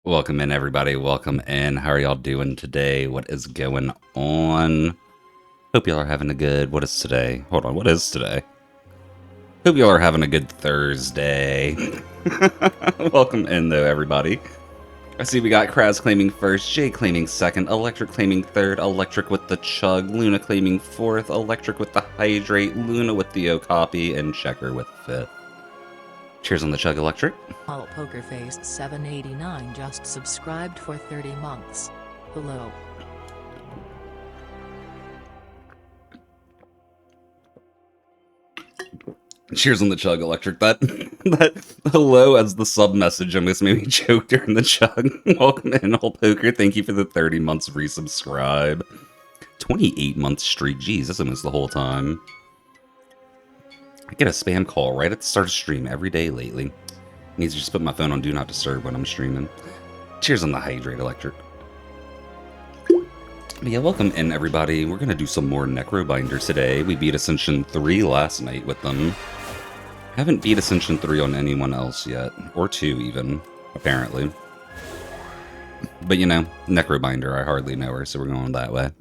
Welcome in, everybody. Welcome in. How are y'all doing today? What is going on? Hope y'all are having a good... What is today? Hold on. What is today? Hope y'all are having a good Thursday. Welcome in, though, everybody. I see we got Kraz claiming first, Jay claiming second, Electric claiming third, Electric with the Chug, Luna claiming fourth, Electric with the Hydrate, Luna with the Okapi, and Checker with fifth. Cheers on the Chug, Electric. All Pokerface 789 just subscribed for 30 months. Hello. Cheers on the Chug, Electric. That hello as the sub message almost made me choke during the Chug. Welcome in, Whole Poker. Thank you for the 30 months resubscribe. 28 month streak. Jeez, that's almost the whole time. I get a spam call right at the start of stream every day lately. Needs to just put my phone on Do Not Disturb when I'm streaming. Cheers on the Hydrate, Electric. But yeah, welcome in, everybody. We're going to do some more Necrobinder today. We beat Ascension 3 last night with them. Haven't beat Ascension 3 on anyone else yet. Or 2, even, apparently. But, you know, Necrobinder, I hardly know her, so we're going that way.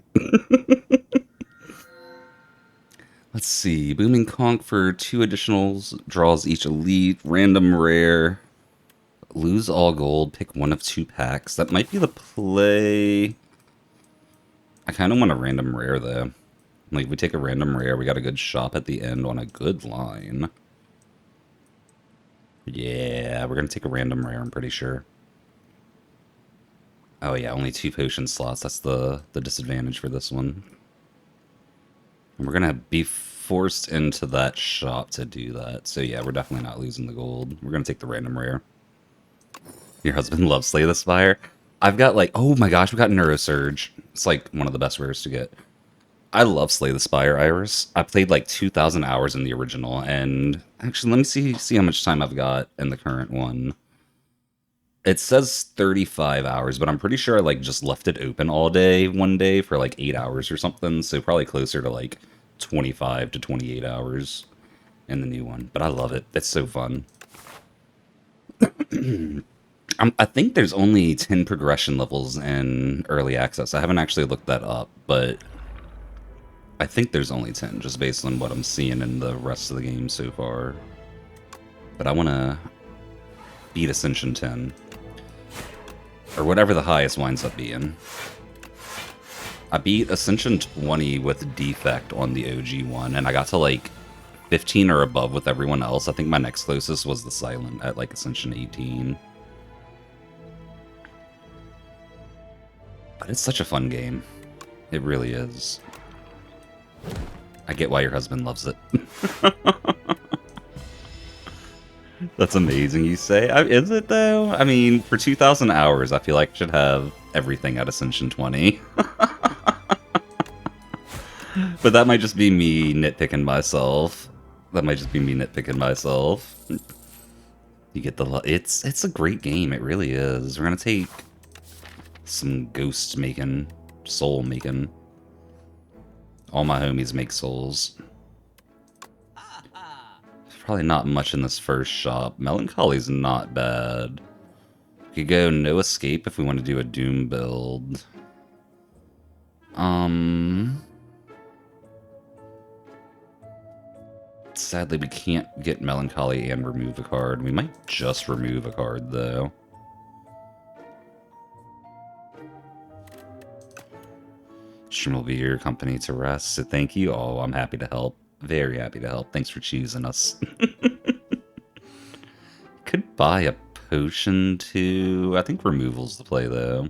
Let's see. Booming Conch for 2 additionals. Draws each elite. Random rare. Lose all gold. Pick one of 2 packs. That might be the play. I kind of want a random rare, though. Like, if we take a random rare, we got a good shop at the end on a good line. Yeah, we're going to take a random rare, I'm pretty sure. Oh yeah, only 2 potion slots. That's the disadvantage for this one. And we're going to be forced into that shop to do that. So yeah, we're definitely not losing the gold. We're going to take the random rare. Your husband loves Slay the Spire? I've got like, oh my gosh, we got Neurosurge. It's like one of the best rares to get. I love Slay the Spire, Iris. I played like 2,000 hours in the original, and actually, let me see how much time I've got in the current one. It says 35 hours, but I'm pretty sure I like just left it open all day one day for like 8 hours or something, so probably closer to like 25 to 28 hours in the new one. But I love it. It's so fun. I think there's only 10 progression levels in early access. I haven't actually looked that up, but I think there's only 10, just based on what I'm seeing in the rest of the game so far. But I want to beat Ascension 10. Or whatever the highest winds up being. I beat Ascension 20 with Defect on the OG one, and I got to like 15 or above with everyone else. I think my next closest was the Silent at like Ascension 18. But it's such a fun game. It really is. I get why your husband loves it. That's amazing, you say. Is it, though? I mean, for 2,000 hours, I feel like I should have everything at Ascension 20. But that might just be me nitpicking myself. That might just be me nitpicking myself. You get the... It's a great game. It really is. We're going to take some ghost making, soul making. All my homies make souls. Probably not much in this first shop. Melancholy's not bad. We could go no escape if we want to do a Doom build. Sadly, we can't get Melancholy and remove a card. We might just remove a card, though. Stream will be your company to rest, so thank you all. I'm happy to help. Very happy to help. Thanks for choosing us. Could buy a potion too. I think removal's the play, though.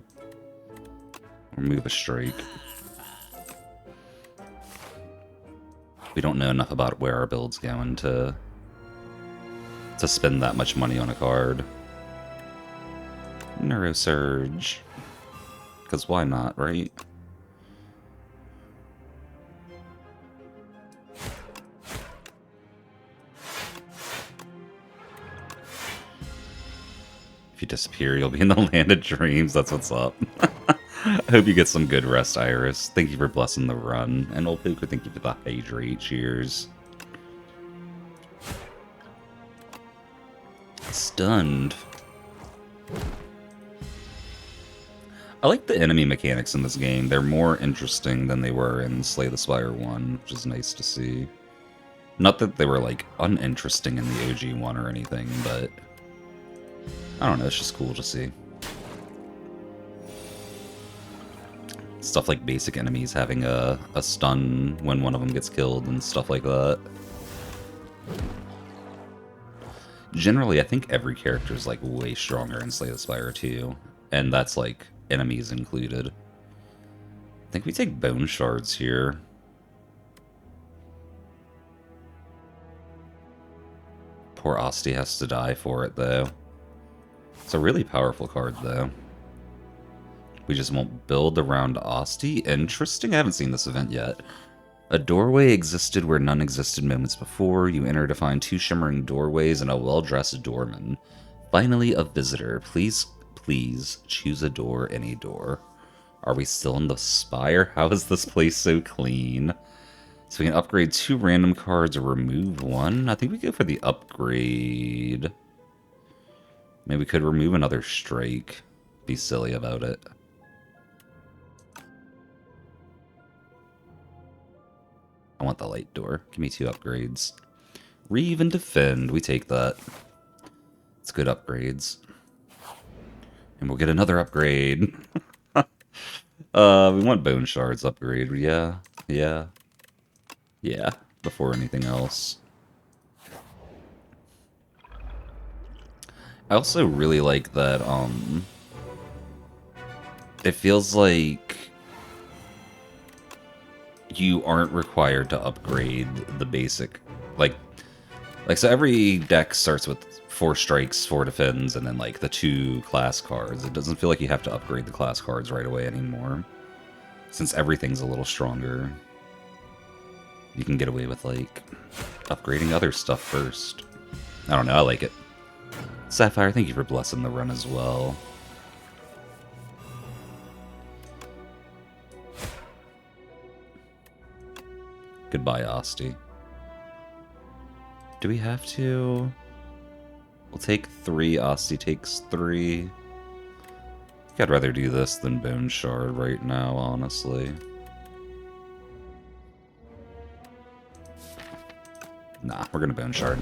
Remove a strike. We don't know enough about where our build's going to spend that much money on a card. Neurosurge. Because why not, right? If you disappear, you'll be in the land of dreams. That's what's up. I hope you get some good rest, Iris. Thank you for blessing the run. And Old Poker, thank you for the hydrate. Cheers. Stunned. I like the enemy mechanics in this game. They're more interesting than they were in Slay the Spire 1, which is nice to see. Not that they were, like, uninteresting in the OG one or anything, but I don't know, it's just cool to see. Stuff like basic enemies having a stun when one of them gets killed and stuff like that. Generally, I think every character is, like, way stronger in Slay the Spire 2, and that's, like, enemies included. I think we take bone shards here. Poor Asti has to die for it, though. It's a really powerful card, though. We just won't build around Asti. Interesting, I haven't seen this event yet. A doorway existed where none existed moments before. You enter to find 2 shimmering doorways and a well-dressed doorman. Finally, a visitor. Please choose a door, any door. Are we still in the Spire? How is this place so clean? So we can upgrade 2 random cards or remove 1. I think we go for the upgrade. Maybe we could remove another strike. Be silly about it. I want the light door. Give me 2 upgrades. Reave and defend. We take that. It's good upgrades. And we'll get another upgrade. We want bone shards upgrade. Yeah. Before anything else. I also really like that, it feels like you aren't required to upgrade the basic, like so every deck starts with 4 strikes, 4 defends, and then like the 2 class cards. It doesn't feel like you have to upgrade the class cards right away anymore, since everything's a little stronger. You can get away with like upgrading other stuff first. I don't know, I like it. Sapphire, thank you for blessing the run as well. Goodbye, Asti. Do we have to? We'll take 3. Asti takes 3. I think I'd rather do this than Bone Shard right now, honestly. Nah, we're gonna Bone Shard.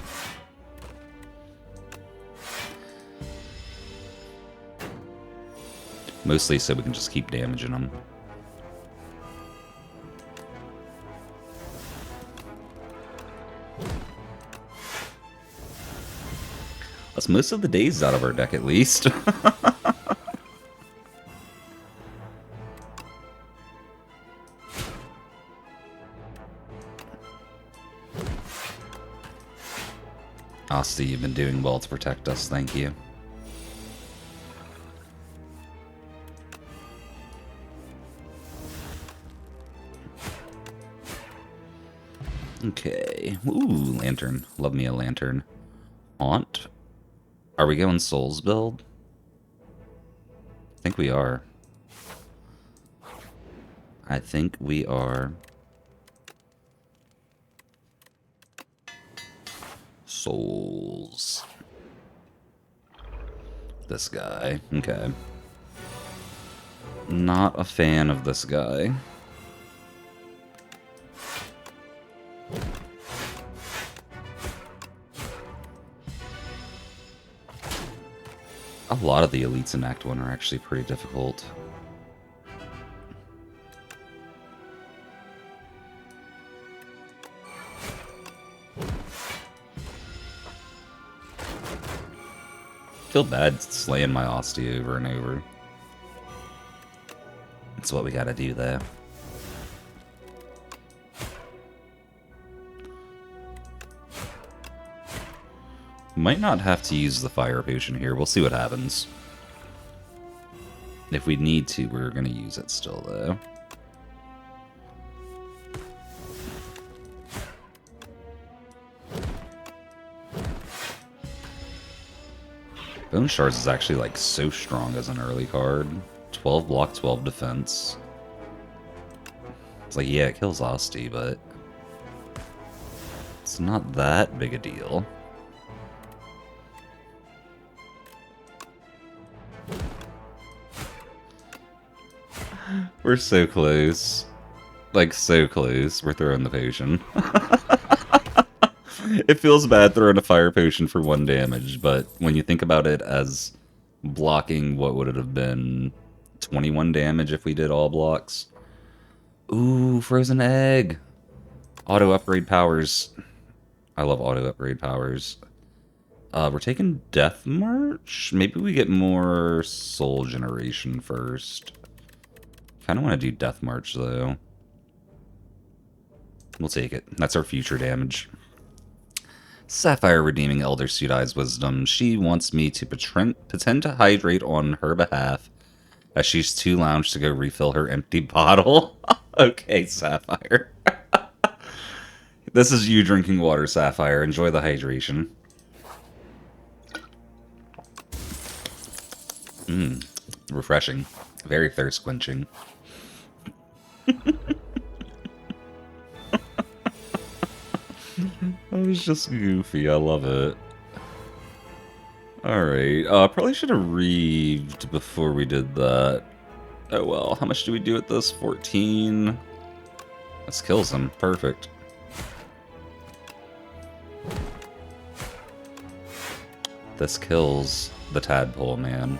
Mostly so we can just keep damaging them. That's most of the days out of our deck, at least. Asti, you've been doing well to protect us, thank you. Okay. Ooh, lantern. Love me a lantern. Haunt? Are we going Souls build? I think we are. I think we are. Souls. This guy. Okay. Not a fan of this guy. A lot of the elites in Act 1 are actually pretty difficult. Feel bad slaying my Asti over and over. That's what we gotta do there. Might not have to use the fire potion here. We'll see what happens. If we need to, we're gonna use it still, though. Bone Shards is actually, like, so strong as an early card. 12 block, 12 defense. It's like, yeah, it kills Asti, but it's not that big a deal. We're so close. Like, so close. We're throwing the potion. It feels bad throwing a fire potion for 1 damage, but when you think about it as blocking, what would it have been? 21 damage if we did all blocks? Ooh, frozen egg! Auto upgrade powers. I love auto upgrade powers. We're taking Death March? Maybe we get more soul generation first. Kind of want to do Death March, though. We'll take it. That's our future damage. Sapphire redeeming Elder Seed Eye's wisdom. She wants me to pretend to hydrate on her behalf, as she's too lounged to go refill her empty bottle. Okay, Sapphire. This is you drinking water, Sapphire. Enjoy the hydration. Refreshing. Very thirst quenching. That was just goofy. I love it. Alright. Probably should have reeved before we did that. Oh well. How much do we do at this? 14? This kills him. Perfect. This kills the tadpole, man.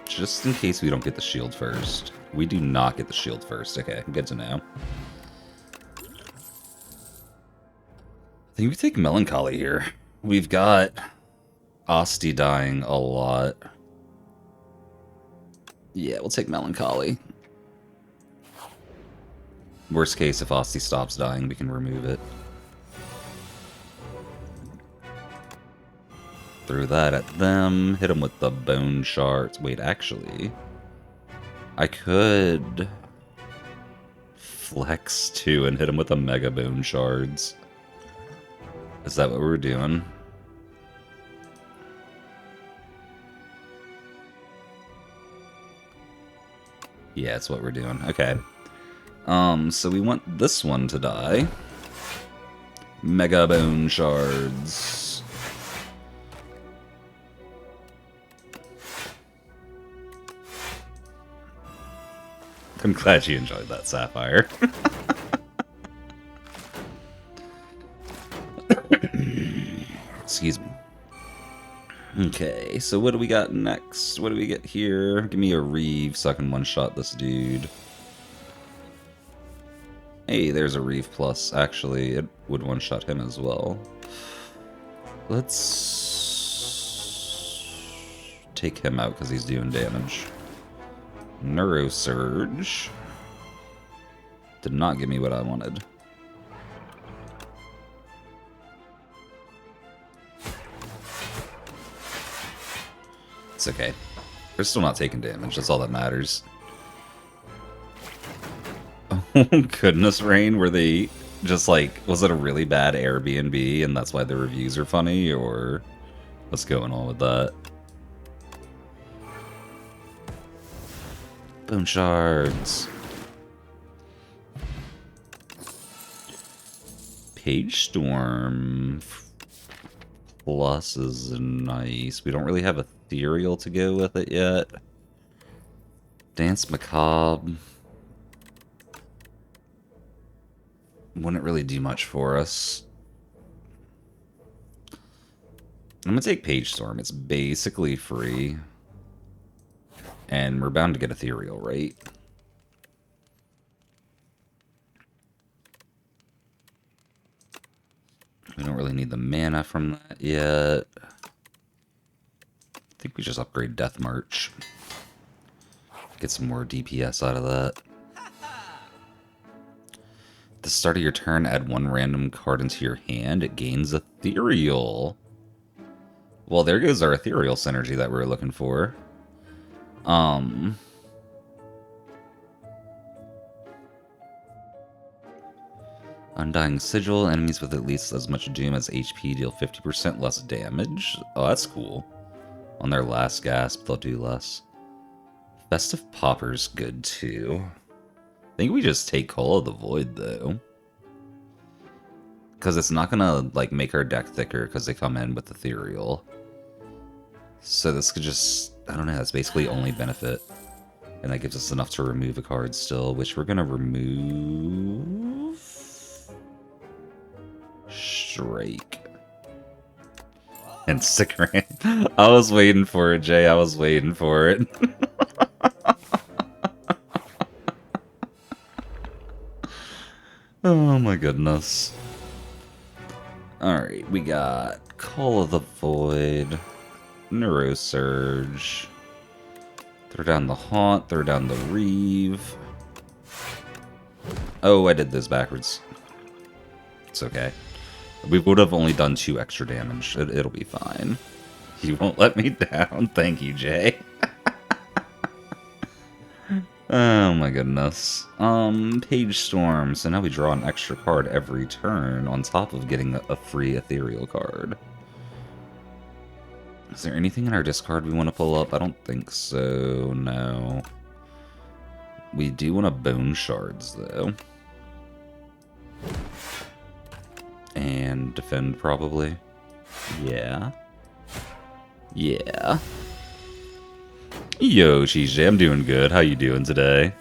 Just in case we don't get the shield first. We do not get the shield first. Okay, good to know. I think we take Melancholy here. We've got Asti dying a lot. Yeah, we'll take Melancholy. Worst case, if Asti stops dying, we can remove it. Throw that at them. Hit them with the bone shards. Wait, actually, I could flex too and hit them with the mega bone shards. Is that what we're doing? Yeah, it's what we're doing. Okay. So we want this one to die. Mega bone shards. I'm glad you enjoyed that, Sapphire. Excuse me. Okay, so what do we got next? What do we get here? Give me a Reeve so I can one-shot this dude. Hey, there's a Reeve plus. Actually, it would one-shot him as well. Let's take him out because he's doing damage. Neuro Surge. Did not give me what I wanted. It's okay. We're still not taking damage. That's all that matters. Oh, goodness, Rain. Were they just like... Was it a really bad Airbnb and that's why the reviews are funny? Or what's going on with that? Bone shards. Page Storm plus is nice. We don't really have Ethereal to go with it yet. Dance Macabre wouldn't really do much for us. I'm gonna take Page Storm. It's basically free. And we're bound to get Ethereal, right? We don't really need the mana from that yet. I think we just upgrade Death March. Get some more DPS out of that. At the start of your turn, add 1 random card into your hand. It gains Ethereal. Well, there goes our Ethereal synergy that we were looking for. Undying Sigil. Enemies with at least as much doom as HP deal 50% less damage. Oh, that's cool. On their last gasp, they'll do less. Festive Popper's good, too. I think we just take Call of the Void, though. Because it's not gonna, like, make our deck thicker because they come in with Ethereal. So this could just, I don't know, that's basically only benefit. And that gives us enough to remove a card still, which we're going to remove... Shrike. And Sickran. I was waiting for it, Jay. I was waiting for it. Oh my goodness. Alright, we got Call of the Void, Neurosurge, throw down the Haunt, throw down the Reeve. Oh, I did this backwards. It's okay. We would have only done 2 extra damage. It'll be fine. You won't let me down. Thank you, Jay. Oh my goodness. Page Storm. So now we draw an extra card every turn on top of getting a free ethereal card. Is there anything in our discard we want to pull up? I don't think so, no. We do want to Bone Shards, though. And defend, probably. Yeah. Yeah. Yo, Cheese, I'm doing good. How you doing today?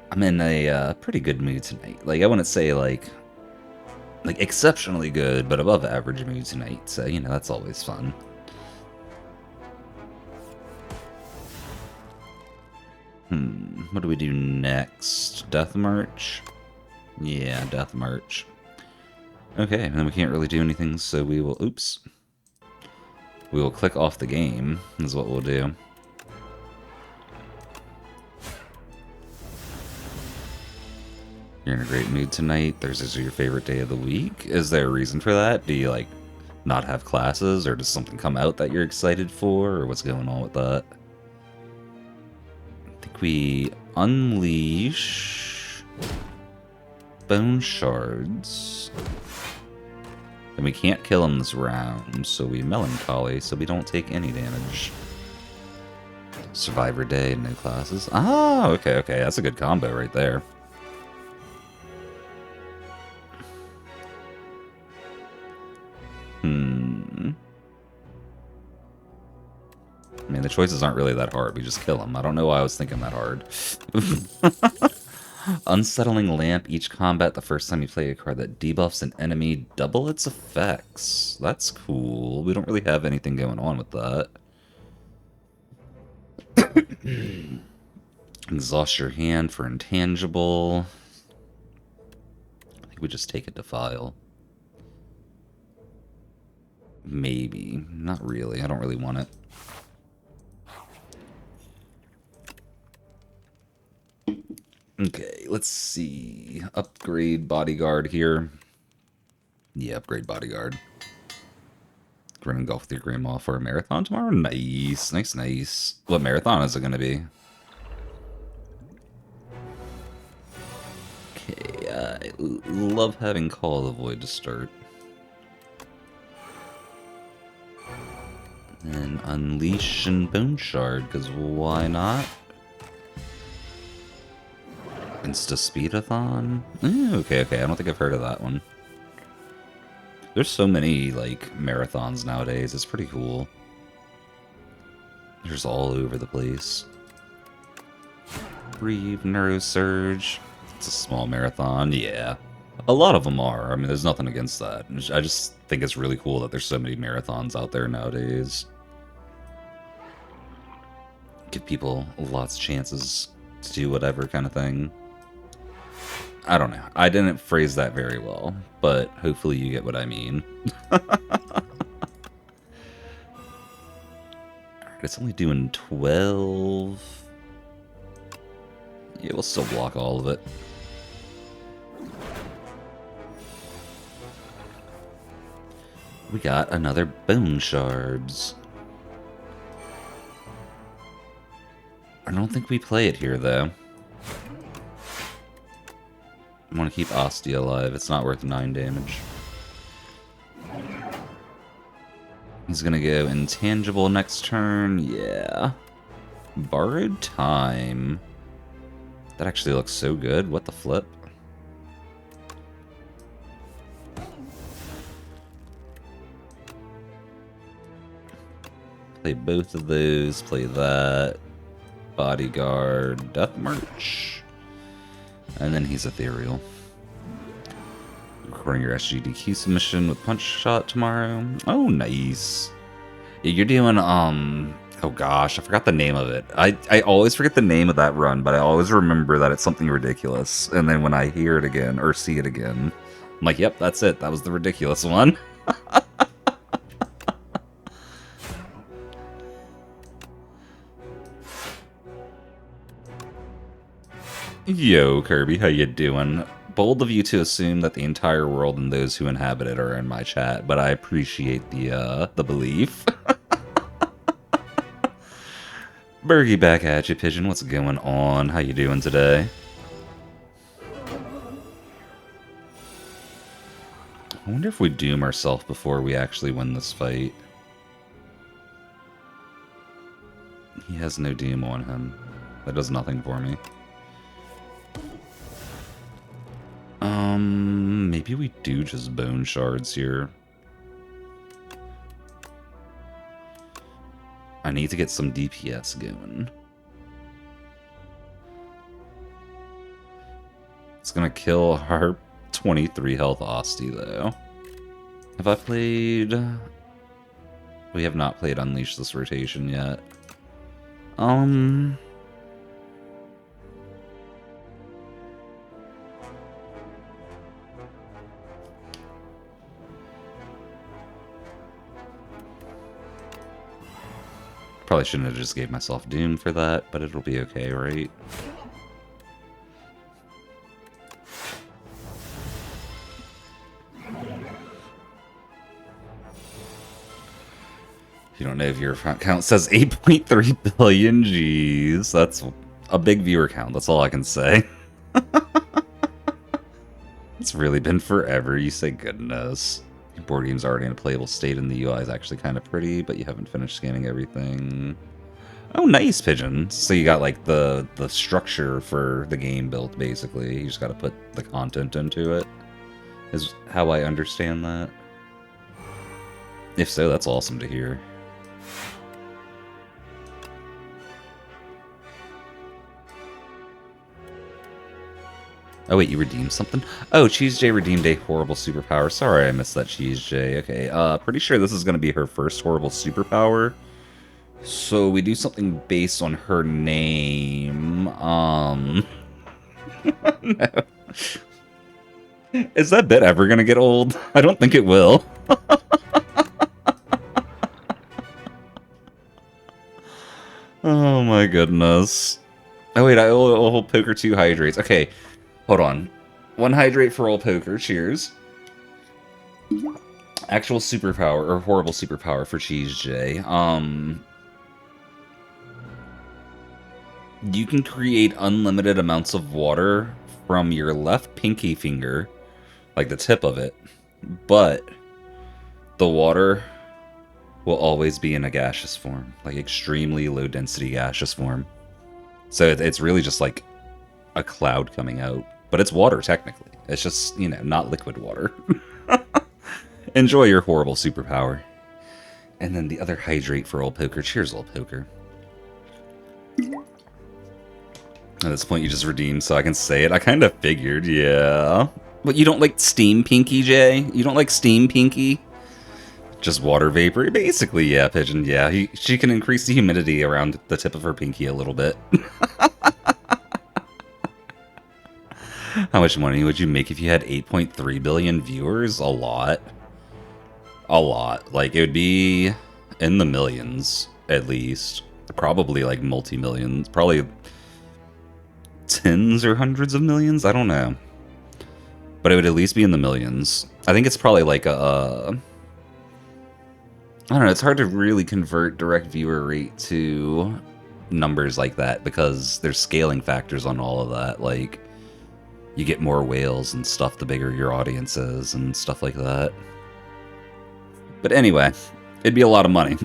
I'm in a pretty good mood tonight. Like, I wouldn't say, like exceptionally good, but above average mood tonight. So, you know, that's always fun. What do we do next? Death March? Yeah, Death March. Okay, and then we can't really do anything, so we will... Oops. We will click off the game, is what we'll do. You're in a great mood tonight. Thursdays are your favorite day of the week. Is there a reason for that? Do you, like, not have classes, or does something come out that you're excited for, or what's going on with that? I think we unleash Bone Shards. And we can't kill him this round, so we Melancholy, so we don't take any damage. Survivor Day, no classes. Ah, okay, okay, that's a good combo right there. I mean, the choices aren't really that hard. We just kill him. I don't know why I was thinking that hard. Unsettling Lamp. Each combat, the first time you play a card that debuffs an enemy, double its effects. That's cool. We don't really have anything going on with that. Exhaust your hand for intangible. I think we just take it to file. Maybe. Not really. I don't really want it. Okay, let's see. Upgrade Bodyguard here. Yeah, upgrade Bodyguard. Run and golf with your grandma for a marathon tomorrow? Nice, nice, nice. What marathon is it going to be? Okay, I love having Call of the Void to start. And Unleash and Bone Shard, because why not? Insta-Speedathon? Okay, okay, I don't think I've heard of that one. There's so many, like, marathons nowadays, it's pretty cool. There's all over the place. Breathe, Neurosurge. It's a small marathon, yeah. A lot of them are, I mean, there's nothing against that. I just think it's really cool that there's so many marathons out there nowadays. Give people lots of chances to do whatever kind of thing. I don't know. I didn't phrase that very well, but hopefully you get what I mean. It's only doing 12. Yeah, we'll still block all of it. We got another Bone Shards. I don't think we play it here, though. I want to keep Ostia alive. It's not worth 9 damage. He's going to go Intangible next turn. Yeah. Borrowed Time. That actually looks so good. What the flip? play both of those, play that. Bodyguard, Death March. And then he's Ethereal. Recording your SGDQ submission with Punch Shot tomorrow. Oh, nice. Yeah, you're doing, oh gosh, I forgot the name of it. I always forget the name of that run, but I always remember that it's something ridiculous. And then when I hear it again, or see it again, I'm like, yep, that's it. That was the ridiculous one. Yo, Kirby, how you doing? Bold of you to assume that the entire world and those who inhabit it are in my chat, but I appreciate the belief. Bergie back at you, Pigeon. What's going on? How you doing today? I wonder if we doom ourselves before we actually win this fight. He has no doom on him. That does nothing for me. Maybe we do just bone shards here. I need to get some DPS going. It's gonna kill our 23 health Asti, though. Have I played... We have not played Unleash this rotation yet. Probably shouldn't have just gave myself Doom for that, but it'll be okay, right? If you don't know if your count says 8.3 billion, jeez. That's a big viewer count, that's all I can say. It's really been forever, you say goodness. Your board game's already in a playable state and the UI is actually kind of pretty, but you haven't finished scanning everything. Oh, nice, Pigeon. So you got like the structure for the game built, basically. You just got to put the content into it, is how I understand that. If so, that's awesome to hear. Oh wait, you redeemed something? Oh, Cheese J redeemed a horrible superpower. Sorry I missed that, Cheese J. Okay, pretty sure this is going to be her first horrible superpower. So we do something based on her name. No. Is that bit ever going to get old? I don't think it will. Oh my goodness. Oh wait, I owe Poker 2 hydrates. Okay. Hold on. 1 hydrate for all poker. Cheers. Actual superpower, or horrible superpower for Cheese J. You can create unlimited amounts of water from your left pinky finger, like the tip of it, but the water will always be in a gaseous form, like extremely low density gaseous form. So it's really just like a cloud coming out. But it's water, technically. It's just, you know, not liquid water. Enjoy your horrible superpower. And then the other hydrate for old poker. Cheers, old poker. At this point, you just redeemed so I can say it. I kind of figured, yeah. But you don't like steam pinky, Jay? You don't like steam pinky? Just water vapor? Basically, yeah, Pigeon. Yeah, she can increase the humidity around the tip of her pinky a little bit. How much money would you make if you had 8.3 billion viewers? A lot. A lot. Like, it would be in the millions, at least. Probably, like, multi-millions. Probably tens or hundreds of millions? I don't know. But it would at least be in the millions. I think it's probably like a... I don't know, it's hard to really convert direct viewer rate to numbers like that, because there's scaling factors on all of that, like... You get more whales and stuff the bigger your audience is and stuff like that. But anyway, it'd be a lot of money.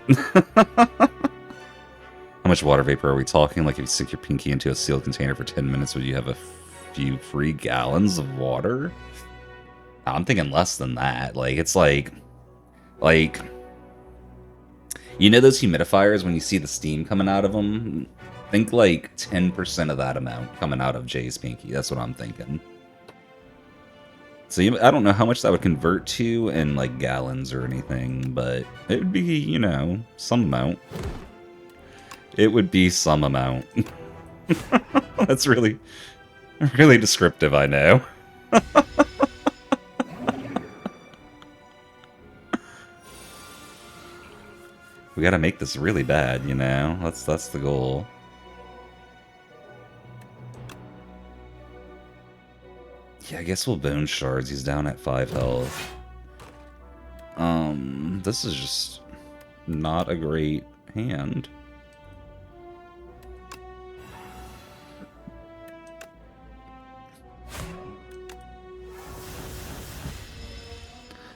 How much water vapor are we talking? Like if you stick your pinky into a sealed container for 10 minutes, would you have a few free gallons of water? I'm thinking less than that. Like, it's like... You You know those humidifiers, when you see the steam coming out of them? Think like 10% of that amount coming out of Jay's pinky. That's what I'm thinking. So I don't know how much that would convert to in like gallons or anything, but it would be, you know, some amount. It would be some amount. That's really, really descriptive, I know. We gotta make this really bad, you know? That's the goal. Yeah, I guess we'll bone shards. He's down at 5 health. This is just not a great hand.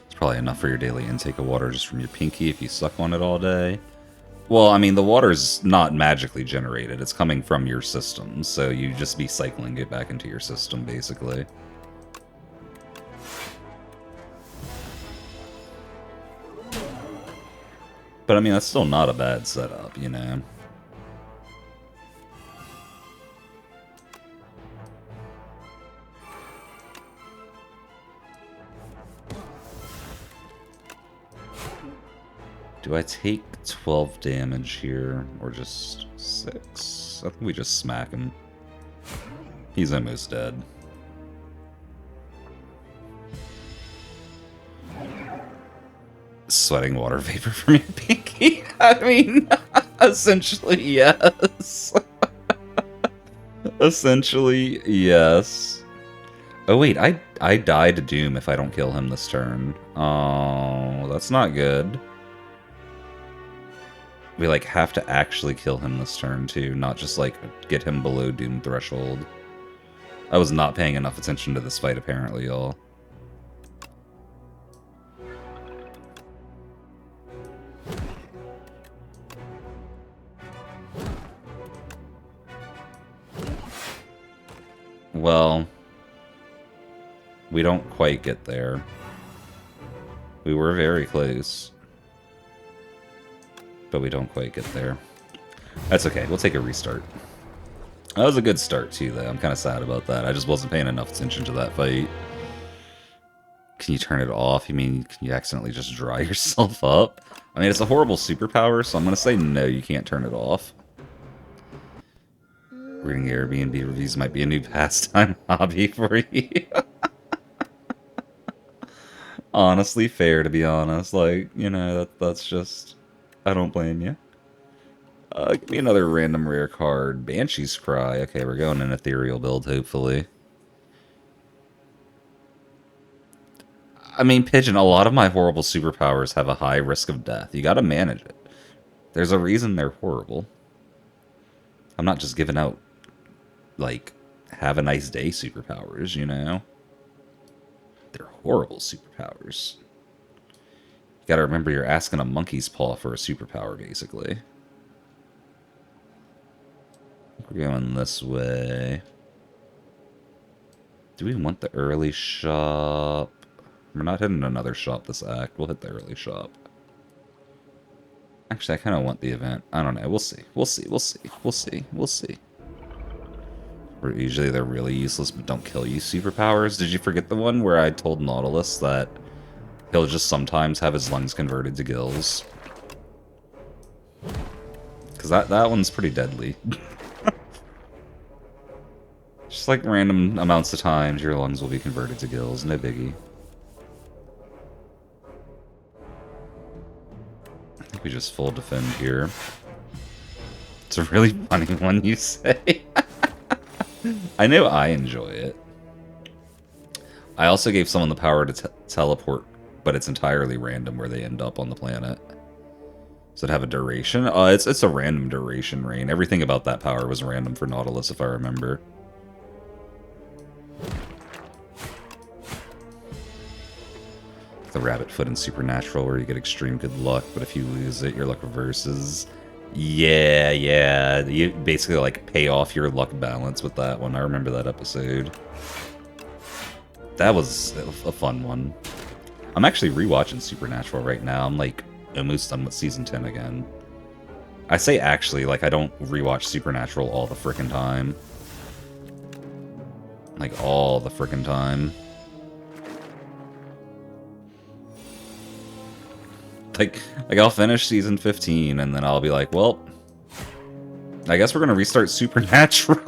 It's probably enough for your daily intake of water just from your pinky if you suck on it all day. Well, I mean, the water's not magically generated. It's coming from your system, so you just be cycling it back into your system, basically. But, I mean, that's still not a bad setup, you know? Do I take 12 damage here, or just 6? I think we just smack him. He's almost dead. Sweating water vapor from your pinky? I mean, essentially, yes. Essentially, yes. Oh wait, I die to Doom if I don't kill him this turn. Oh, that's not good. We, like, have to actually kill him this turn, too, not just, like, get him below Doom threshold. I was not paying enough attention to this fight, apparently, y'all. Well, we don't quite get there. We were very close. But we don't quite get there. That's okay, we'll take a restart. That was a good start too, though. I'm kind of sad about that. I just wasn't paying enough attention to that fight. Can you turn it off? You mean, can you accidentally just dry yourself up? I mean, it's a horrible superpower, so I'm going to say no, you can't turn it off. Reading Airbnb reviews might be a new pastime hobby for you. Honestly, fair, to be honest. Like, you know, that's just... I don't blame you. Give me another random rare card. Banshee's Cry. Okay, we're going an ethereal build, hopefully. I mean, Pigeon, a lot of my horrible superpowers have a high risk of death. You gotta manage it. There's a reason they're horrible. I'm not just giving out, like, have a nice day superpowers, you know? They're horrible superpowers. You gotta remember you're asking a monkey's paw for a superpower, basically. We're going this way. Do we want the early shop? We're not hitting another shop this act. We'll hit the early shop. Actually, I kind of want the event. I don't know. We'll see. We'll see. We'll see. We'll see. We'll see. Usually they're really useless but don't kill you superpowers. Did you forget the one where I told Nautilus that he'll just sometimes have his lungs converted to gills? Because that one's pretty deadly. Just like random amounts of times your lungs will be converted to gills. No biggie. I think we just full defend here. It's a really funny one, you say. I know I enjoy it. I also gave someone the power to teleport, but it's entirely random where they end up on the planet. Does it have a duration? It's a random duration, Rain. Everything about that power was random for Nautilus, if I remember. The rabbit foot in Supernatural, where you get extreme good luck, but if you lose it, your luck reverses. Yeah. You basically, like, pay off your luck balance with that one. I remember that episode. That was a fun one. I'm actually rewatching Supernatural right now. I'm, like, almost done with Season 10 again. I say actually, like, I don't rewatch Supernatural all the frickin' time. Like, all the frickin' time. Like, I'll finish season 15, and then I'll be like, well, I guess we're gonna restart Supernatural.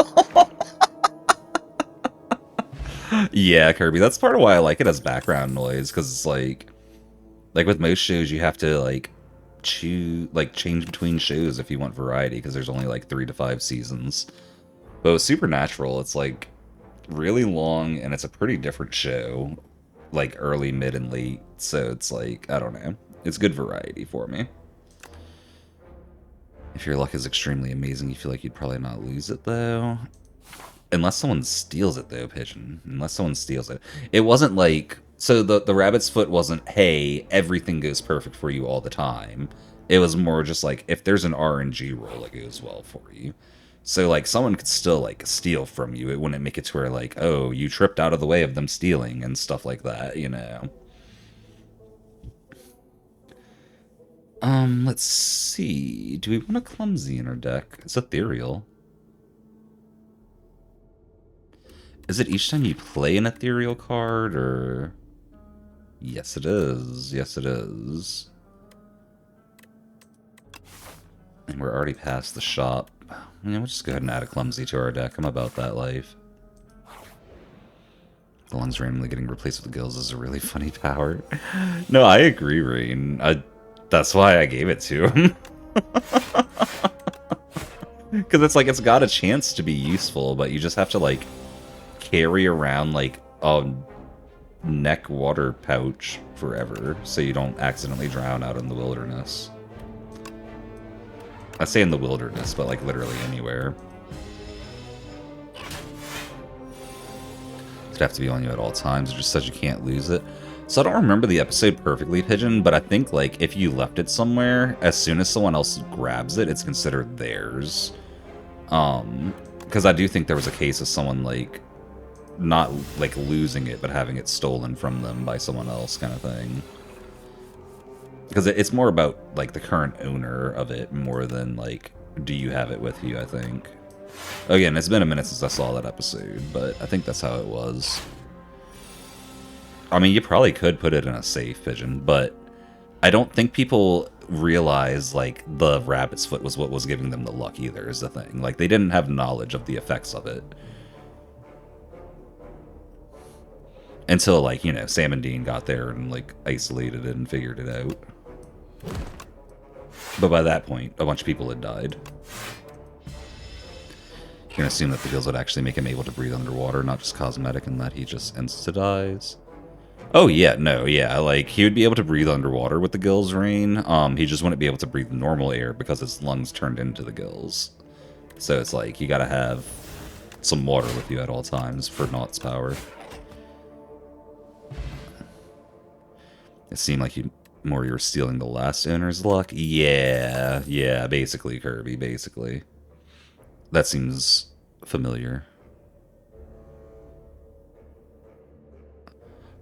Yeah, Kirby, that's part of why I like it as background noise, because it's like with most shows, you have to, like, change between shows if you want variety, because there's only, like, 3 to 5 seasons. But with Supernatural, it's, like, really long, and it's a pretty different show, like, early, mid, and late, so it's like, I don't know. It's good variety for me. If your luck is extremely amazing, you feel like you'd probably not lose it, though. Unless someone steals it, though, Pigeon. Unless someone steals it. It wasn't like... So the rabbit's foot wasn't, hey, everything goes perfect for you all the time. It was more just like, if there's an RNG roll, it goes well for you. So, like, someone could still, like, steal from you. It wouldn't make it to where, like, oh, you tripped out of the way of them stealing and stuff like that, you know? Let's see. Do we want a Clumsy in our deck? It's ethereal. Is it each time you play an ethereal card, or... Yes, it is. Yes, it is. And we're already past the shop. Yeah, we'll just go ahead and add a Clumsy to our deck. I'm about that life. The lungs randomly getting replaced with gills is a really funny power. No, I agree, Rain. That's why I gave it to him. Because it's like, it's got a chance to be useful, but you just have to, like, carry around, like, a neck water pouch forever, so you don't accidentally drown out in the wilderness. I say in the wilderness, but, like, literally anywhere. It'd have to be on you at all times, it just says you can't lose it. So I don't remember the episode perfectly, Pigeon, but I think, like, if you left it somewhere, as soon as someone else grabs it, it's considered theirs. Because I do think there was a case of someone, like, not, like, losing it, but having it stolen from them by someone else, kind of thing. Because it's more about, like, the current owner of it, more than, like, do you have it with you, I think. Again, it's been a minute since I saw that episode, but I think that's how it was. I mean, you probably could put it in a safe, Pigeon, but I don't think people realize, like, the rabbit's foot was what was giving them the luck either, is the thing. Like, they didn't have knowledge of the effects of it. Until, like, you know, Sam and Dean got there and, like, isolated it and figured it out. But by that point, a bunch of people had died. You can assume that the gills would actually make him able to breathe underwater, not just cosmetic, and that he just insta-dies. Oh, yeah, no, yeah, like, he would be able to breathe underwater with the gills, Rain. He just wouldn't be able to breathe normal air because his lungs turned into the gills. So it's like, you gotta have some water with you at all times for Naught's power. It seemed like you were stealing the last owner's luck. Yeah, basically, Kirby, basically. That seems familiar.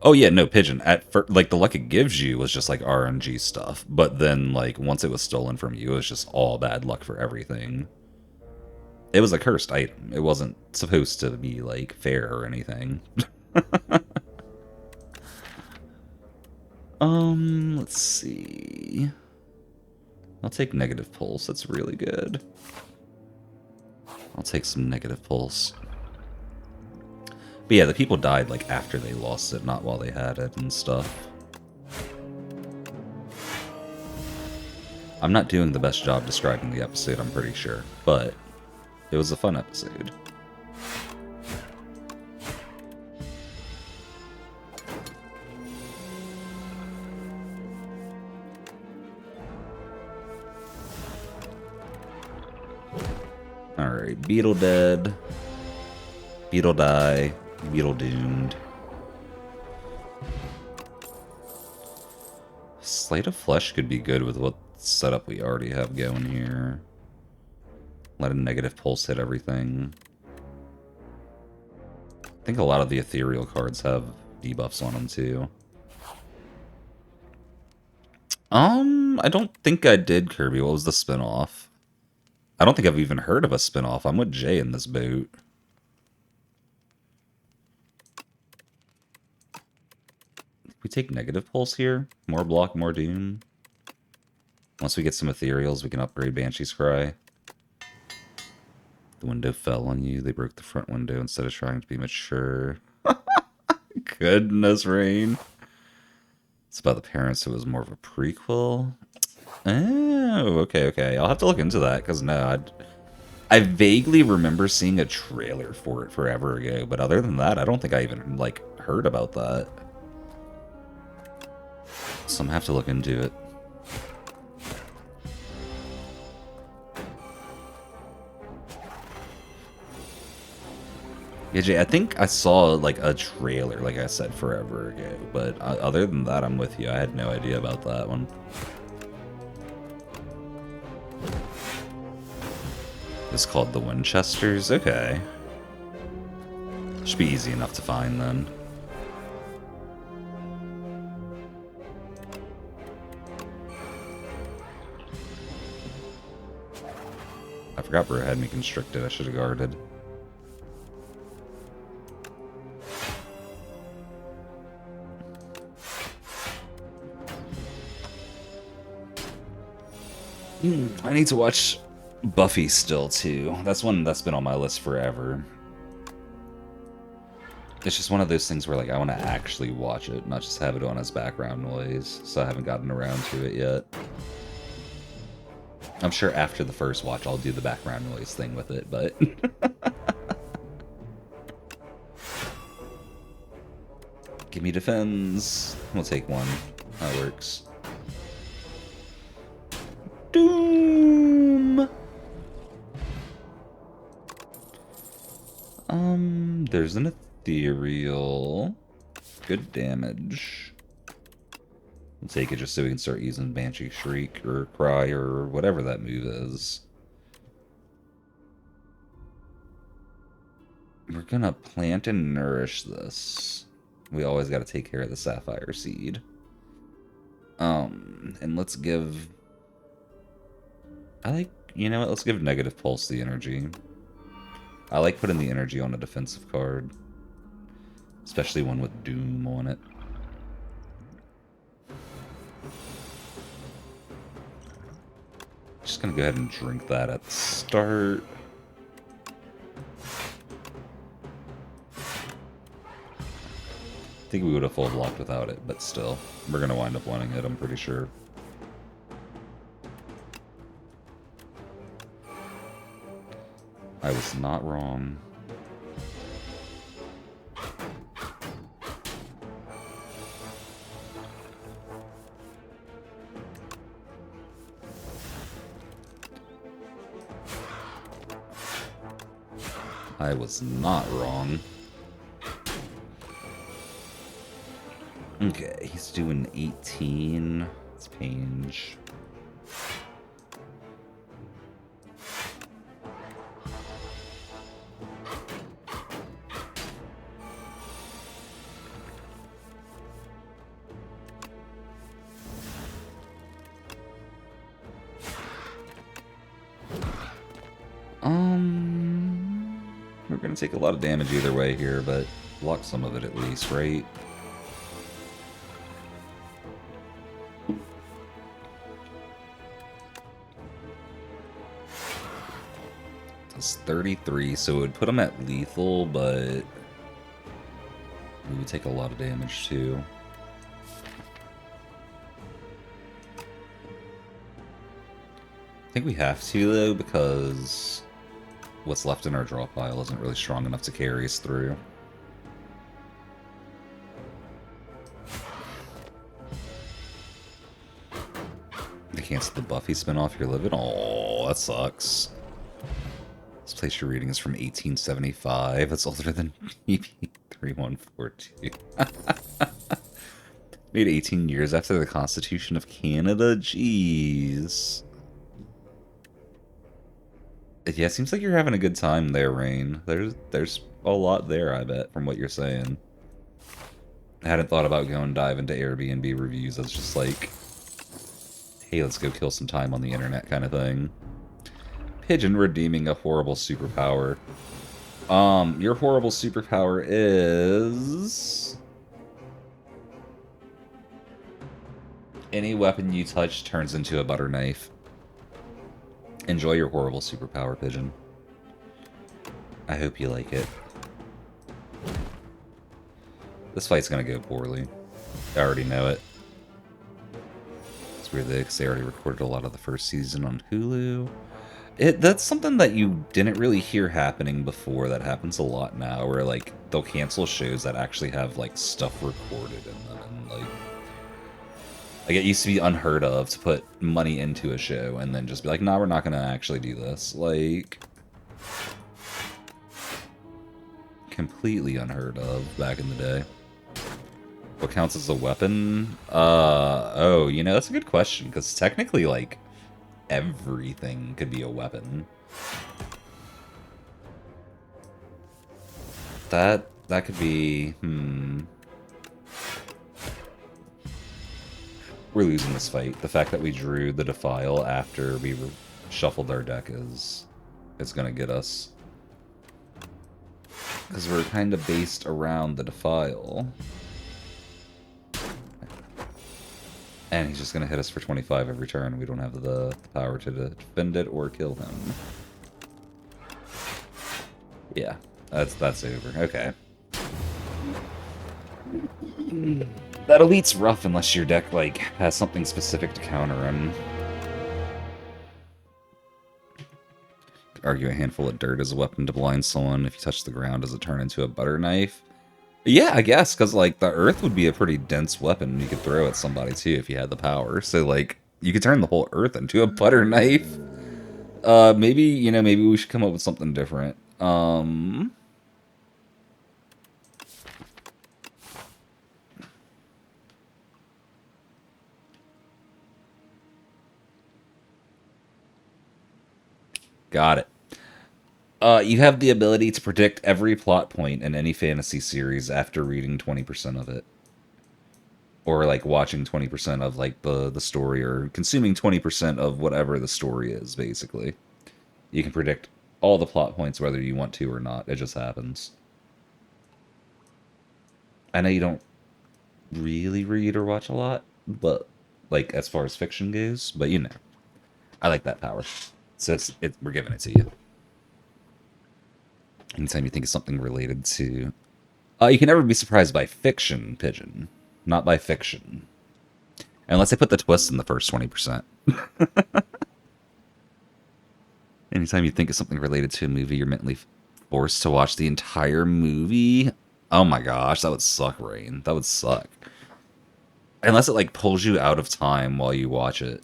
Oh yeah, no, Pigeon. At first, like, the luck it gives you was just like RNG stuff, but then, like, once it was stolen from you, it was just all bad luck for everything. It was a cursed item. It wasn't supposed to be, like, fair or anything. Let's see. I'll take negative pulse. That's really good. I'll take some negative pulse. But yeah, the people died, like, after they lost it, not while they had it and stuff. I'm not doing the best job describing the episode, I'm pretty sure, but it was a fun episode. Alright, Beetle dead. Beetle die. Beetle doomed. Slate of Flesh could be good with what setup we already have going here. Let a negative pulse hit everything. I think a lot of the ethereal cards have debuffs on them too. I don't think I did, Kirby. What was the spinoff? I don't think I've even heard of a spinoff. I'm with Jay in this boat. We take negative pulse here. More block, more doom. Once we get some ethereals, we can upgrade Banshee's Cry. The window fell on you. They broke the front window instead of trying to be mature. Goodness, Rain. It's about the parents, so it was more of a prequel. Oh, okay. I'll have to look into that, because no, I vaguely remember seeing a trailer for it forever ago, but other than that, I don't think I even, like, heard about that. So I'm gonna have to look into it. Yeah, Jay, I think I saw, like, a trailer, like I said, forever ago, but other than that, I'm with you. I had no idea about that one. It's called the Winchesters? Okay. Should be easy enough to find, then. I forgot Bro had me constricted. I should have guarded. I need to watch Buffy still, too. That's one that's been on my list forever. It's just one of those things where, like, I want to actually watch it, not just have it on as background noise, so I haven't gotten around to it yet. I'm sure after the first watch I'll do the background noise thing with it, but... Give me defense. We'll take one. That works. Doom! There's an ethereal. Good damage. We'll take it just so we can start using Banshee Shriek or Cry or whatever that move is. We're gonna plant and nourish this. We always gotta take care of the Sapphire Seed. And let's give... you know what, let's give Negative Pulse the energy. I like putting the energy on a defensive card. Especially one with Doom on it. Just gonna go ahead and drink that at the start. I think we would have full blocked without it, but still. We're gonna wind up wanting it, I'm pretty sure. I was not wrong. I was not wrong. Okay, he's doing 18. It's Pange. We're gonna take a lot of damage either way here, but block some of it at least, right? It's 33, so it would put him at lethal, but we would take a lot of damage too. I think we have to, though, because what's left in our draw pile isn't really strong enough to carry us through. They cancel the Buffy spinoff you're living? Oh, that sucks. This place you're reading is from 1875. That's older than EP 3142. Made 18 years after the Constitution of Canada? Jeez. Yeah, it seems like you're having a good time there, Rain. There's a lot there, I bet, from what you're saying. I hadn't thought about going dive into Airbnb reviews. I was just like, hey, let's go kill some time on the internet kind of thing. Pigeon redeeming a horrible superpower. Your horrible superpower is... Any weapon you touch turns into a butter knife. Enjoy your horrible superpower, Pigeon. I hope you like it. This fight's gonna go poorly. I already know it. It's weird because they already recorded a lot of the first season on Hulu. That's something that you didn't really hear happening before. That happens a lot now, where like they'll cancel shows that actually have like stuff recorded in them, and like it used to be unheard of to put money into a show and then just be like, nah, we're not gonna actually do this. Like, completely unheard of back in the day. What counts as a weapon? Oh, you know, that's a good question, because technically, like, everything could be a weapon. That could be, We're losing this fight. The fact that we drew the Defile after we shuffled our deck is gonna get us. Because we're kind of based around the Defile. And he's just going to hit us for 25 every turn. We don't have the power to defend it or kill him. Yeah, that's over. Okay. That Elite's rough unless your deck, like, has something specific to counter him. Argue a handful of dirt as a weapon to blind someone. If you touch the ground, does it turn into a butter knife? Yeah, I guess, because, like, the earth would be a pretty dense weapon you could throw at somebody, too, if you had the power. So, like, you could turn the whole earth into a butter knife. Maybe, you know, maybe we should come up with something different. Got it. You have the ability to predict every plot point in any fantasy series after reading 20% of it. Or, like, watching 20% of, like, the story, or consuming 20% of whatever the story is, basically. You can predict all the plot points whether you want to or not. It just happens. I know you don't really read or watch a lot, but, like, as far as fiction goes, but you know. I like that power. So we're giving it to you. Anytime you think of something related to... you can never be surprised by fiction, Pigeon. Not by fiction. Unless I put the twist in the first 20%. Anytime you think of something related to a movie, you're mentally forced to watch the entire movie. Oh my gosh, that would suck, Rain. That would suck. Unless it, like, pulls you out of time while you watch it.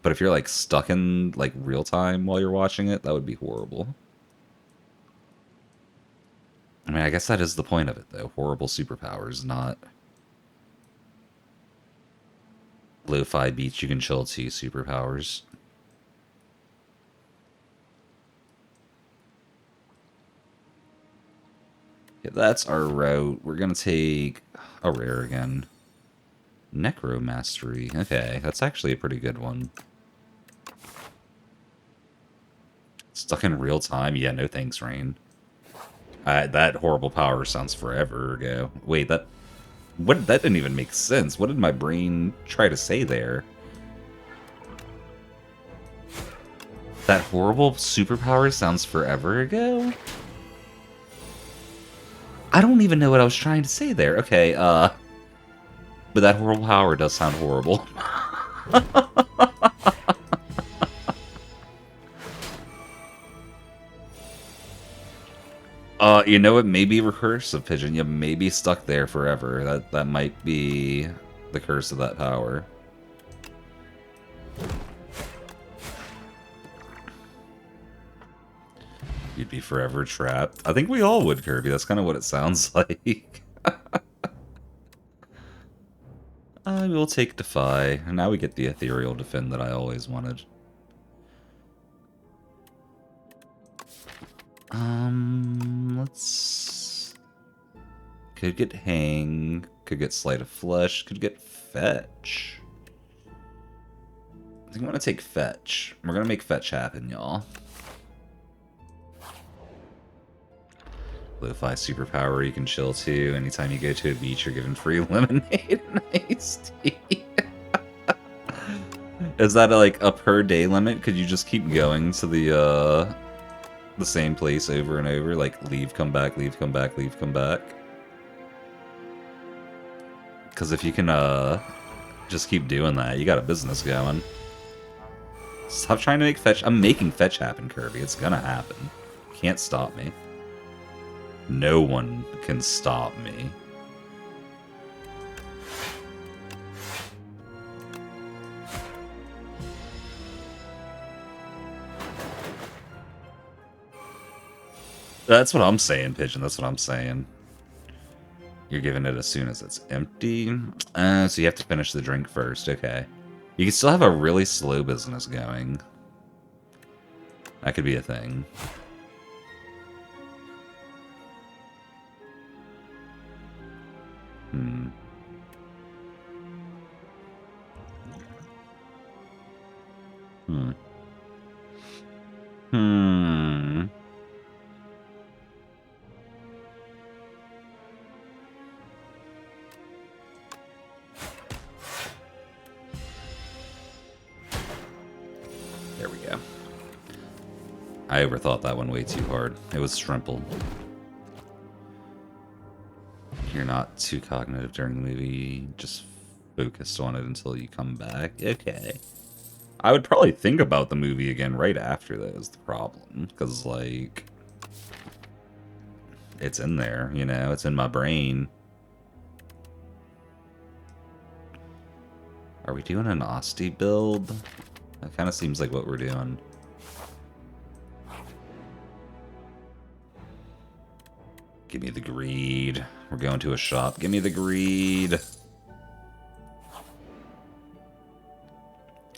But if you're, like, stuck in, like, real time while you're watching it, that would be horrible. I mean, I guess that is the point of it, though. Horrible superpowers, not... Lo-fi beats you can chill to superpowers. Yeah, that's our route. We're gonna take a rare again. Necromastery. Okay, that's actually a pretty good one. Stuck in real time? Yeah, no thanks, Rain. That horrible power sounds forever ago. Wait, that didn't even make sense. What did my brain try to say there? That horrible superpower sounds forever ago? I don't even know what I was trying to say there. Okay, but that horrible power does sound horrible. You know, it may be recursive, Pigeon. You may be stuck there forever. That might be the curse of that power. You'd be forever trapped. I think we all would, Kirby. That's kind of what it sounds like. I will take Defy. And now we get the Ethereal Defend that I always wanted. Let's... Could get Hang. Could get Sleight of Flesh. Could get Fetch. I think I'm going to take Fetch. We're going to make Fetch happen, y'all. Lo-fi superpower, you can chill too. Anytime you go to a beach, you're given free lemonade and iced tea. Is that like a per day limit? Could you just keep going to the same place over and over? Like leave, come back, leave, come back, leave, come back? Because if you can just keep doing that, you got a business going. Stop trying to make fetch. I'm making fetch happen, Kirby. It's gonna happen. Can't stop me. No one can stop me. That's what I'm saying, Pigeon. That's what I'm saying. You're giving it as soon as it's empty. So you have to finish the drink first. Okay. You can still have a really slow business going. That could be a thing. Hmm. Hmm. Hmm. There we go. I overthought that one way too hard. It was shrimpled. You're not too cognitive during the movie, just focused on it until you come back. Okay. I would probably think about the movie again right after that is the problem. Because, like, it's in there, you know? It's in my brain. Are we doing an Osti build? That kind of seems like what we're doing. Give me the greed. We're going to a shop. Give me the greed.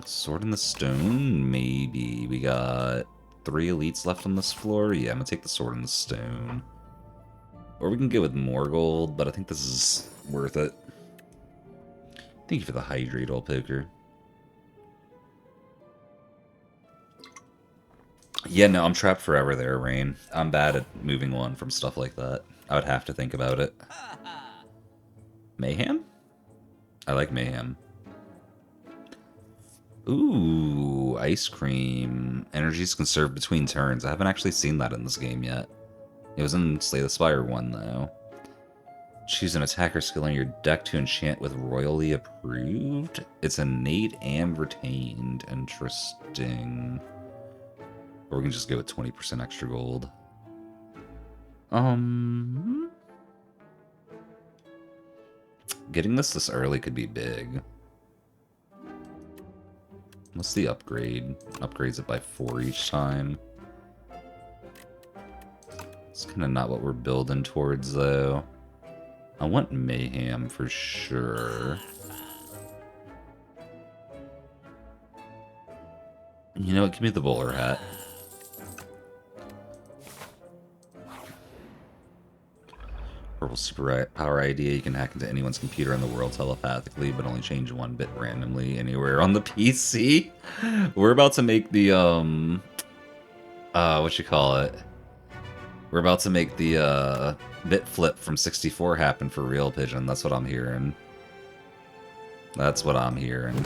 Sword in the Stone? Maybe. We got 3 elites left on this floor. Yeah, I'm going to take the Sword in the Stone. Or we can go with more gold, but I think this is worth it. Thank you for the hydrate, old poker. Yeah, no, I'm trapped forever there, Rain. I'm bad at moving on from stuff like that. I would have to think about it. Mayhem? I like Mayhem. Ooh, ice cream. Energies conserved between turns. I haven't actually seen that in this game yet. It was in Slay the Spire 1, though. Choose an attacker skill on your deck to enchant with royally approved. It's innate and retained. Interesting. Or we can just go with 20% extra gold. Getting this early could be big. What's the upgrade? Upgrades it by 4 each time. It's kind of not what we're building towards, though. I want Mayhem for sure. You know what? Give me the bowler hat. Purple superpower idea. You can hack into anyone's computer in the world telepathically, but only change 1 bit randomly anywhere on the PC. We're about to make the, what you call it? We're about to make the, bit flip from 64 happen for real, Pigeon. That's what I'm hearing. That's what I'm hearing.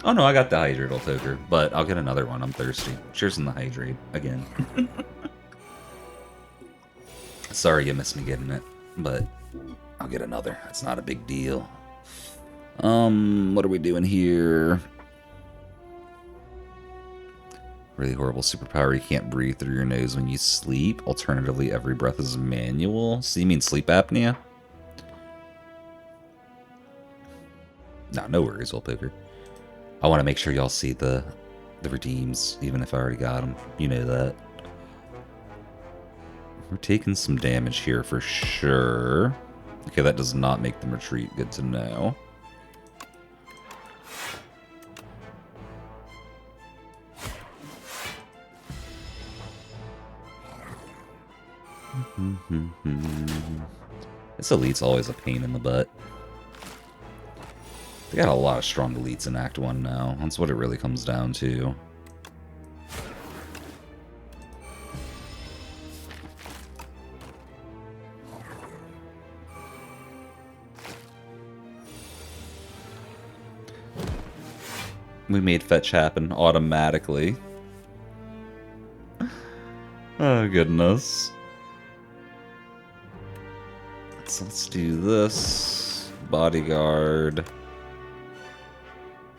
Oh no, I got the hydrate, old poker, but I'll get another one. I'm thirsty. Cheers on the hydrate again. Sorry you missed me getting it, but I'll get another. It's not a big deal. What are we doing here? Really horrible superpower. You can't breathe through your nose when you sleep. Alternatively, every breath is manual. So you mean sleep apnea? Nah, no worries, old poker. I want to make sure y'all see the redeems, even if I already got them. You know that. We're taking some damage here for sure. Okay, that does not make them retreat. Good to know. This elite's always a pain in the butt. They got a lot of strong elites in Act 1 now. That's what it really comes down to. We made fetch happen automatically. Oh, goodness. So let's do this. Bodyguard.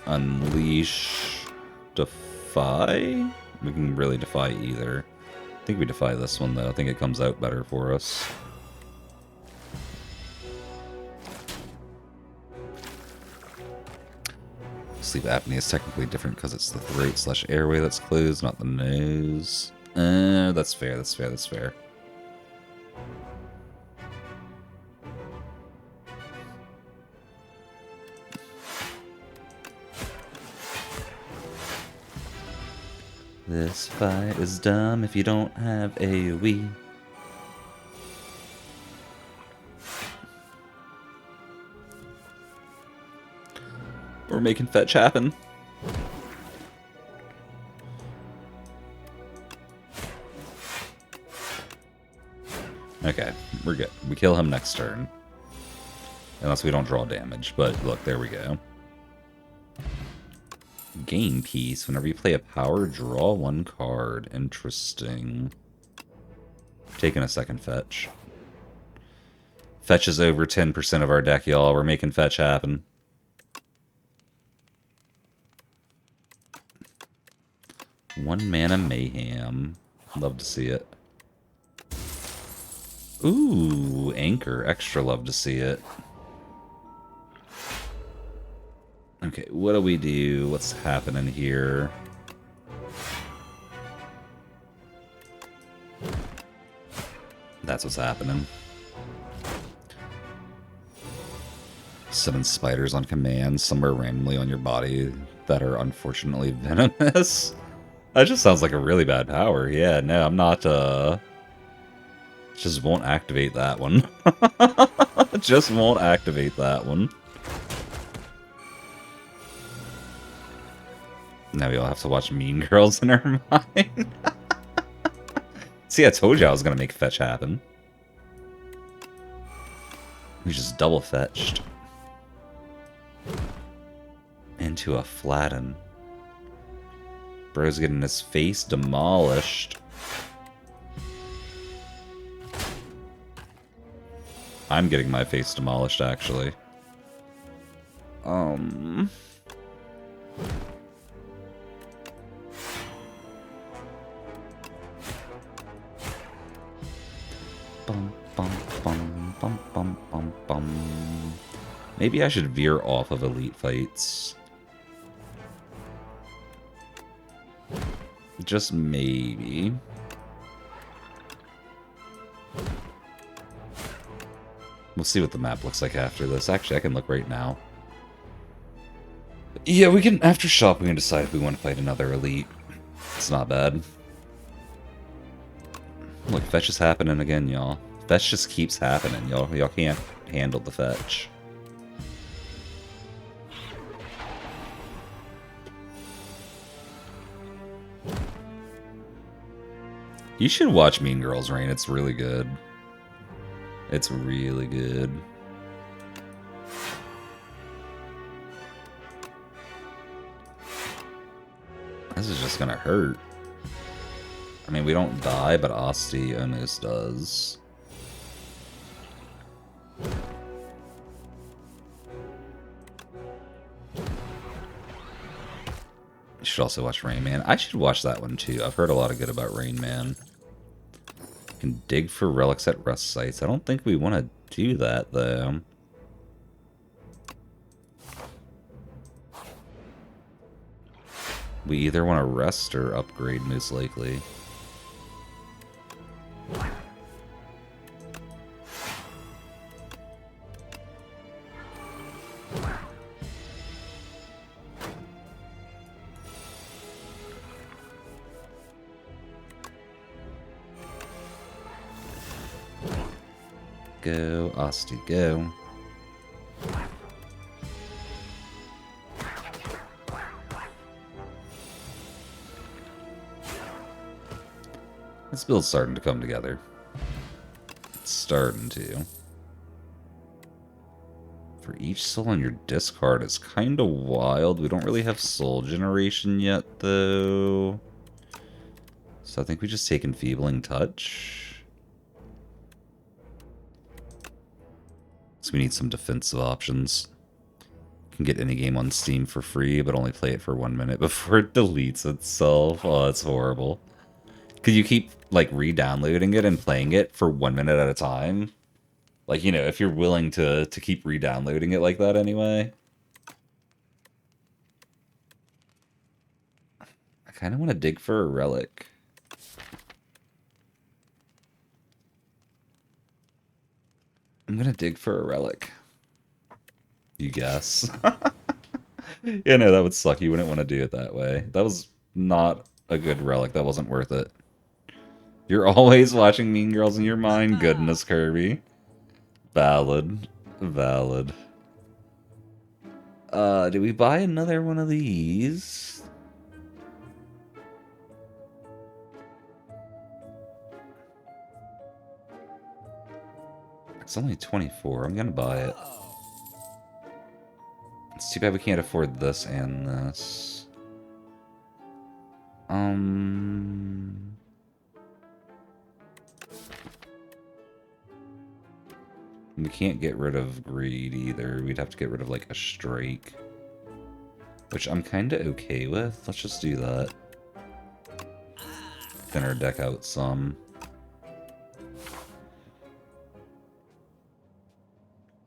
Unleash. Defy? We can really defy either. I think we defy this one, though. I think it comes out better for us. Sleep apnea is technically different because it's the throat/airway that's closed, not the nose. That's fair, that's fair, that's fair. This fight is dumb if you don't have AoE. We're making fetch happen. Okay, we're good. We kill him next turn. Unless we don't draw damage, but look, there we go. Gain piece. Whenever you play a power, draw one card. Interesting. Taking a second fetch. Fetch is over 10% of our deck, y'all. We're making fetch happen. One mana mayhem. Love to see it. Ooh, anchor. Extra love to see it. Okay, what do we do? What's happening here? That's what's happening. 7 spiders on command somewhere randomly on your body that are unfortunately venomous. That just sounds like a really bad power. Yeah, no, I'm not, just won't activate that one. Just won't activate that one. Now we all have to watch Mean Girls in our mind. See, I told you I was going to make fetch happen. We just double fetched. Into a flatten. Bro's getting his face demolished. I'm getting my face demolished, actually. Bum, bum, bum, bum, bum, bum, bum. Maybe I should veer off of elite fights. Just maybe. We'll see what the map looks like after this. Actually, I can look right now. Yeah, we can, after shop, we can decide if we want to fight another elite. It's not bad. Look, fetch is happening again, y'all. Fetch just keeps happening, y'all. Y'all can't handle the fetch. You should watch Mean Girls Reign. It's really good. It's really good. This is just gonna hurt. I mean, we don't die, but Asti almost does. You should also watch Rain Man. I should watch that one too. I've heard a lot of good about Rain Man. Can dig for relics at rest sites. I don't think we want to do that, though. We either want to rest or upgrade, most likely. Go, Asti, go. This build's starting to come together. It's starting to. For each soul on your discard is kind of wild. We don't really have soul generation yet, though. So I think we just take Enfeebling Touch. So we need some defensive options. Can get any game on Steam for free, but only play it for 1 minute before it deletes itself. Oh, that's horrible. Could you keep, like, re-downloading it and playing it for 1 minute at a time? Like, you know, if you're willing to keep re-downloading it like that anyway. I kind of want to dig for a relic. I'm going to dig for a relic. You guess. Yeah, no, that would suck. You wouldn't want to do it that way. That was not a good relic. That wasn't worth it. You're always watching Mean Girls in your mind. Goodness, Kirby. Valid. Valid. Did we buy another one of these? It's only 24. I'm gonna buy it. It's too bad we can't afford this and this. We can't get rid of greed either. We'd have to get rid of, like, a strike. Which I'm kind of okay with. Let's just do that. Thin our deck out some.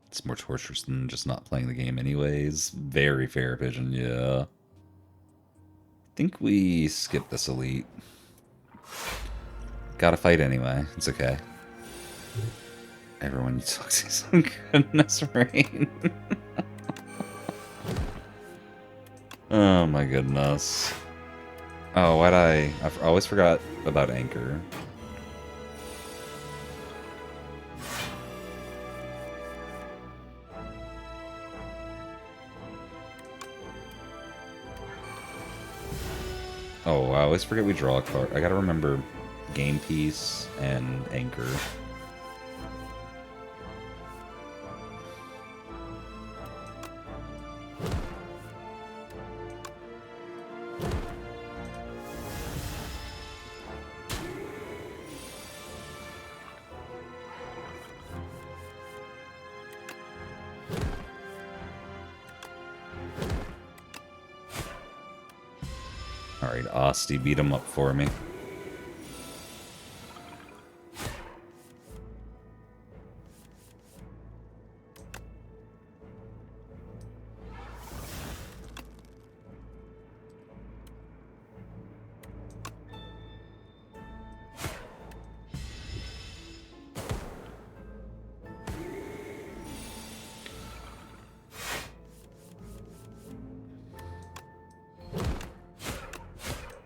It's more torturous than just not playing the game anyways. Very fair, Pigeon, yeah. I think we skip this elite. Gotta fight anyway. It's okay. Everyone you talk to some goodness, Rain. Oh my goodness. Oh, I always forgot about Anchor. Oh, I always forget we draw a card. I gotta remember Game Piece and Anchor. Alright, Asti, beat him up for me.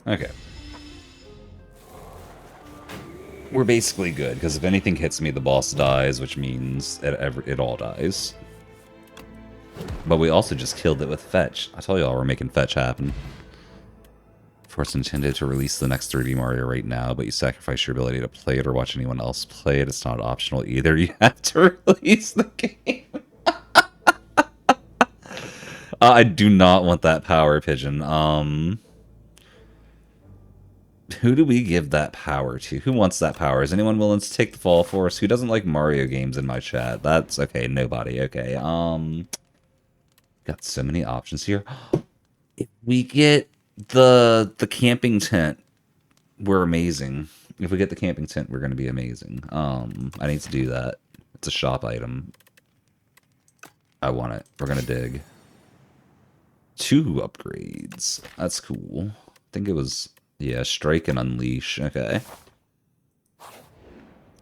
Okay. We're basically good, because if anything hits me, the boss dies, which means it all dies. But we also just killed it with Fetch. I told y'all we're making Fetch happen. Force Nintendo to release the next 3D Mario right now, but you sacrifice your ability to play it or watch anyone else play it. It's not optional either. You have to release the game. I do not want that power, Pigeon. Who do we give that power to? Who wants that power? Is anyone willing to take the fall for us? Who doesn't like Mario games in my chat? That's okay. Nobody. Okay. Got so many options here. If we get the camping tent, we're amazing. If we get the camping tent, we're gonna be amazing. I need to do that. It's a shop item. I want it. We're gonna dig. 2 upgrades. That's cool. I think it was, yeah, Strike and Unleash. Okay.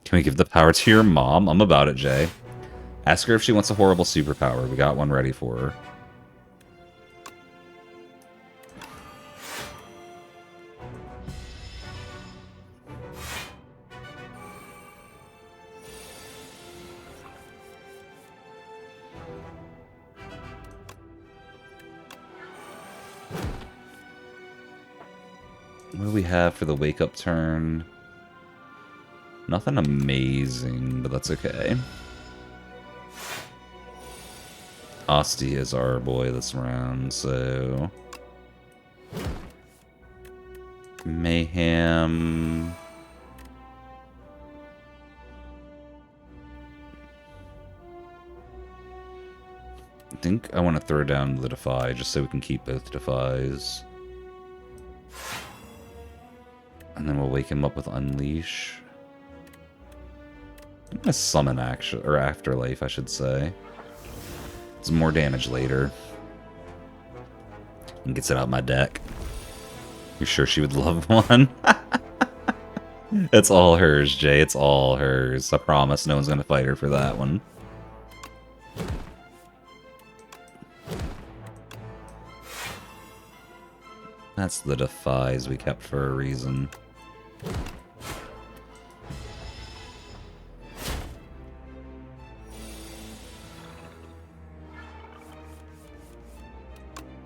Can we give the power to your mom? I'm about it, Jay. Ask her if she wants a horrible superpower. We got one ready for her. What do we have for the wake-up turn? Nothing amazing, but that's okay. Asti is our boy this round, so... Mayhem... I think I want to throw down the Defy, just so we can keep both Defies. And then we'll wake him up with Unleash. I'm gonna summon action, or Afterlife, I should say. It's more damage later. And gets it out of my deck. You're sure she would love one? It's all hers, Jay. It's all hers. I promise no one's gonna fight her for that one. That's the Defies we kept for a reason.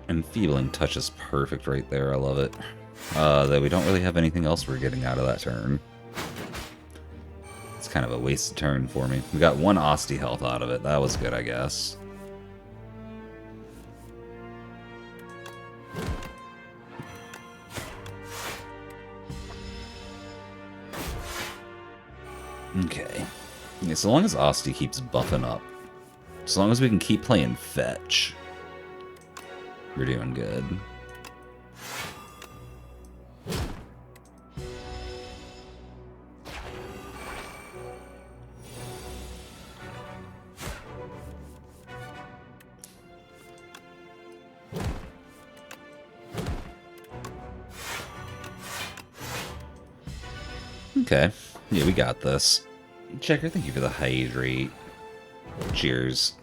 Enfeebling Touch is perfect right there. I love it. Though we don't really have anything else we're getting out of that turn. It's kind of a wasted turn for me. We got one Asti health out of it. That was good, I guess. Okay. Yeah, so long as Asti keeps buffing up. As long as we can keep playing fetch. We're doing good. Okay. Yeah, we got this. Checker, thank you for the hydrate. Cheers.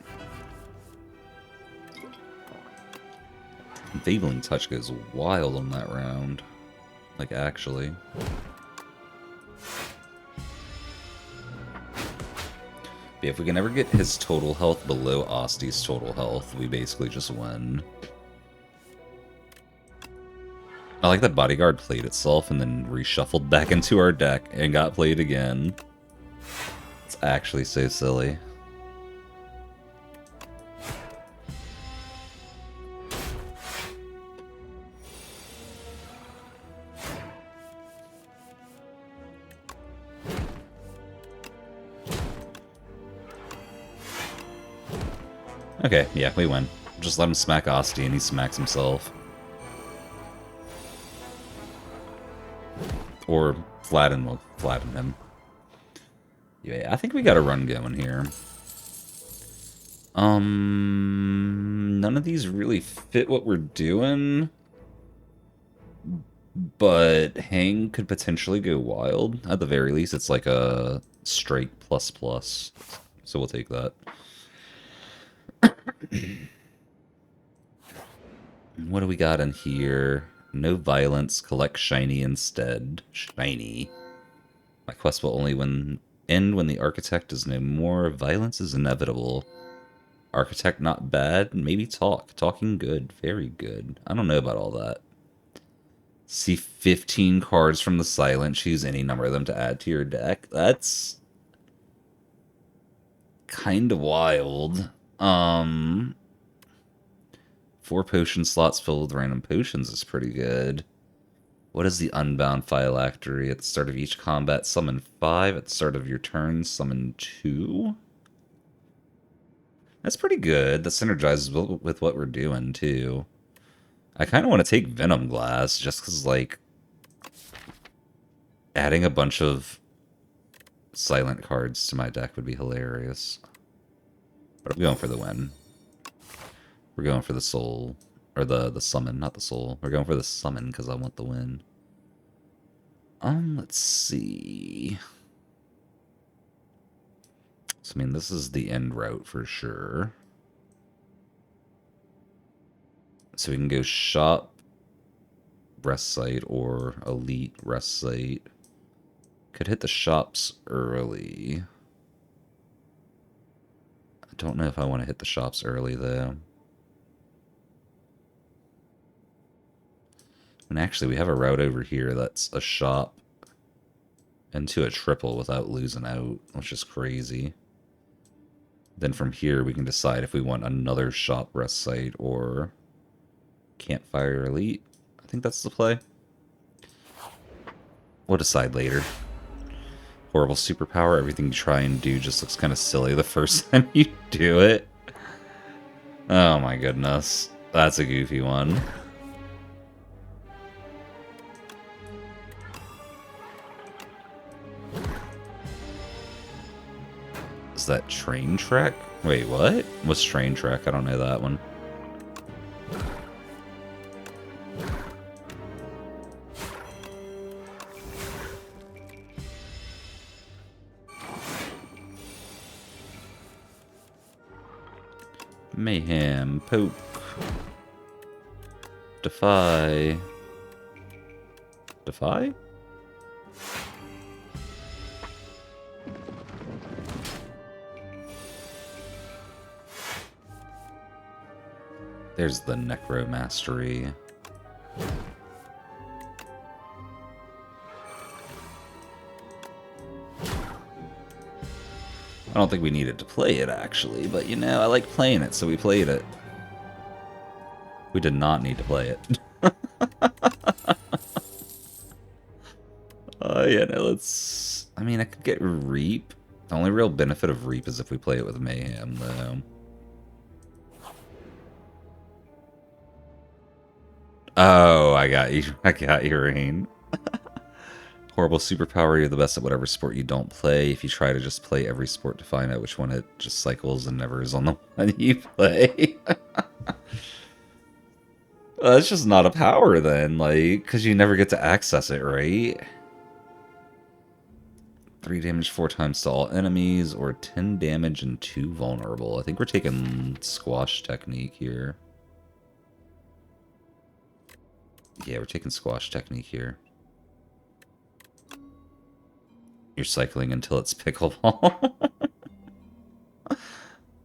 Enfeebling Touch goes wild on that round. Like, actually. But if we can ever get his total health below Asti's total health, we basically just win. I like that Bodyguard played itself and then reshuffled back into our deck and got played again. It's actually so silly. Okay, yeah, we win. Just let him smack Asti and he smacks himself. Or flatten him. Yeah, I think we got a run going here. None of these really fit what we're doing. But Hang could potentially go wild. At the very least, it's like a straight ++. So we'll take that. What do we got in here? No violence, collect shiny instead. Shiny. My quest will only end when the architect is no more. Violence is inevitable. Architect not bad. Maybe talk. Talking good. Very good. I don't know about all that. See 15 cards from the silent. Choose any number of them to add to your deck. That's kind of wild. 4 potion slots filled with random potions is pretty good. What is the Unbound Phylactery? At the start of each combat, summon 5. At the start of your turn, summon 2. That's pretty good. That synergizes with what we're doing, too. I kind of want to take Venom Glass, just because, like, adding a bunch of silent cards to my deck would be hilarious. But I'm going for the win. We're going for the soul. Or the summon, not the soul. We're going for the summon because I want the win. Let's see. So, I mean, this is the end route for sure. So we can go shop, rest site, or elite rest site. Could hit the shops early. I don't know if I want to hit the shops early, though. And actually, we have a route over here that's a shop. into a triple without losing out, which is crazy. Then from here we can decide if we want another shop rest site or campfire elite. I think that's the play. We'll decide later. Horrible superpower. Everything you try and do just looks kind of silly the first time you do it. Oh my goodness. That's a goofy one. Is that train track? Wait, what? What's train track? I don't know that one. Mayhem, poke, defy, defy? There's the Necro Mastery. I don't think we needed to play it, actually, but you know, I like playing it, so we played it. We did not need to play it. Yeah, no, let's... I mean, I could get Reap. The only real benefit of Reap is if we play it with Mayhem, though. Oh, I got you. I got you, Rain. Horrible superpower, you're the best at whatever sport you don't play. If you try to just play every sport to find out which one it just cycles and never is on the one you play. Well, that's just not a power then, like, because you never get to access it, right? 3 damage 4 times to all enemies, or 10 damage and 2 vulnerable. I think we're taking Squash Technique here. Yeah, we're taking Squash Technique here. You're cycling until it's pickleball.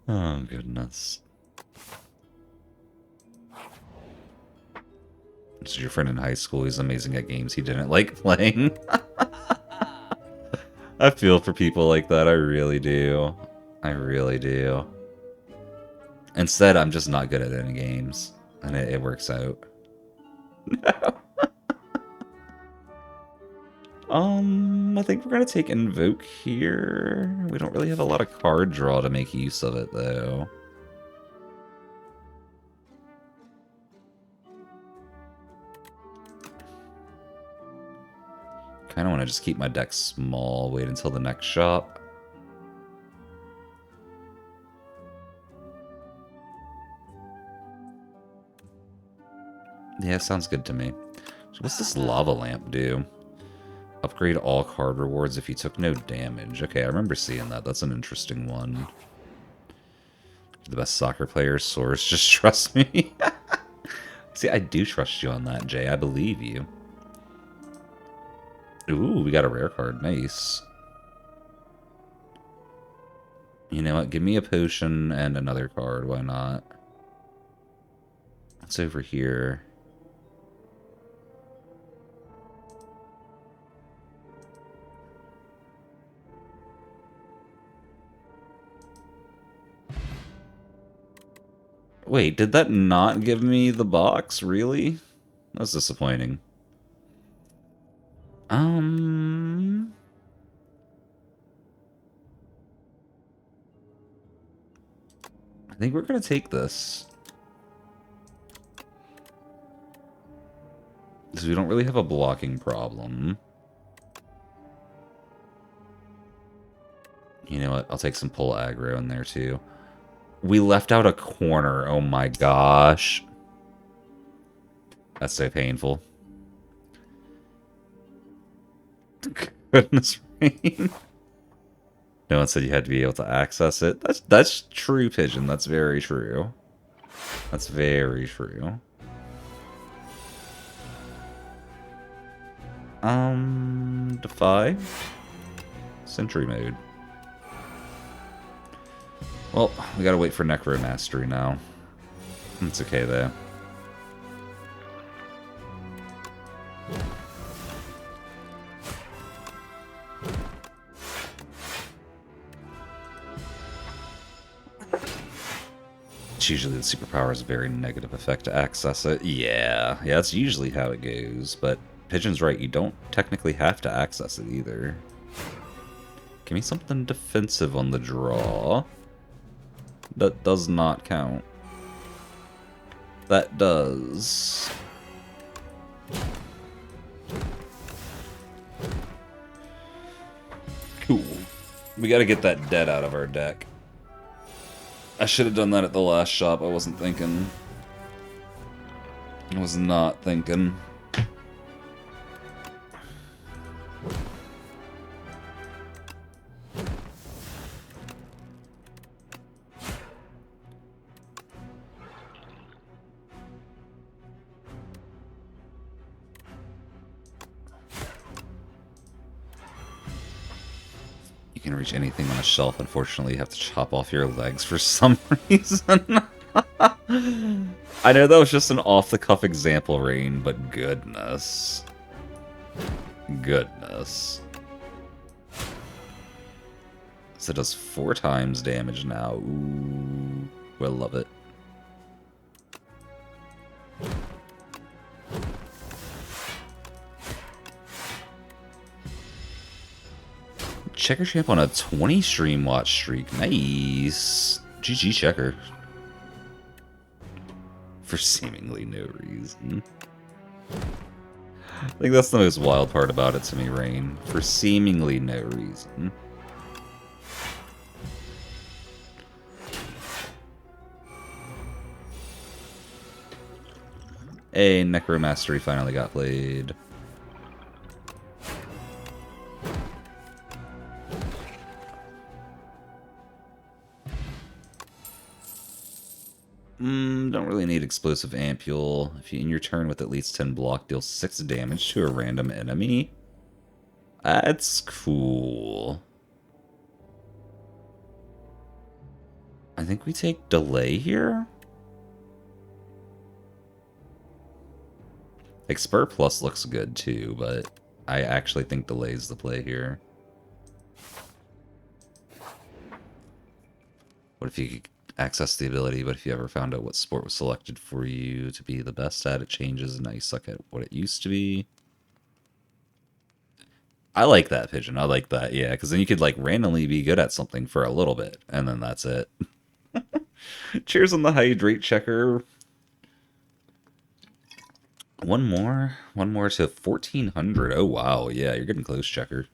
Oh, goodness. This is your friend in high school. He's amazing at games he didn't like playing. I feel for people like that. I really do. I really do. Instead, I'm just not good at any games. And it works out. No. I think we're gonna take Invoke here. We don't really have a lot of card draw to make use of it, though. Kind of want to just keep my deck small, wait until the next shop. Yeah, sounds good to me. So what's this lava lamp do? Upgrade all card rewards if you took no damage. Okay, I remember seeing that. That's an interesting one. The best soccer player, Source. Just trust me. See, I do trust you on that, Jay. I believe you. Ooh, we got a rare card. Nice. You know what? Give me a potion and another card. Why not? What's over here? Wait, did that not give me the box? Really? That's disappointing. I think we're gonna take this. Because we don't really have a blocking problem. You know what? I'll take some pull aggro in there too. We left out a corner. Oh my gosh. That's so painful. Goodness rain. No one said you had to be able to access it. That's true, Pigeon. That's very true. That's very true. Defy? Sentry mode. Well, we gotta wait for Necro Mastery now. It's okay, though. usually the superpower's very negative effect to access it. Yeah, that's usually how it goes, but Pigeon's right, you don't technically have to access it either. Give me something defensive on the draw. That does not count. That does. Cool. We gotta get that dead out of our deck. I should have done that at the last shop. I wasn't thinking. I was not thinking. You can reach anything on a shelf. Unfortunately, you have to chop off your legs for some reason. I know that was just an off-the-cuff example, Rain, but goodness. Goodness. So it does 4 times damage now. Ooh, I love it. Checker Champ on a 20 stream watch streak. Nice. GG Checker. For seemingly no reason. I think that's the most wild part about it to me, Rain. For seemingly no reason. Hey, Necromastery finally got played. Don't really need Explosive Ampule. If you in your turn with at least 10 block, deal 6 damage to a random enemy. That's cool. I think we take Delay here. Expert Plus looks good too, but I actually think Delay's the play here. What if you could access the ability, but if you ever found out what sport was selected for you to be the best at, it changes and now you suck at what it used to be? I like that, Pigeon. I like that, yeah, because then you could like randomly be good at something for a little bit, and then that's it. Cheers on the hydrate, Checker. One more to 1400. Oh wow, yeah, you're getting close, Checker.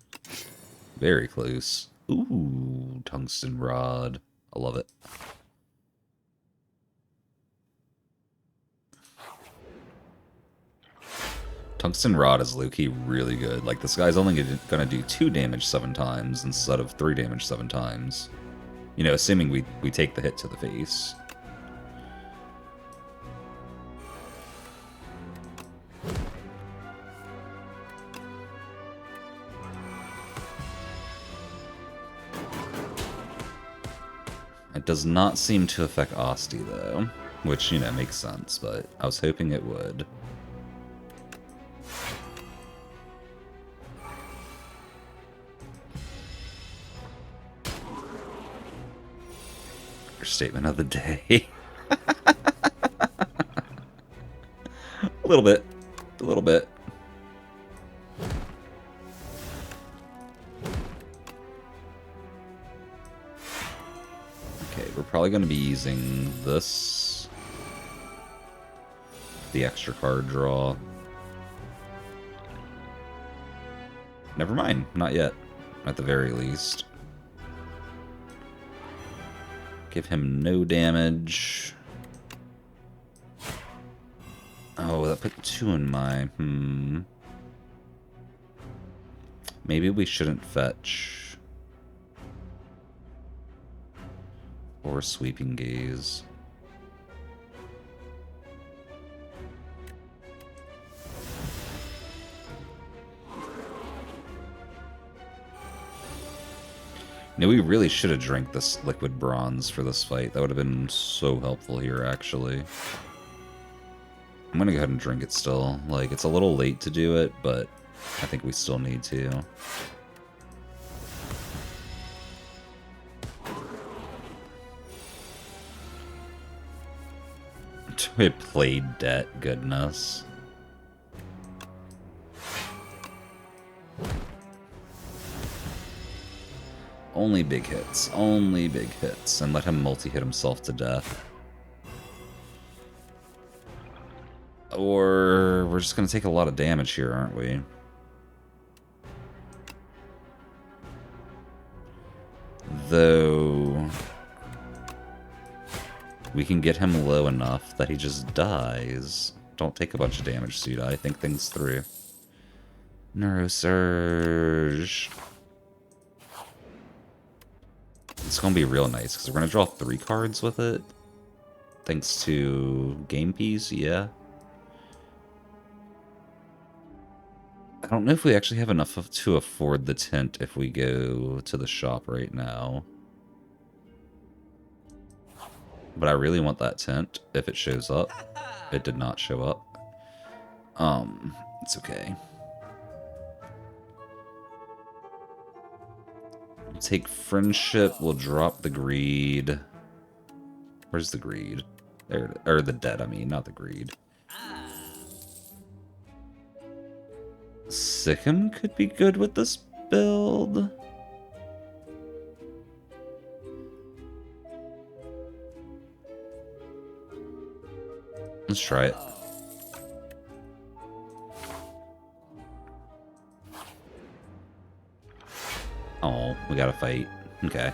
Very close. Ooh, tungsten rod. I love it. Tungsten rod is low-key really good. Like, this guy's only gonna do 2 damage 7 times instead of 3 damage 7 times. You know, assuming we take the hit to the face. It does not seem to affect Asti, though. Which, you know, makes sense, but I was hoping it would. Statement of the day. A little bit. A little bit. Okay, we're probably going to be using this. The extra card draw. Never mind. Not yet. At the very least. Give him no damage. Oh, that put 2 in my... Maybe we shouldn't fetch. Or Sweeping Gaze. No, we really should have drank this liquid bronze for this fight. That would have been so helpful here, actually. I'm gonna go ahead and drink it still. Like, it's a little late to do it, but I think we still need to. We played debt, goodness. Only big hits, and let him multi-hit himself to death. Or we're just gonna take a lot of damage here, aren't we? Though we can get him low enough that he just dies. Don't take a bunch of damage, Suda. I think things through. Neurosurge. It's gonna be real nice because we're gonna draw 3 cards with it. Thanks to game piece, yeah. I don't know if we actually have enough to afford the tent if we go to the shop right now. But I really want that tent if it shows up. It did not show up. It's okay. We'll take friendship, we'll drop the greed. Where's the greed? There, or the debt, I mean, not the greed. Sikkim could be good with this build. Let's try it. Oh, we gotta fight. Okay.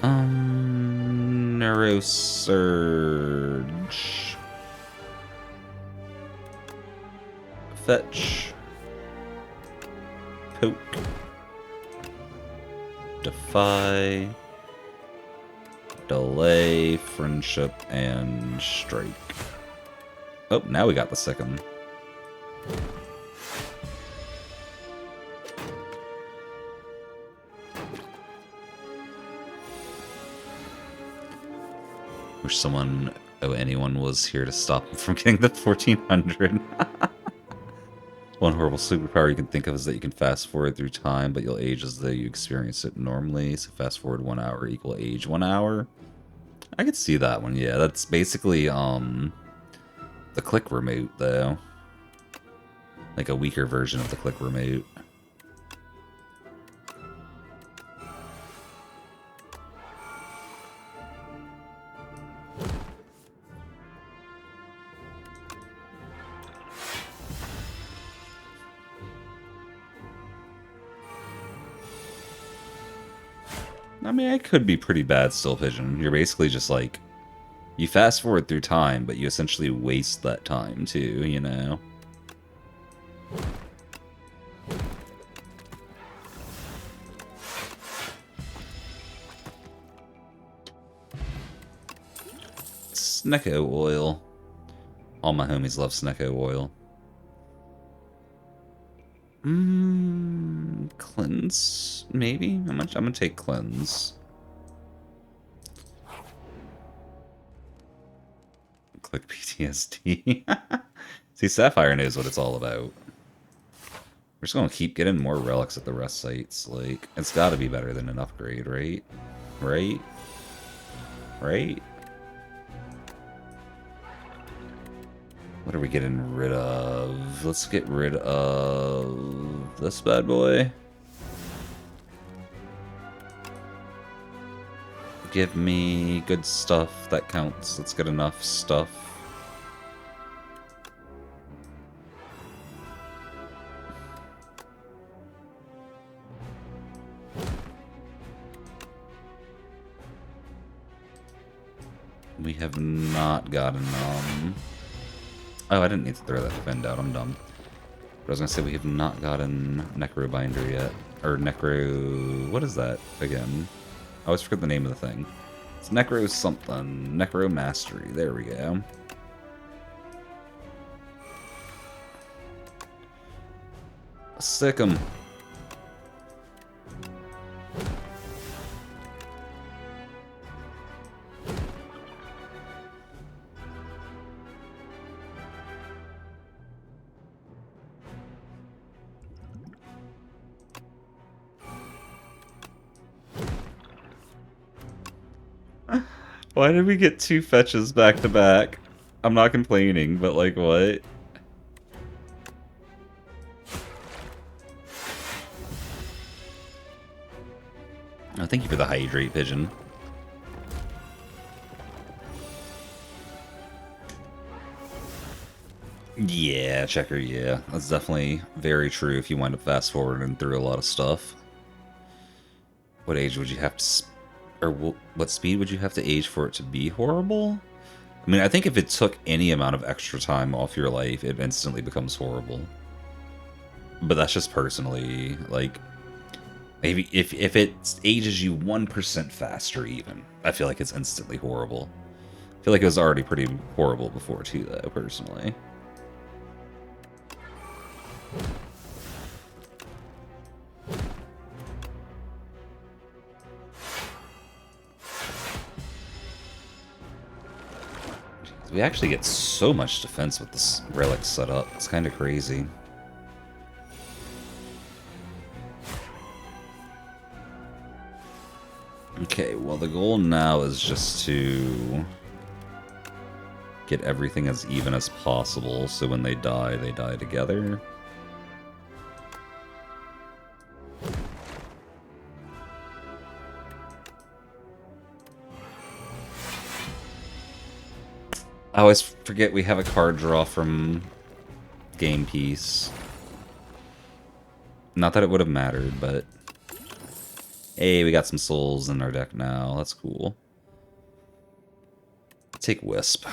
Neurosurge. Fetch. Poke. Defy. Delay, friendship, and strike. Oh, now we got the second. Wish someone, anyone was here to stop him from getting the 1400. One horrible superpower you can think of is that you can fast forward through time, but you'll age as though you experience it normally. So fast forward 1 hour equal age 1 hour. I could see that one, yeah. That's basically the click remote, though. Like a weaker version of the click remote. I mean, it could be pretty bad still, Pigeon. You're basically just like, you fast forward through time, but you essentially waste that time too, you know? Snecko oil. All my homies love Snecko oil. Cleanse, maybe? I'm gonna take cleanse. Click PTSD. See, Sapphire knows what it's all about. We're just gonna keep getting more relics at the rest sites. Like, it's gotta be better than an upgrade, right? Right? Right? What are we getting rid of? Let's get rid of this bad boy. Give me good stuff. That counts. Let's get enough stuff. We have not gotten, Oh, I didn't need to throw that defend out. I'm dumb. But I was gonna say we have not gotten Necrobinder yet. Or Necro... What is that again? I always forget the name of the thing. It's Necro something. Necro Mastery. There we go. Sick 'em. Why did we get 2 fetches back to back? I'm not complaining, but like what? Oh, thank you for the hydrate pigeon. Yeah, Checker, yeah. That's definitely very true if you wind up fast forwarding through a lot of stuff. What age would you have to... Or what speed would you have to age for it to be horrible? I mean, I think if it took any amount of extra time off your life, it instantly becomes horrible. But that's just personally, like... Maybe if it ages you 1% faster even, I feel like it's instantly horrible. I feel like it was already pretty horrible before too, though, personally. We actually get so much defense with this relic setup. It's kind of crazy. Okay, well the goal now is just to get everything as even as possible, so when they die together. I always forget we have a card draw from Game Piece. Not that it would have mattered, but... Hey, we got some souls in our deck now. That's cool. Take Wisp.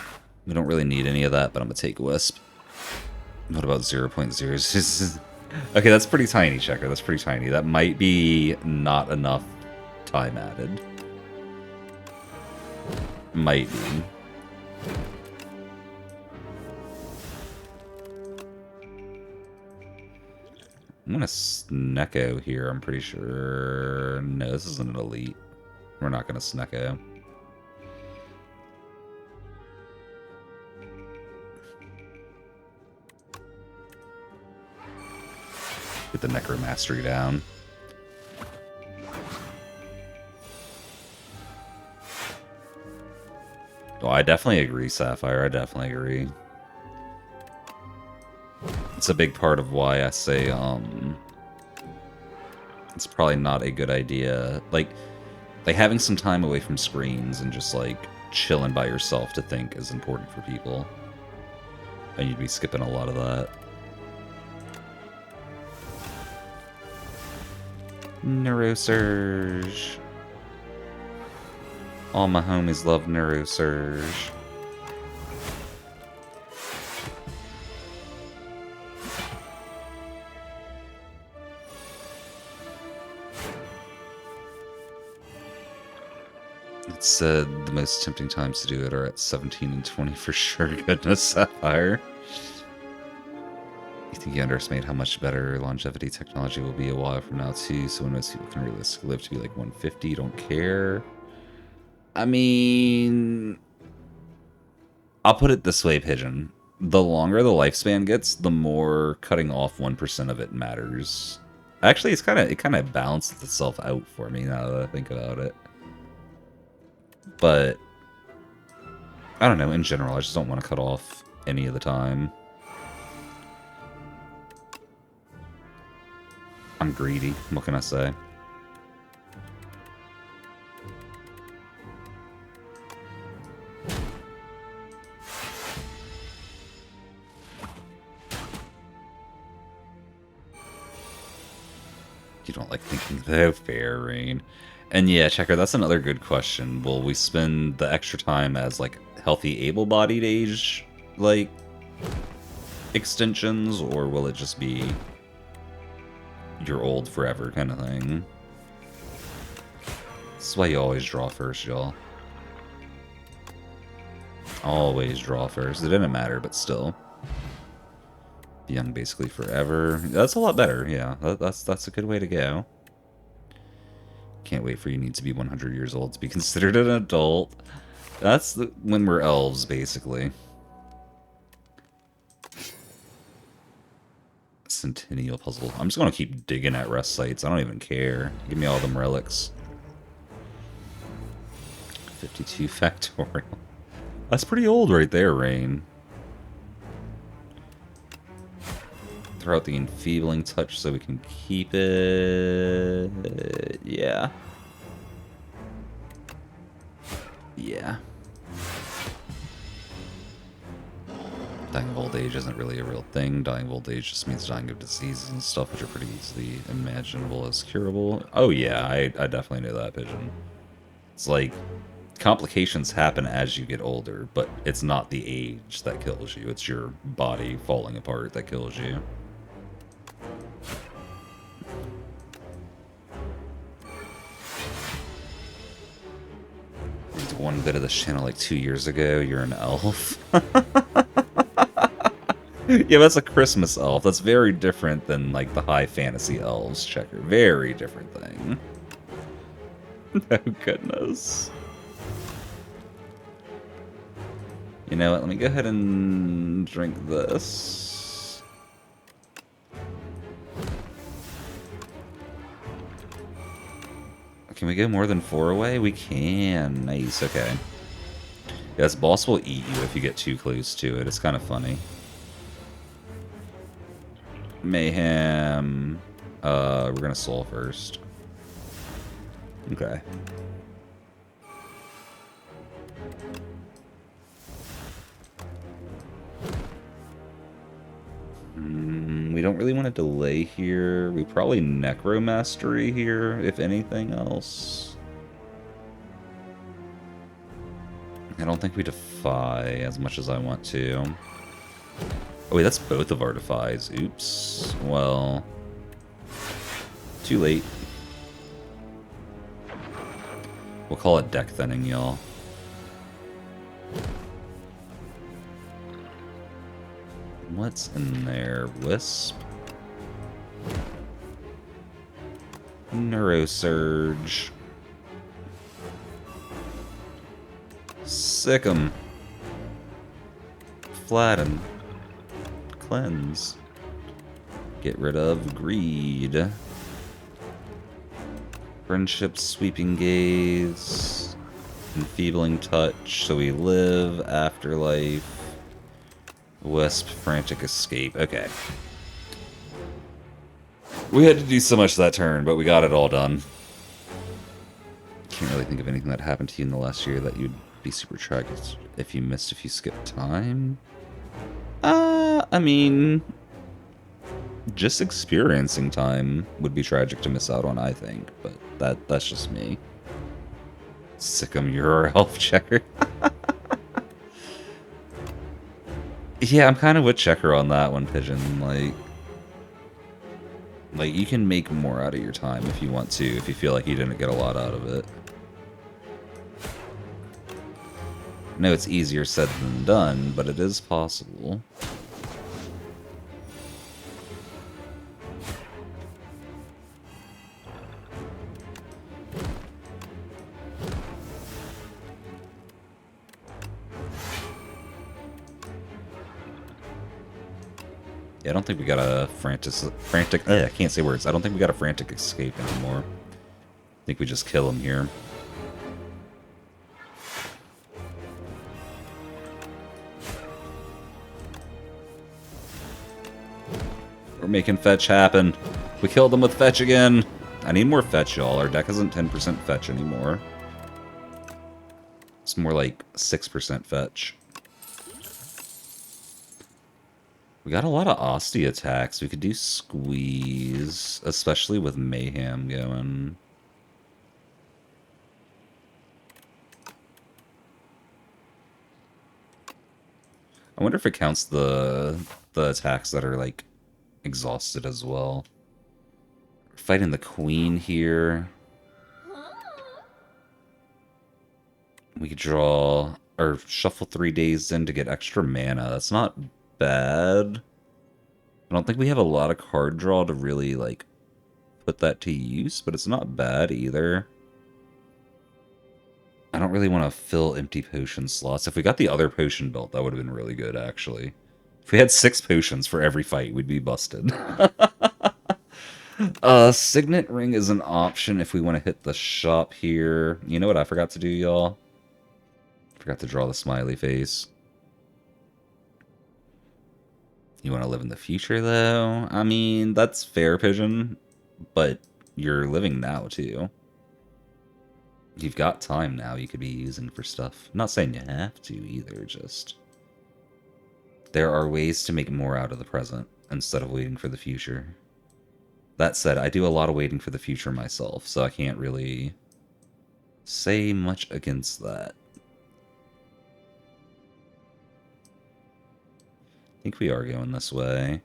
We don't really need any of that, but I'm gonna take Wisp. What about 0.0? Okay, that's pretty tiny, Checker. That's pretty tiny. That might be not enough time added. Might be. I'm gonna Snecko here, I'm pretty sure. No, this isn't an elite. We're not gonna Snecko. Get the Necromastery down. Oh, I definitely agree, Sapphire. I definitely agree. It's a big part of why I say, it's probably not a good idea. Like having some time away from screens and just, like, chilling by yourself to think is important for people. And you'd be skipping a lot of that. Neurosurge. All my homies love Neurosurge. It said the most tempting times to do it are at 17 and 20 for sure. Goodness, Sapphire. You think you underestimate how much better longevity technology will be a while from now, too, so when most people can realistically live to be like 150, don't care. I mean... I'll put it this way, Pigeon. The longer the lifespan gets, the more cutting off 1% of it matters. Actually, it kind of balances itself out for me now that I think about it. But I don't know, in general, I just don't want to cut off any of the time. I'm greedy, what can I say? You don't like thinking though, fair, Rain. And yeah, Checker, that's another good question. Will we spend the extra time as, like, healthy, able-bodied age, like, extensions, or will it just be you're old forever kind of thing? This is why you always draw first, y'all. Always draw first. It didn't matter, but still. Young basically forever. That's a lot better, yeah. That's a good way to go. Can't wait for you need to be 100 years old to be considered an adult. That's when we're elves, basically. Centennial puzzle. I'm just going to keep digging at rest sites. I don't even care. Give me all them relics. 52 factorial. That's pretty old right there, Rain. Throw out the enfeebling touch so we can keep it. Yeah. Yeah. Dying of old age isn't really a real thing. Dying of old age just means dying of diseases and stuff, which are pretty easily imaginable as curable. Oh yeah, I definitely know that, Pigeon. It's like, complications happen as you get older, but it's not the age that kills you. It's your body falling apart that kills you. One bit of this channel like 2 years ago, you're an elf. Yeah, that's a Christmas elf. That's very different than like the high fantasy elves, Checker. Very different thing. Oh goodness. You know what, let me go ahead and drink this. Can we go more than 4 away? We can. Nice, okay. Yeah, this boss will eat you if you get too close to it. It's kind of funny. Mayhem. We're gonna soul first. Okay. We don't really want to delay here. We probably Necromastery here, if anything else. I don't think we defy as much as I want to. Oh wait, that's both of our defies. Oops. Well, too late. We'll call it deck thinning, y'all. What's in there? Wisp? Neurosurge. Sick 'em. Flatten. Cleanse. Get rid of greed. Friendship, sweeping gaze. Enfeebling touch, so we live. Afterlife. Wisp, frantic escape. Okay. We had to do so much that turn, but we got it all done. Can't really think of anything that happened to you in the last year that you'd be super tragic if you missed if you skipped time. I mean, just experiencing time would be tragic to miss out on, I think, but that's just me. Sick'em, you're our health checker. Yeah, I'm kind of with Checker on that one, Pigeon. Like, you can make more out of your time if you want to, if you feel like you didn't get a lot out of it. I know it's easier said than done, but it is possible. Yeah, I don't think we got a frantic, I can't say words. I don't think we got a frantic escape anymore. I think we just kill him here. We're making fetch happen. We killed them with fetch again. I need more fetch, y'all. Our deck isn't 10% fetch anymore. It's more like 6% fetch. We got a lot of Osty attacks. We could do squeeze, especially with Mayhem going. I wonder if it counts the attacks that are like exhausted as well. We're fighting the Queen here. We could draw or shuffle 3 days in to get extra mana. That's not bad. I don't think we have a lot of card draw to really like put that to use, but it's not bad either. I don't really want to fill empty potion slots. If we got the other potion built, that would have been really good, actually. If we had 6 potions for every fight, we'd be busted. Signet Ring is an option if we want to hit the shop here. You know what I forgot to do, y'all? Forgot to draw the smiley face. You want to live in the future, though? I mean, that's fair, Pigeon. But you're living now, too. You've got time now you could be using for stuff. I'm not saying you have to, either, just... There are ways to make more out of the present, instead of waiting for the future. That said, I do a lot of waiting for the future myself, so I can't really say much against that. I think we are going this way.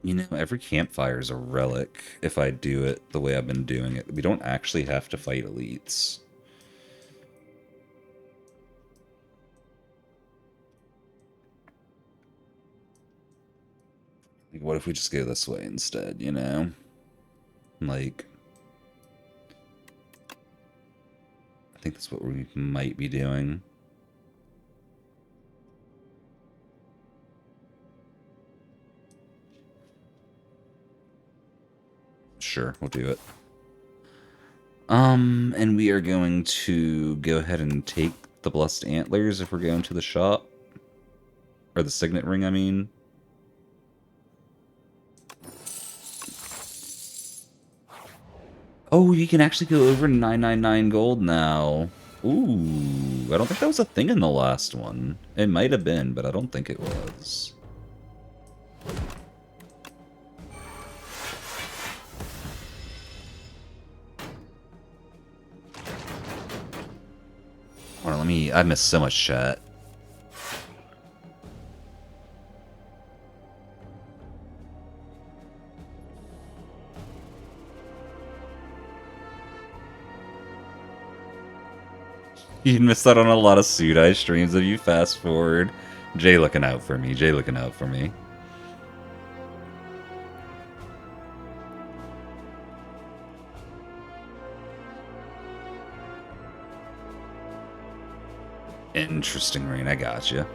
You know, every campfire is a relic if I do it the way I've been doing it. We don't actually have to fight elites. Like, what if we just go this way instead, you know? Like... I think that's what we might be doing. Sure, we'll do it. And we are going to go ahead and take the Blessed Antlers if we're going to the shop. Or the Signet Ring, I mean. Oh, you can actually go over 999 gold now. Ooh, I don't think that was a thing in the last one. It might have been, but I don't think it was. Hold on, let me... I missed so much chat. You missed out on a lot of Sudai streams if you fast forward. Jay looking out for me. Jay looking out for me. Interesting, Rain. I gotcha.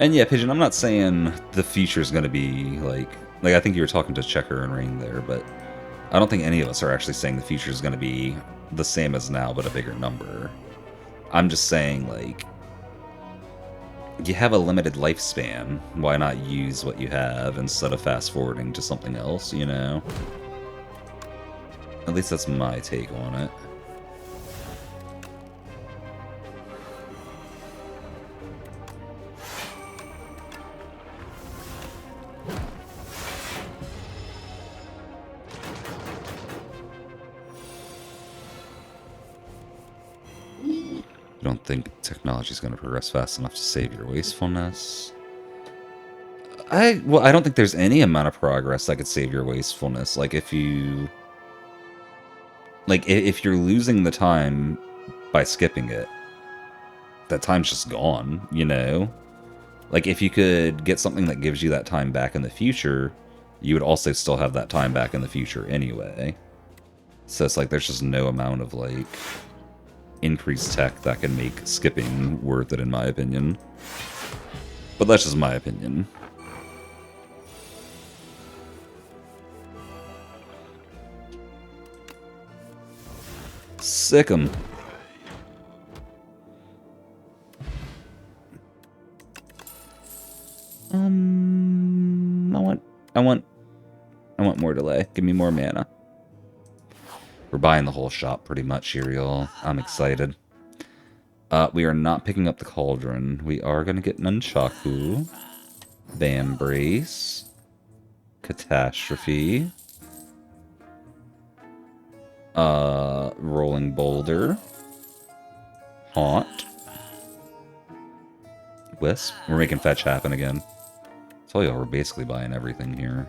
And yeah, Pigeon, I'm not saying the future is going to be like I think you were talking to Checker and Rain there, but I don't think any of us are actually saying the future is going to be the same as now, but a bigger number. I'm just saying, like, you have a limited lifespan. Why not use what you have instead of fast forwarding to something else, you know? At least that's my take on it. I don't think technology is going to progress fast enough to save your wastefulness. I don't think there's any amount of progress that could save your wastefulness. Like, if you... Like, if you're losing the time by skipping it, that time's just gone, you know? Like, if you could get something that gives you that time back in the future, you would also still have that time back in the future anyway. So it's like, there's just no amount of, like... increased tech that can make skipping worth it, in my opinion. But that's just my opinion. Sick 'em. I want more delay. Give me more mana. We're buying the whole shop pretty much here, y'all. I'm excited. We are not picking up the Cauldron. We are going to get Nunchaku, Vambrace, Catastrophe, Rolling Boulder, Haunt, Wisp. We're making fetch happen again. I told y'all we're basically buying everything here.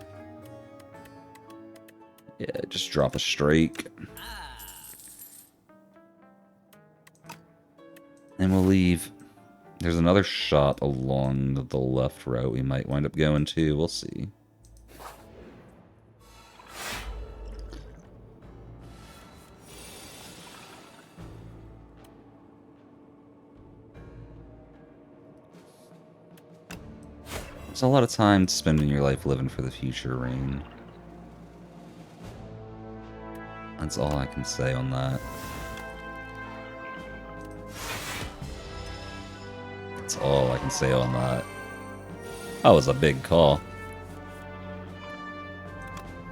Yeah, just drop a Strike. And we'll leave. There's another shot along the left route we might wind up going to. We'll see. There's a lot of time to spend in your life living for the future, Rain. That's all I can say on that. That's all I can say on that. That was a big call.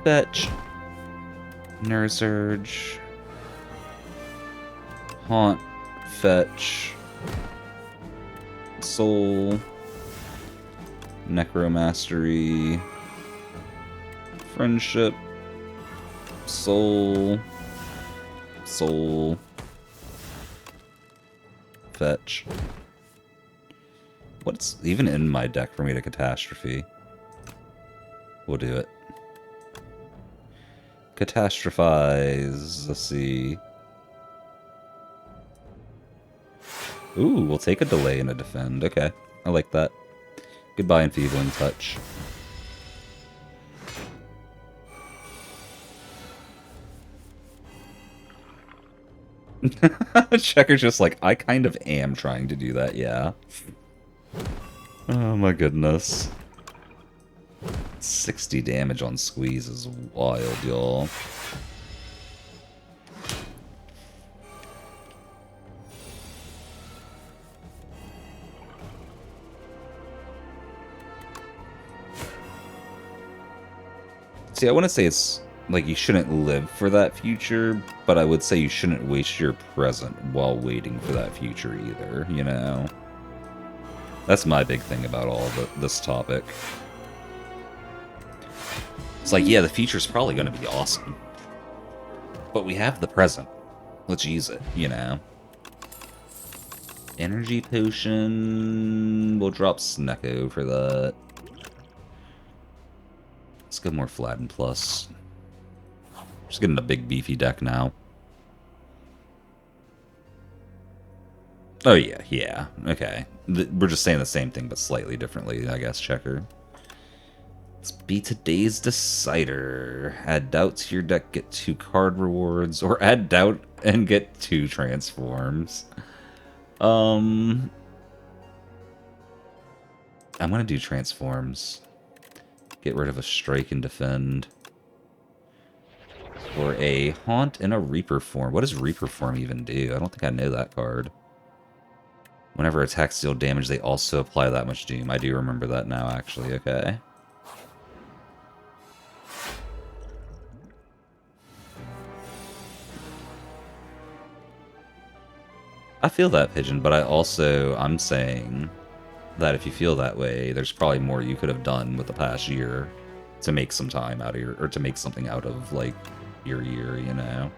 Fetch. Nurse Urge. Haunt. Fetch. Soul. Necromastery. Friendship. Soul. Soul. Fetch. What's even in my deck for me to catastrophe? We'll do it. Catastrophize. Let's see. Ooh, we'll take a delay and a defend. Okay, I like that. Goodbye, Enfeebling Touch. Checker's just like, I kind of am trying to do that, yeah. Oh my goodness. 60 damage on squeeze is wild, y'all. See, I wouldn't say it's like you shouldn't live for that future, but I would say you shouldn't waste your present while waiting for that future either, you know? That's my big thing about all this topic. It's like, yeah, the future's probably going to be awesome. But we have the present. Let's use it, you know? Energy Potion... We'll drop Snecko for that. Let's go more Flatten Plus. Just getting a big beefy deck now. Oh yeah, yeah, okay. We're just saying the same thing, but slightly differently, I guess, Checker. Let's be today's Decider. Add Doubt to your deck, get 2 card rewards, or add Doubt and get 2 transforms. I'm gonna do transforms. Get rid of a Strike and Defend. Or a Haunt and a Reaper form. What does Reaper form even do? I don't think I know that card. Whenever attacks deal damage, they also apply that much doom. I do remember that now, actually. Okay. I feel that, Pigeon, but I'm saying that if you feel that way, there's probably more you could have done with the past year to make some time out of your, or to make something out of, like, your year, you know?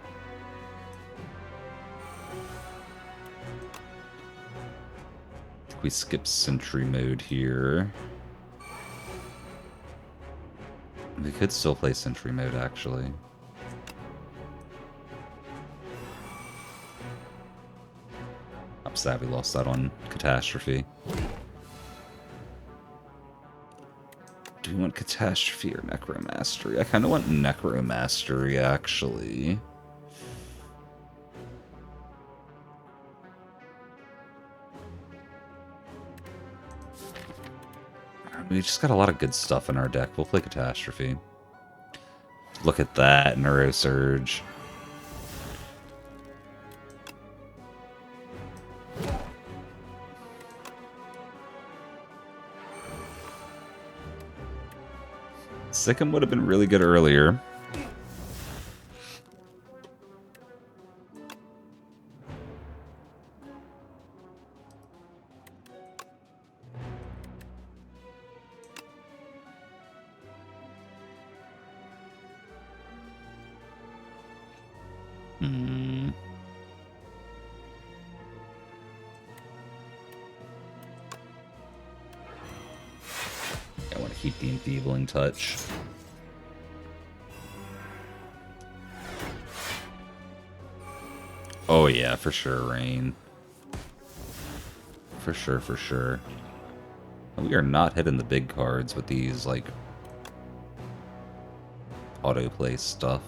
We skip Sentry mode here. We could still play Sentry mode, actually. I'm sad we lost that on Catastrophe. Do we want Catastrophe or Necromastery? I kind of want Necromastery, actually. We just got a lot of good stuff in our deck. We'll play Catastrophe. Look at that, Neurosurge. Sikkim would have been really good earlier. I want to keep the Enfeebling Touch. Oh yeah, for sure, Rain. For sure, for sure. We are not hitting the big cards with these, like, autoplay stuff.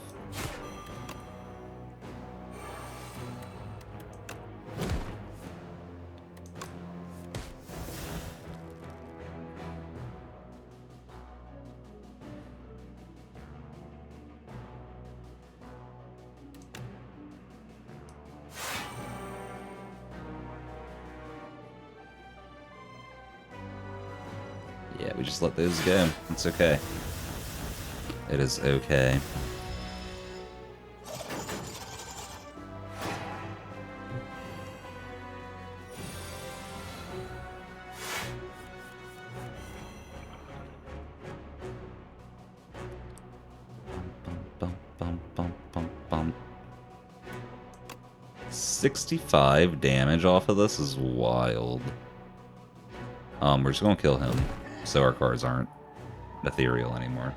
Yeah, we just let those go. It's okay. It is okay. Bum, bum, bum, bum, bum. 65 damage off of this is wild. We're just gonna kill him, so our cards aren't ethereal anymore.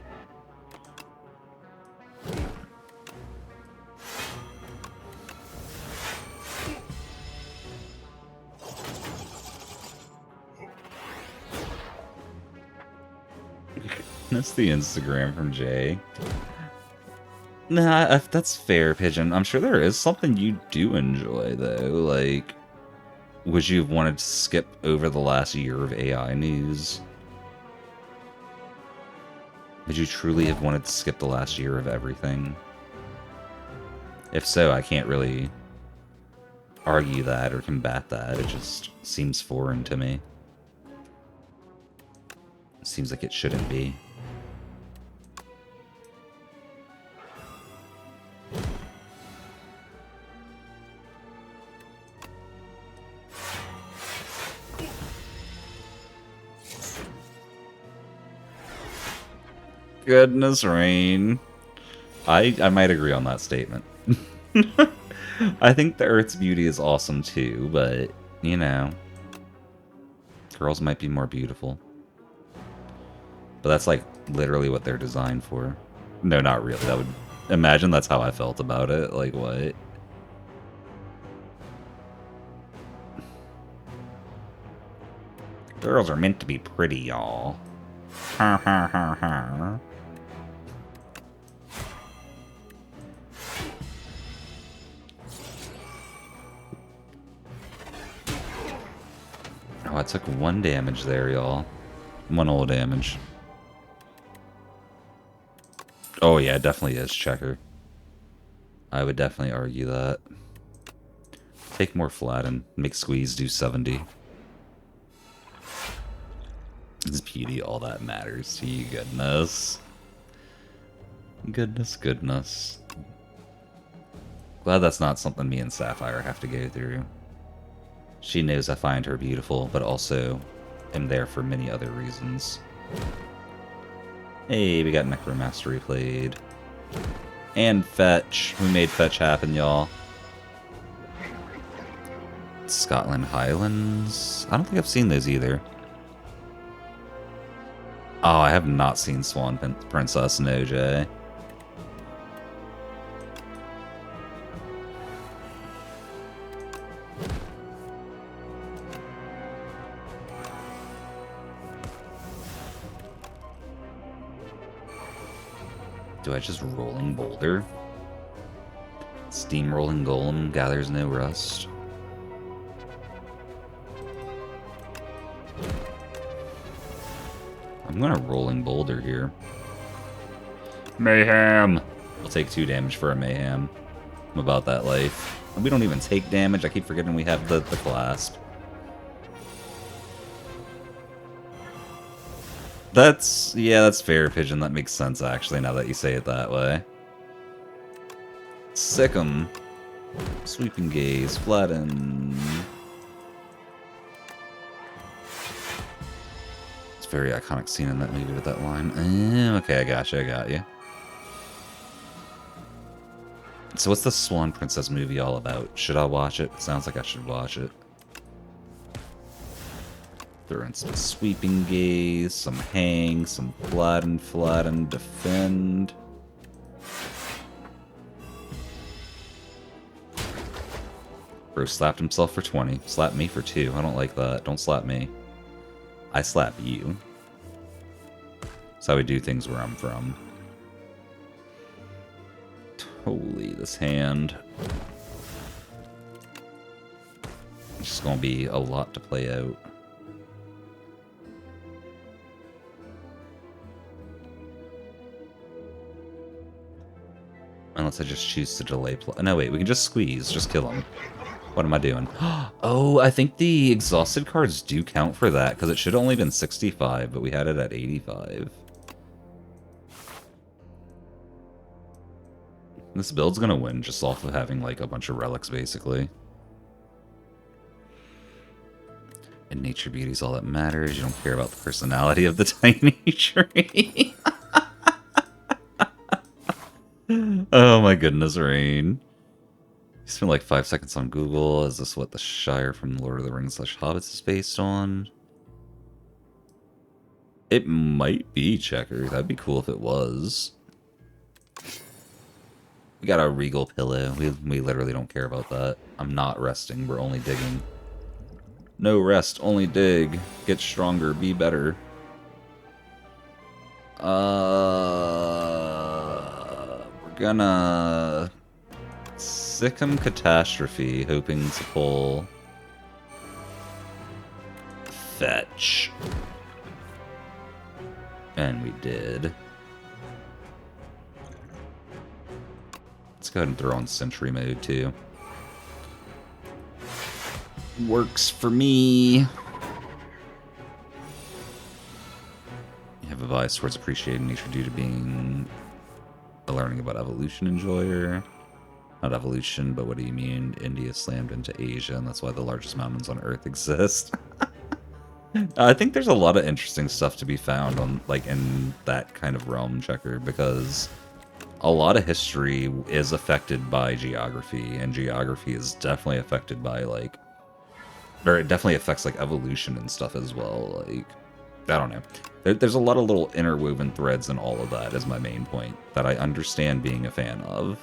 That's the Instagram from Jay. Nah, that's fair, Pigeon. I'm sure there is something you do enjoy, though. Like, would you have wanted to skip over the last year of AI news? Would you truly have wanted to skip the last year of everything? If so, I can't really argue that or combat that. It just seems foreign to me. It seems like it shouldn't be. Goodness, Rain. I might agree on that statement. I think the Earth's beauty is awesome too, but, you know, girls might be more beautiful. But that's like literally what they're designed for. No, not really. That would imagine that's how I felt about it. Like what? Girls are meant to be pretty, y'all. Ha ha ha ha. Oh, I took 1 damage there, y'all. 1 old damage. Oh yeah, it definitely is checker. I would definitely argue that. Take more flat and make squeeze do 70. It's beauty, all that matters to you, goodness. Goodness, goodness. Glad that's not something me and Sapphire have to go through. She knows I find her beautiful, but also am there for many other reasons. Hey, we got Necromastery played. And Fetch. We made Fetch happen, y'all. Scotland Highlands. I don't think I've seen those either. Oh, I have not seen Swan Princess, no, Jay. Do I just Rolling Boulder? Steamrolling Golem gathers no rust. I'm gonna Rolling Boulder here. Mayhem! We'll take 2 damage for a Mayhem. I'm about that life. We don't even take damage. I keep forgetting we have the clasp. Yeah, that's fair, Pigeon. That makes sense, actually, now that you say it that way. Sick 'em. Sweeping Gaze. Flatten. It's a very iconic scene in that movie with that line. Okay, I got you. So what's the Swan Princess movie all about? Should I watch it? Sounds like I should watch it. Throw in some Sweeping Gaze, some Hang, some Flatten, Defend. Bro slapped himself for 20. Slap me for 2. I don't like that. Don't slap me. I slap you. That's how we do things where I'm from. Holy, this hand. It's just gonna be a lot to play out. Unless I just choose to delay play. No, wait, we can just squeeze. Just kill him. What am I doing? Oh, I think the exhausted cards do count for that, because it should have only been 65, but we had it at 85. This build's gonna win just off of having, like, a bunch of relics, basically. And nature beauty's all that matters. You don't care about the personality of the tiny tree. Oh my goodness, Rain. You spent like 5 seconds on Google. Is this what the Shire from Lord of the Rings / Hobbits is based on? It might be, Checker. That'd be cool if it was. We got our regal pillow. We literally don't care about that. I'm not resting. We're only digging. No rest, only dig. Get stronger, be better. We're gonna Sick'em Catastrophe, hoping to pull Fetch. And we did. Let's go ahead and throw on Sentry Mode, too. Works for me. You have a bias towards appreciating nature due to being a learning about evolution enjoyer. Not evolution, but what do you mean? India slammed into Asia, and that's why the largest mountains on Earth exist. I think there's a lot of interesting stuff to be found on, like, in that kind of realm, Checker, because a lot of history is affected by geography, and geography is definitely affected by, like, or it definitely affects, like, evolution and stuff as well. Like, I don't know. There's a lot of little interwoven threads in all of that, is my main point, that I understand being a fan of.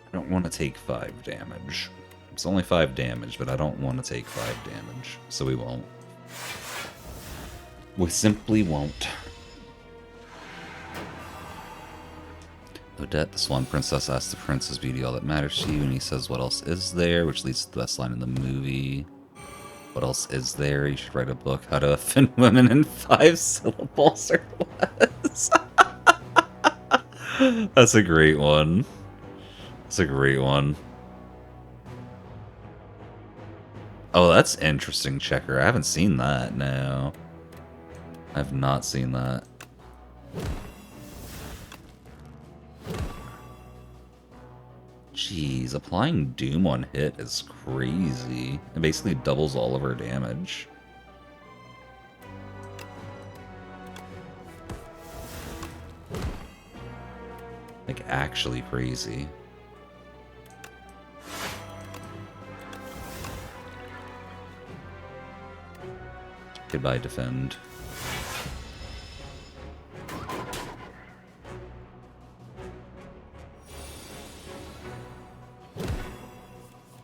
I don't want to take 5 damage. It's only 5 damage, but I don't want to take 5 damage, so we won't. We simply won't. Odette, the Swan Princess, asks the prince, is beauty all that matters to you? And he says, what else is there? Which leads to the best line in the movie. What else is there? You should write a book, How to Offend Women in 5 syllables or less. That's a great one. That's a great one. Oh, that's interesting, Checker. I haven't seen that, no. I have not seen that. Jeez, applying Doom on hit is crazy. It basically doubles all of our damage. Like, actually crazy. Goodbye, defend.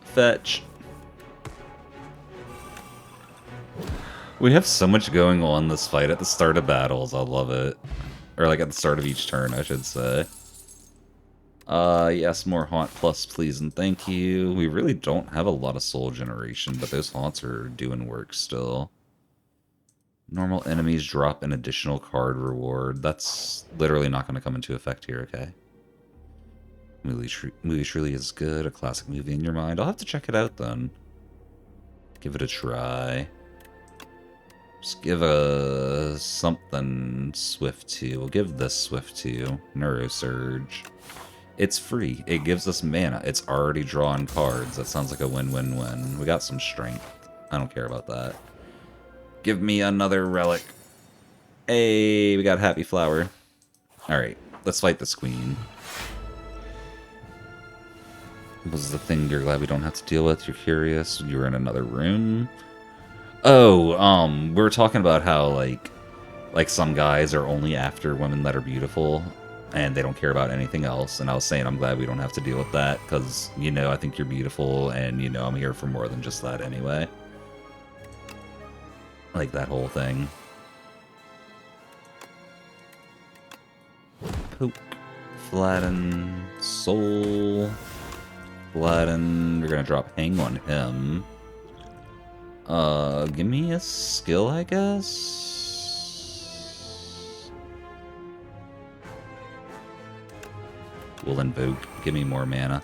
Fetch. We have so much going on this fight at the start of battles. I love it. Or like at the start of each turn, I should say. Yes, more Haunt Plus, please and thank you. We really don't have a lot of soul generation, but those Haunts are doing work still. Normal enemies drop an additional card reward. That's literally not going to come into effect here, okay? Movie truly is good. A classic movie in your mind. I'll have to check it out then. Give it a try. Just give a something Swift to. We'll give this Swift to. Neurosurge. It's free. It gives us mana. It's already drawn cards. That sounds like a win-win-win. We got some strength. I don't care about that. Give me another relic. Hey, we got Happy Flower. Alright, let's fight this queen. What was the thing you're glad we don't have to deal with? You're curious? You were in another room? Oh, we were talking about how, like some guys are only after women that are beautiful, and they don't care about anything else, and I was saying I'm glad we don't have to deal with that, because, you know, I think you're beautiful, and, you know, I'm here for more than just that anyway. Like that whole thing. Poke. Flatten. Soul. Flatten. We're gonna drop Hang on him. Give me a skill, I guess? We'll invoke. Give me more mana.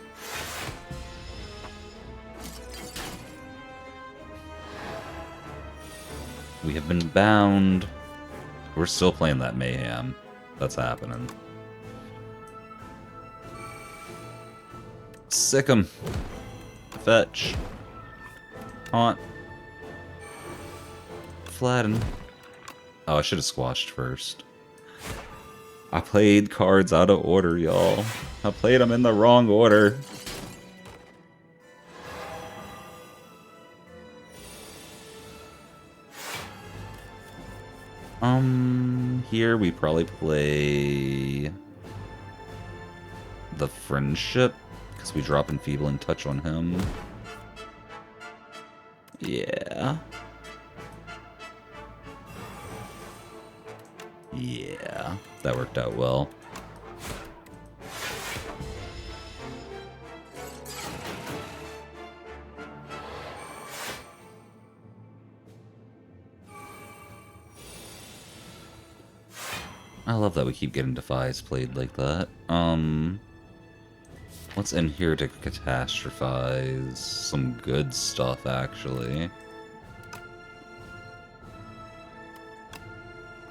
We have been bound. We're still playing that mayhem. That's happening. Sick 'em. Fetch. Haunt. Flatten. Oh, I should have squashed first. I played cards out of order, y'all. I played them in the wrong order. Here we probably play the Friendship, because we drop Enfeebling Touch on him. Yeah. Yeah, that worked out well. I love that we keep getting Defies played like that. What's in here to catastrophize? Some good stuff, actually.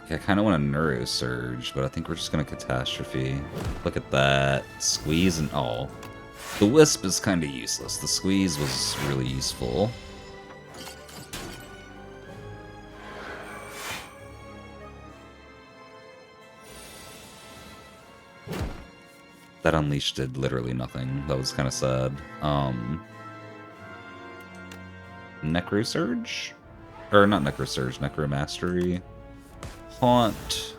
Okay, I kind of want a Neuro Surge, but I think we're just going to Catastrophe. Look at that. Squeeze and... oh. The Wisp is kind of useless. The Squeeze was really useful. That Unleash did literally nothing. That was kind of sad. Necro Surge? Or not Necro Surge, Necro Mastery. Haunt.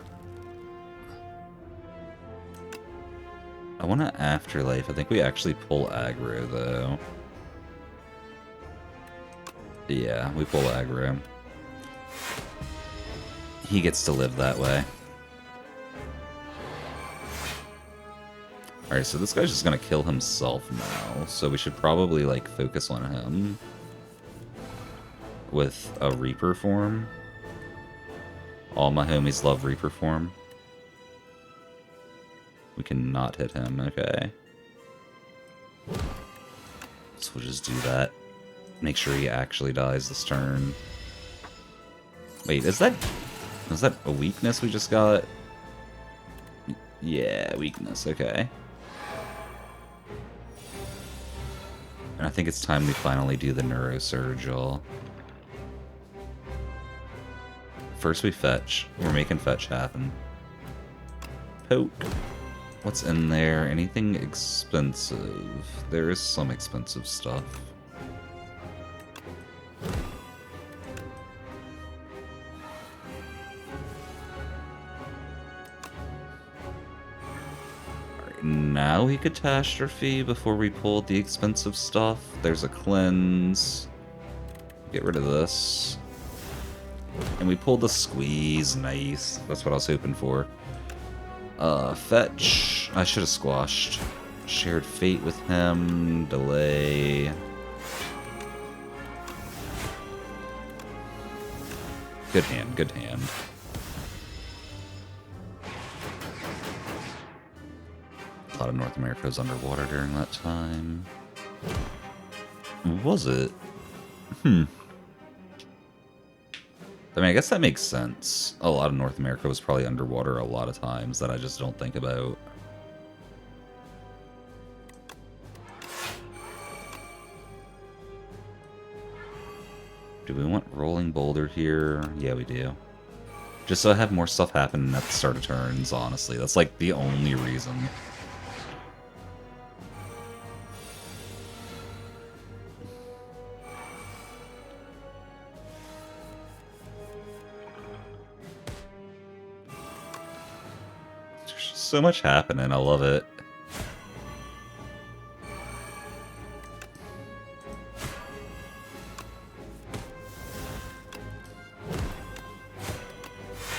I want an Afterlife. I think we actually pull aggro, though. Yeah, we pull aggro. He gets to live that way. Alright, so this guy's just gonna kill himself now, so we should probably, like, focus on him with a Reaper form. All my homies love Reaper form. We cannot hit him, okay. So we'll just do that. Make sure he actually dies this turn. Wait, is that a weakness we just got? Yeah, weakness, okay. And I think it's time we finally do the Neuro Surge, y'all. First we fetch. We're making fetch happen. Poke. What's in there? Anything expensive? There is some expensive stuff. Now we Catastrophe before we pull the expensive stuff. There's a Cleanse. Get rid of this. And we pulled the Squeeze. Nice. That's what I was hoping for. Fetch. I should have squashed. Shared Fate with him. Delay. Good hand, good hand. A lot of North America was underwater during that time. Was it? I mean, I guess that makes sense. A lot of North America was probably underwater a lot of times that I just don't think about. Do we want Rolling Boulder here? Yeah, we do. Just so I have more stuff happen at the start of turns, honestly. That's like the only reason. There's just so much happening. I love it.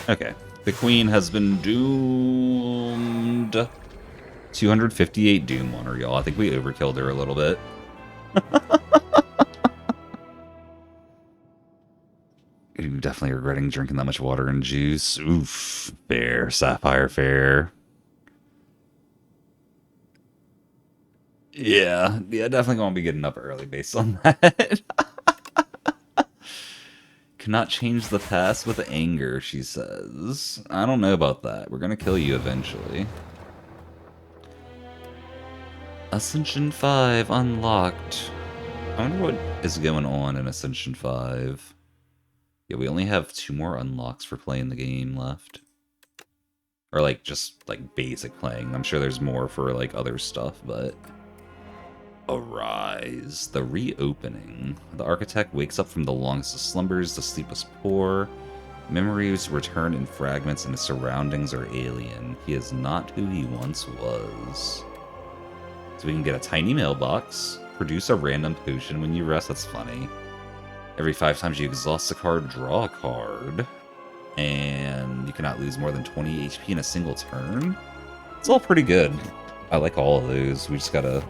Okay. The queen has been doomed. 258 Doom on her, y'all. I think we overkilled her a little bit. Ooh, definitely regretting drinking that much water and juice. Oof. Fair. Sapphire fair. Yeah, definitely gonna be getting up early based on that. Cannot change the past with anger, she says. I don't know about that. We're gonna kill you eventually. Ascension 5 unlocked. I wonder what is going on in Ascension 5. Yeah, we only have 2 more unlocks for playing the game left. Or, like, just, like, basic playing. I'm sure there's more for, like, other stuff, but... Arise. The reopening. The architect wakes up from the longest of slumbers. The sleep was poor. Memories return in fragments and his surroundings are alien. He is not who he once was. So we can get a tiny mailbox. Produce a random potion when you rest. That's funny. Every 5 times you exhaust a card, draw a card. And you cannot lose more than 20 HP in a single turn. It's all pretty good. I like all of those. We just gotta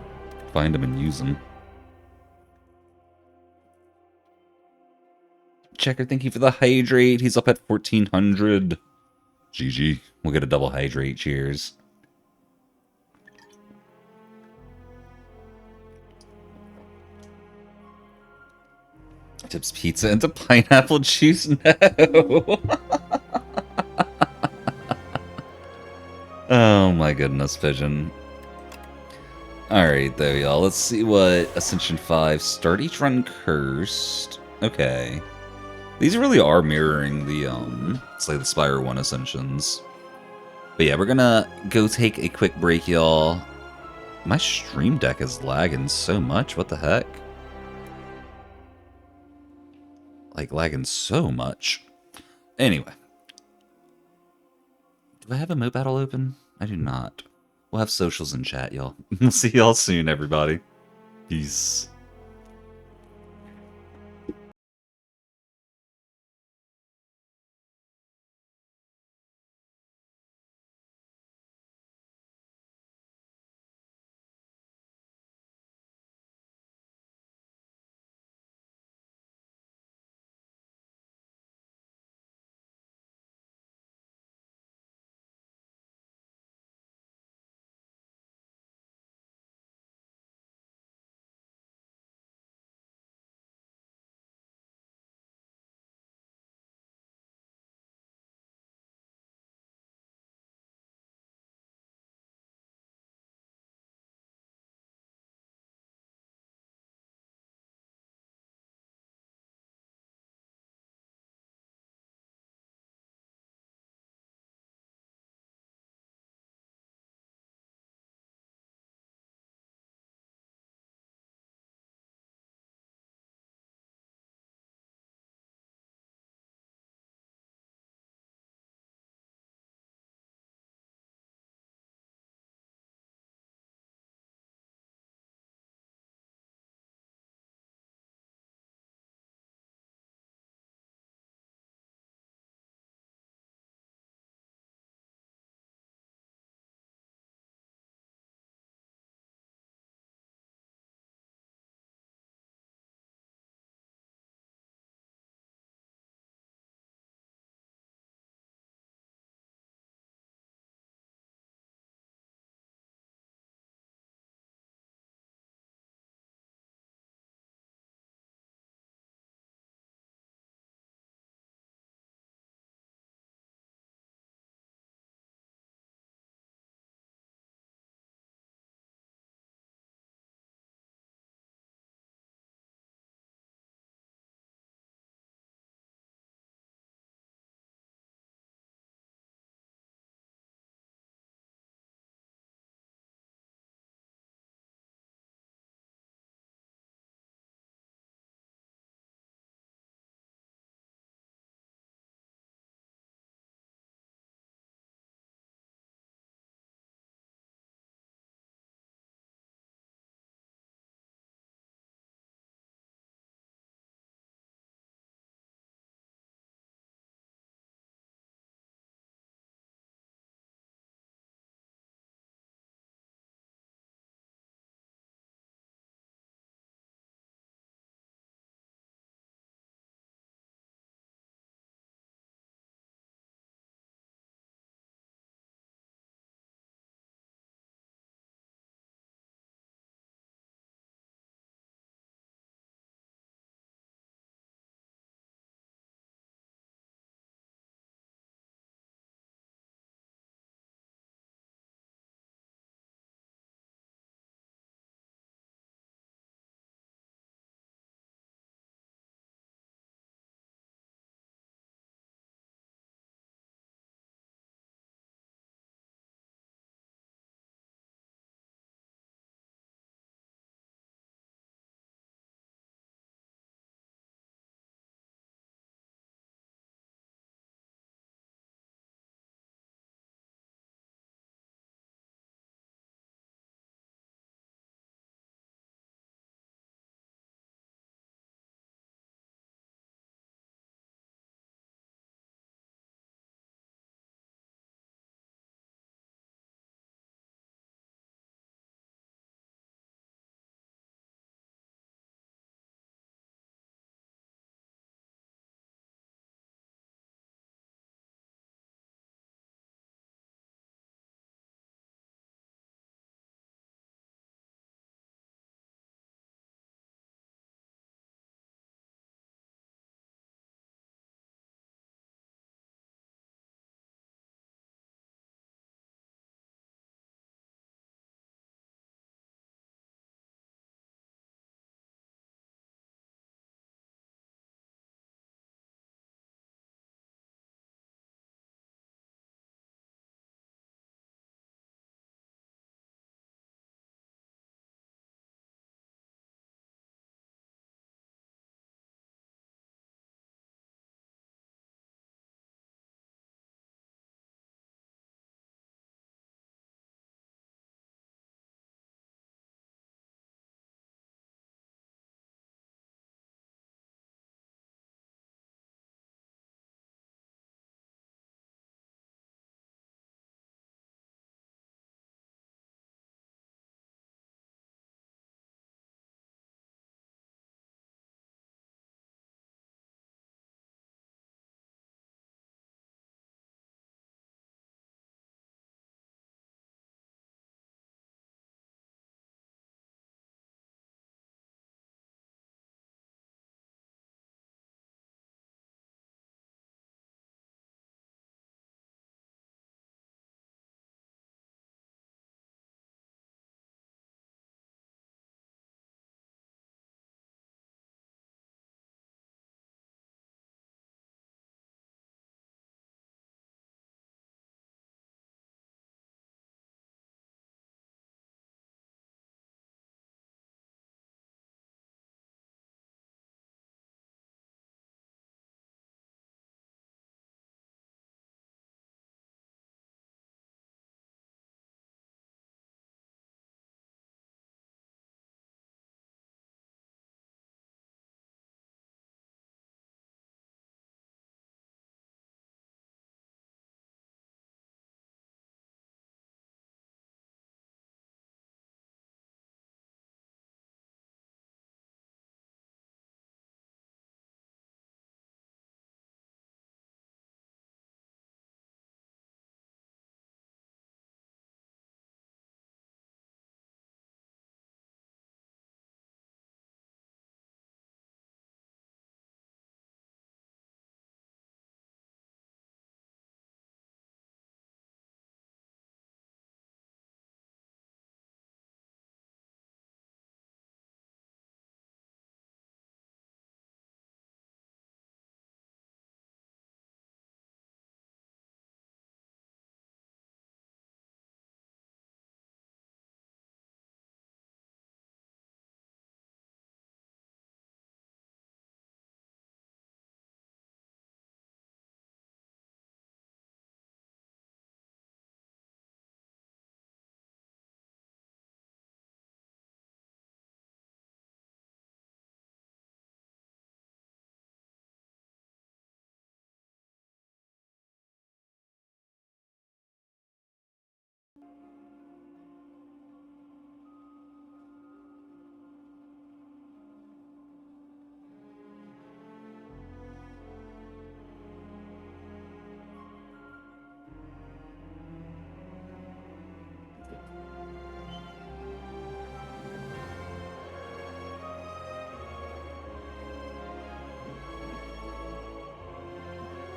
find them and use them. Checker, thank you for the hydrate. He's up at 1400. GG. We'll get a double hydrate. Cheers. Tips pizza into pineapple juice? No. Oh my goodness, Pigeon. Alright, there y'all. Let's see what Ascension 5. Start each run cursed. Okay. These really are mirroring the Slay the Spire 1 Ascensions. But yeah, we're gonna go take a quick break, y'all. My stream deck is lagging so much. What the heck? Like, lagging so much. Anyway. Do I have a Mo Battle open? I do not. We'll have socials in chat, y'all. We'll see y'all soon, everybody. Peace.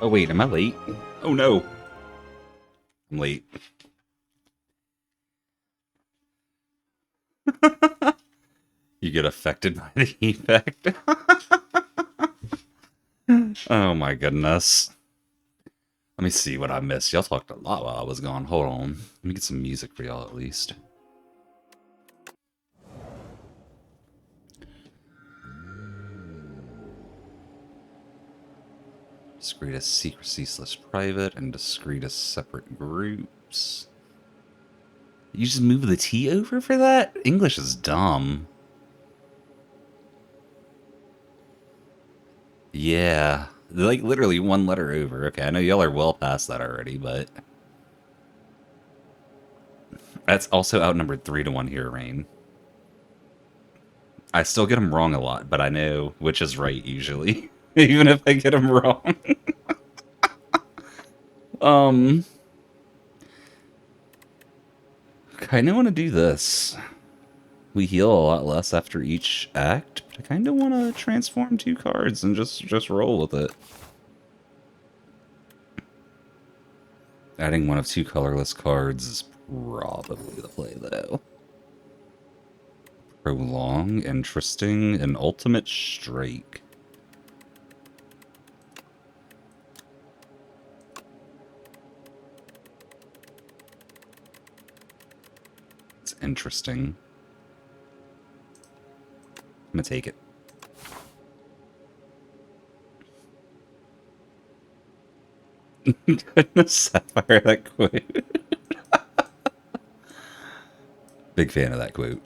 Oh wait, am I late? Oh no! I'm late. You get affected by the effect. Oh my goodness. Let me see what I missed. Y'all talked a lot while I was gone. Hold on. Let me get some music for y'all at least. Discrete as secrecy/private and discrete as separate groups. You just move the T over for that? English is dumb. Yeah. Like, literally one letter over. Okay, I know y'all are well past that already, but... That's also outnumbered 3-1 here, Rain. I still get them wrong a lot, but I know which is right, usually. Even if I get them wrong. I kinda want to do this. We heal a lot less after each act, but I kinda want to transform 2 cards and just roll with it. Adding one of 2 colorless cards is probably the play, though. Prolong, interesting, and ultimate strike. It's interesting. I'm gonna take it. Goodness, Sapphire, that quote. Big fan of that quote.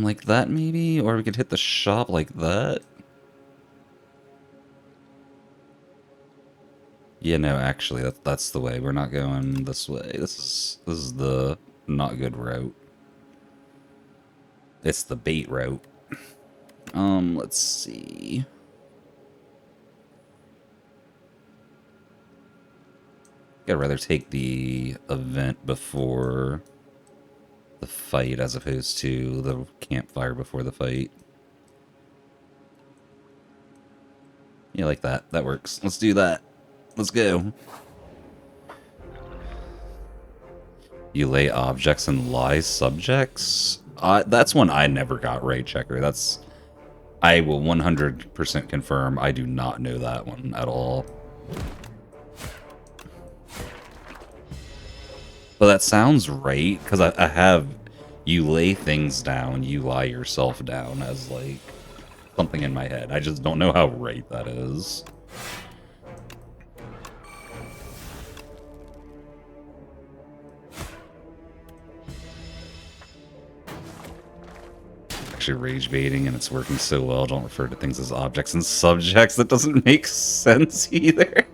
Like that maybe? Or we could hit the shop like that? Yeah, no, actually, that's the way. We're not going this way. This is the not good route. It's the bait route. Let's see. I'd rather take the event before the fight as opposed to the campfire before the fight. Yeah, like that. That works. Let's do that. Let's go. You lay objects and lie subjects? That's one I never got right, Checker. I will 100% confirm I do not know that one at all. But that sounds right, because I have... You lay things down, you lie yourself down as, like, something in my head. I just don't know how right that is. Actually rage baiting and it's working so well. Don't refer to things as objects and subjects. That doesn't make sense either.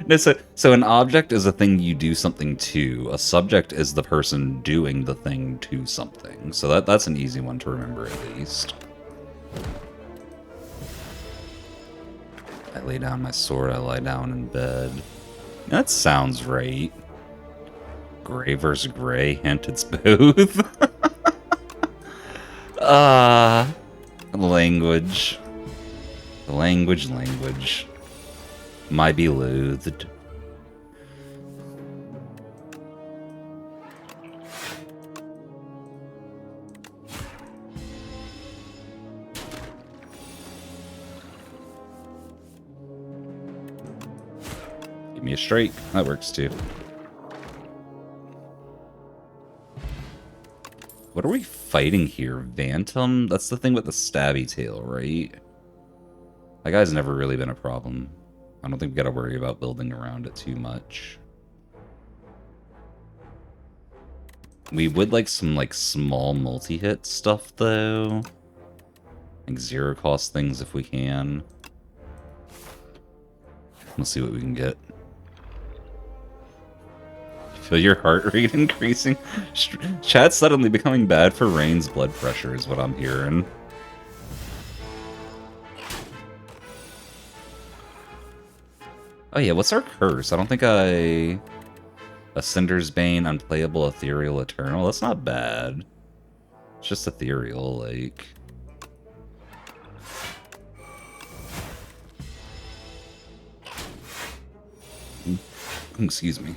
No, so an object is a thing you do something to. A subject is the person doing the thing to something. So that's an easy one to remember at least. I lay down my sword, I lie down in bed. That sounds right. Gray versus gray, hint it's both. Language. Language. My be loathed. Give me a straight. That works too. What are we fighting here? Vantum? That's the thing with the stabby tail, right? That guy's never really been a problem. I don't think we gotta worry about building around it too much. We would like some like small multi-hit stuff though. Like 0 cost things if we can. We'll see what we can get. Feel your heart rate increasing? Chat's suddenly becoming bad for Rain's blood pressure is what I'm hearing. Oh yeah, what's our curse? I don't think I... Ascender's Bane, Unplayable, Ethereal, Eternal. That's not bad. It's just ethereal, like... Excuse me.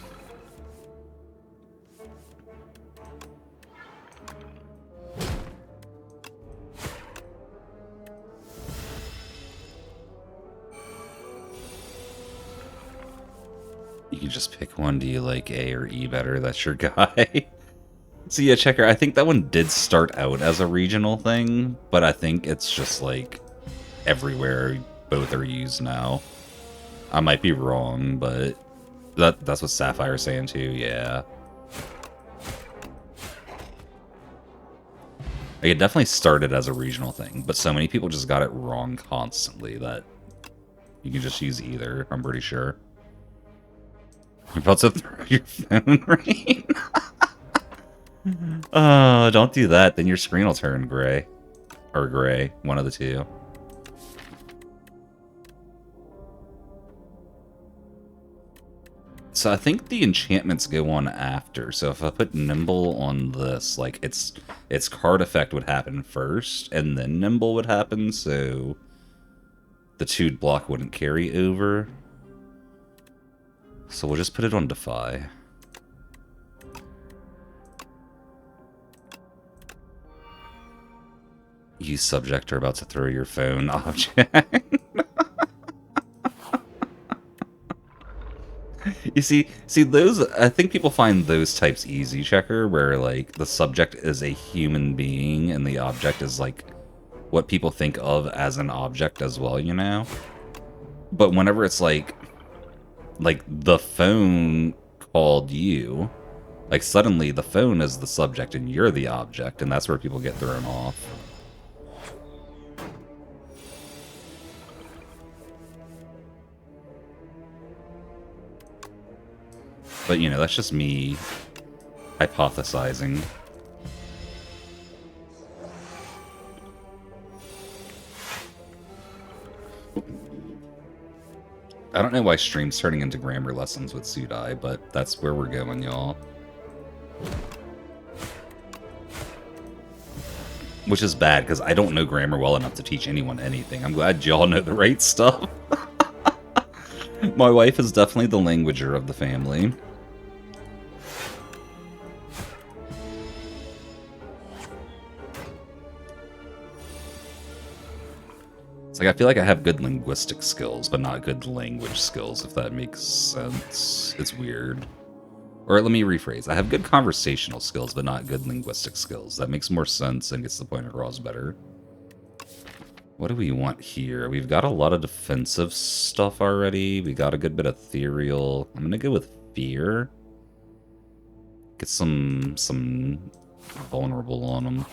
You can just pick one. Do you like A or E better? That's your guy. So yeah, Checker, I think that one did start out as a regional thing, but I think it's just like everywhere both are used now. I might be wrong, but that's what Sapphire's saying too, yeah. Like, it definitely started as a regional thing, but so many people just got it wrong constantly that you can just use either, I'm pretty sure. You're about to throw your phone, right? Oh, don't do that. Then your screen will turn gray. Or gray. One of the two. So I think the enchantments go on after. So if I put Nimble on this, like, its card effect would happen first, and then Nimble would happen, so the 2 block wouldn't carry over. So we'll just put it on Defy. You subject are about to throw your phone object. You see those, I think people find those types easy, Checker, where like the subject is a human being and the object is like what people think of as an object as well, you know? But whenever it's like the phone called you, like suddenly the phone is the subject and you're the object, and that's where people get thrown off. But, you know, that's just me hypothesizing. I don't know why stream's turning into grammar lessons with Sudai, but that's where we're going, y'all. Which is bad, because I don't know grammar well enough to teach anyone anything. I'm glad y'all know the right stuff. My wife is definitely the languager of the family. It's like, I feel like I have good linguistic skills, but not good language skills, if that makes sense. It's weird. Or let me rephrase. I have good conversational skills, but not good linguistic skills. That makes more sense and gets the point across better. What do we want here? We've got a lot of defensive stuff already. We got a good bit of ethereal. I'm gonna go with fear. Get some vulnerable on them.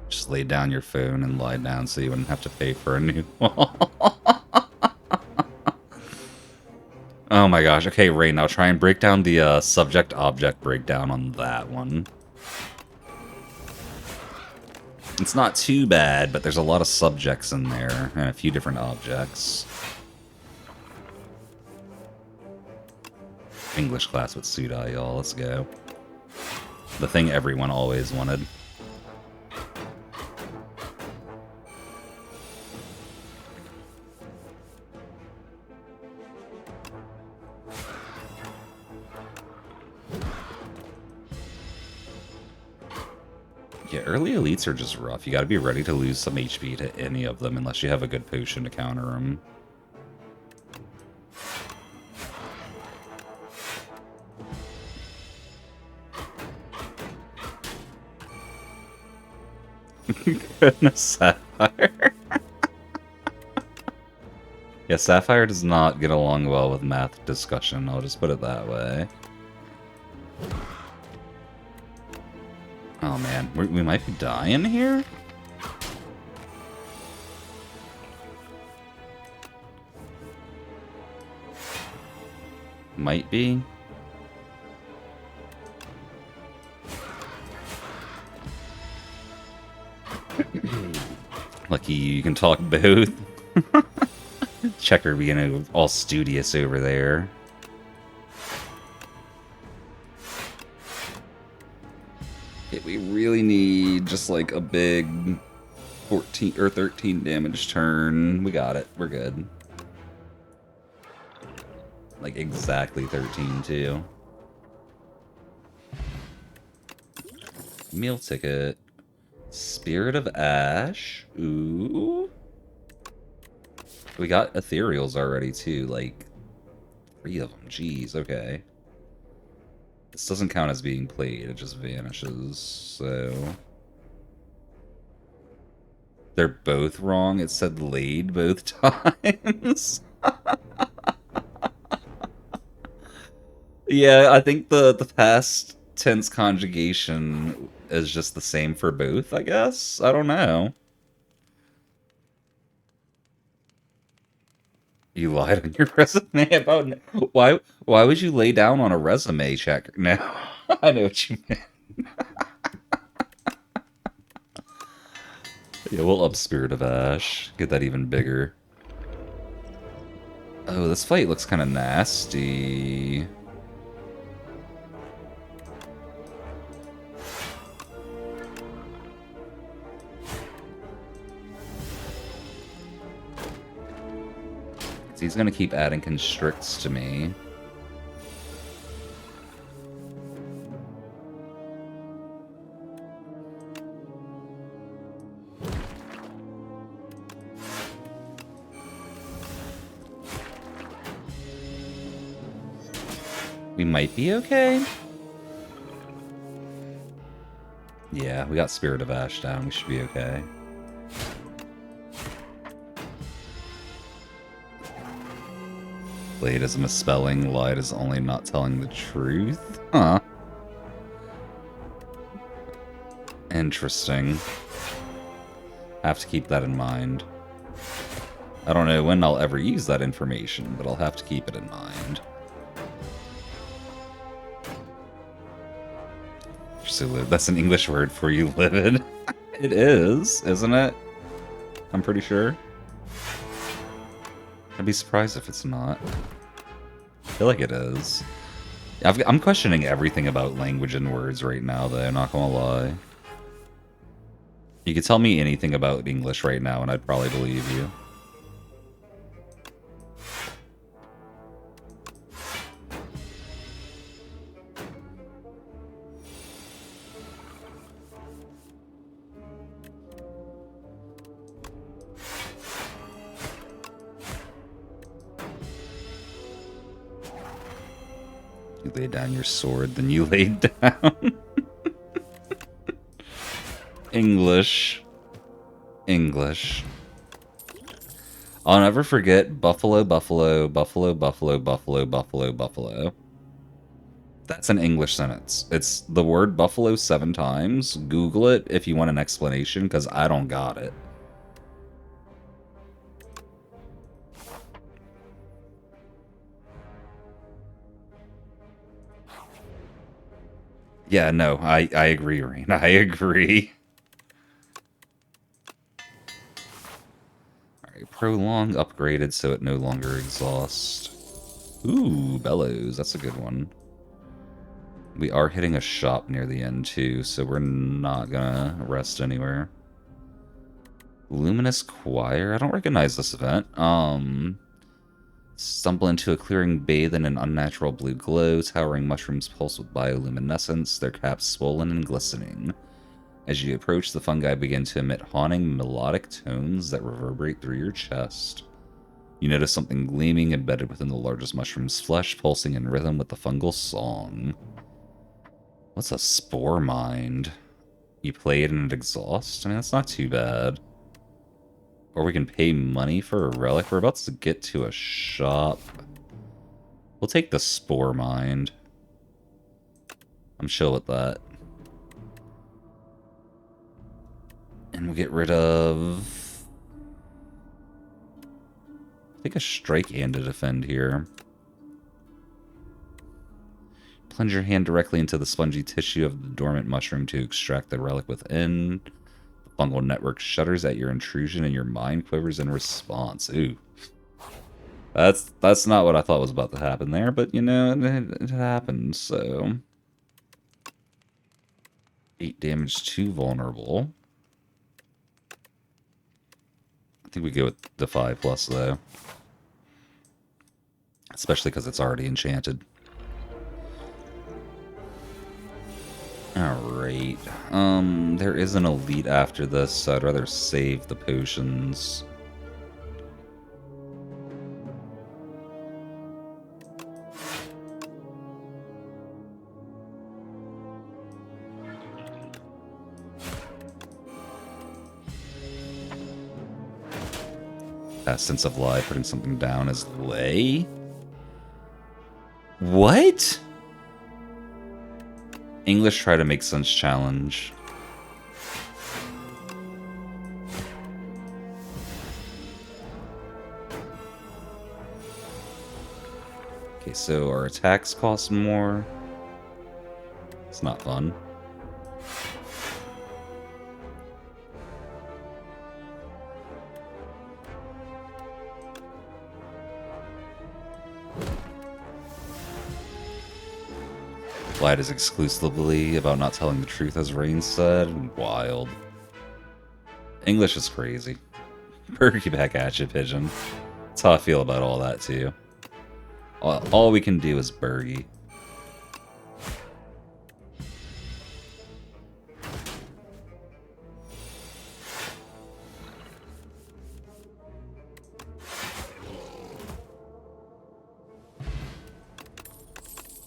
Just lay down your phone and lie down so you wouldn't have to pay for a new one. Oh my gosh. Okay, Ray, now try and break down the subject-object breakdown on that one. It's not too bad, but there's a lot of subjects in there and a few different objects. English class with Sudai, y'all. Let's go. The thing everyone always wanted. Yeah, early elites are just rough. You gotta be ready to lose some HP to any of them unless you have a good potion to counter them. Goodness, Sapphire. Yeah, Sapphire does not get along well with math discussion, I'll just put it that way. Oh man, we might be dying here? Might be. Lucky you can talk both. Checker being all studious over there. Okay, we really need just like a big 14 or 13 damage turn. We got it. We're good. Like, exactly 13, too. Meal ticket. Spirit of Ash. Ooh. We got ethereals already, too. Like, 3 of them. Jeez, okay. This doesn't count as being played. It just vanishes, so... They're both wrong. It said laid both times. Yeah, I think the past tense conjugation is just the same for both, I guess. I don't know. You lied on your resume about why would you lay down on a resume check? No, I know what you meant. Yeah, we'll up Spirit of Ash. Get that even bigger. Oh, this fight looks kind of nasty. He's gonna keep adding constricts to me. We might be okay. Yeah, we got Spirit of Ash down. We should be okay. Laid is a misspelling, lied is only not telling the truth. Huh. Interesting. Have to keep that in mind. I don't know when I'll ever use that information, but I'll have to keep it in mind. That's an English word for you, livid. It is, isn't it? I'm pretty sure. I'd be surprised if it's not. I feel like it is. I'm questioning everything about language and words right now, though, not gonna lie. You could tell me anything about English right now, and I'd probably believe you. You laid down your sword, then you laid down. English. English. I'll never forget Buffalo, Buffalo, Buffalo, Buffalo, Buffalo, Buffalo, Buffalo. That's an English sentence. It's the word buffalo 7 times. Google it if you want an explanation, because I don't got it. Yeah, no, I agree, Rain. I agree. Alright, prolong upgraded so it no longer exhausts. Ooh, bellows. That's a good one. We are hitting a shop near the end, too, so we're not gonna rest anywhere. Luminous Choir? I don't recognize this event. Stumble into a clearing, bathe in an unnatural blue glow. Towering mushrooms pulse with bioluminescence, their caps swollen and glistening. As you approach, the fungi begin to emit haunting, melodic tones that reverberate through your chest. You notice something gleaming embedded within the largest mushroom's flesh, pulsing in rhythm with the fungal song. What's a spore mind? You play it and it exhausts? I mean, that's not too bad. Or we can pay money for a relic. We're about to get to a shop. We'll take the spore mind. I'm chill with that. And we'll get rid of... take a strike and a defend here. Plunge your hand directly into the spongy tissue of the dormant mushroom to extract the relic within. The fungal network shudders at your intrusion and your mind quivers in response. Ooh. That's not what I thought was about to happen there, but you know, it happened, so... 8 damage to vulnerable. I think we go with the 5+, though. especially because it's already enchanted. Alright. There is an elite after this, so I'd rather save the potions. Essence of Lie, putting something down as lay? What? English try to make sense challenge. Okay, so our attacks cost more. It's not fun. Lied is exclusively about not telling the truth, as Rain said. Wild. English is crazy. Perky back at you, Pigeon. That's how I feel about all that, too. All we can do is Bergie.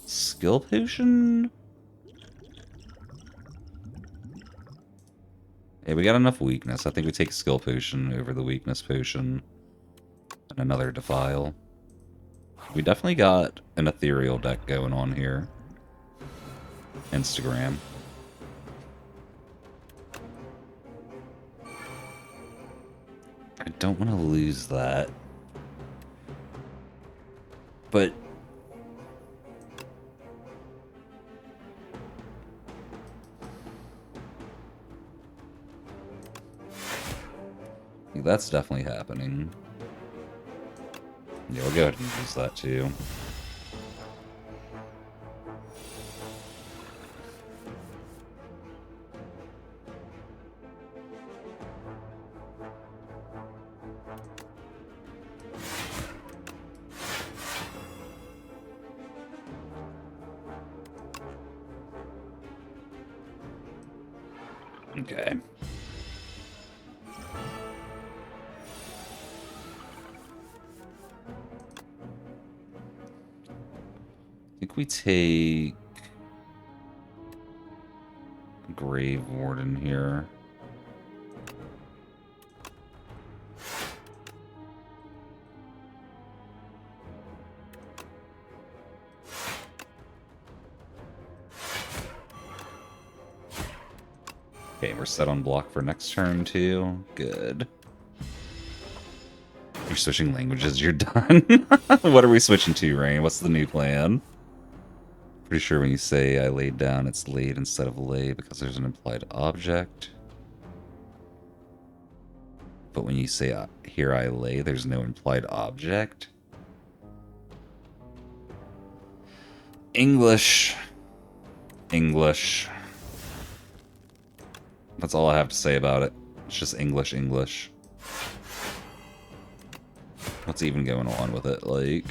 Skill potion? Yeah, we got enough weakness. I think we take skill potion over the weakness potion. And another defile. We definitely got an ethereal deck going on here. Instagram. I don't want to lose that. But that's definitely happening. Yeah, we'll go ahead and use that too. Okay. I think we take Grave Warden here. Okay, we're set on block for next turn too. Good. You're switching languages, you're done. What are we switching to, Rain? What's the new plan? Pretty sure when you say I laid down, it's laid instead of lay because there's an implied object. But when you say here I lay, there's no implied object. English. English. That's all I have to say about it. It's just English, English. What's even going on with it? Like...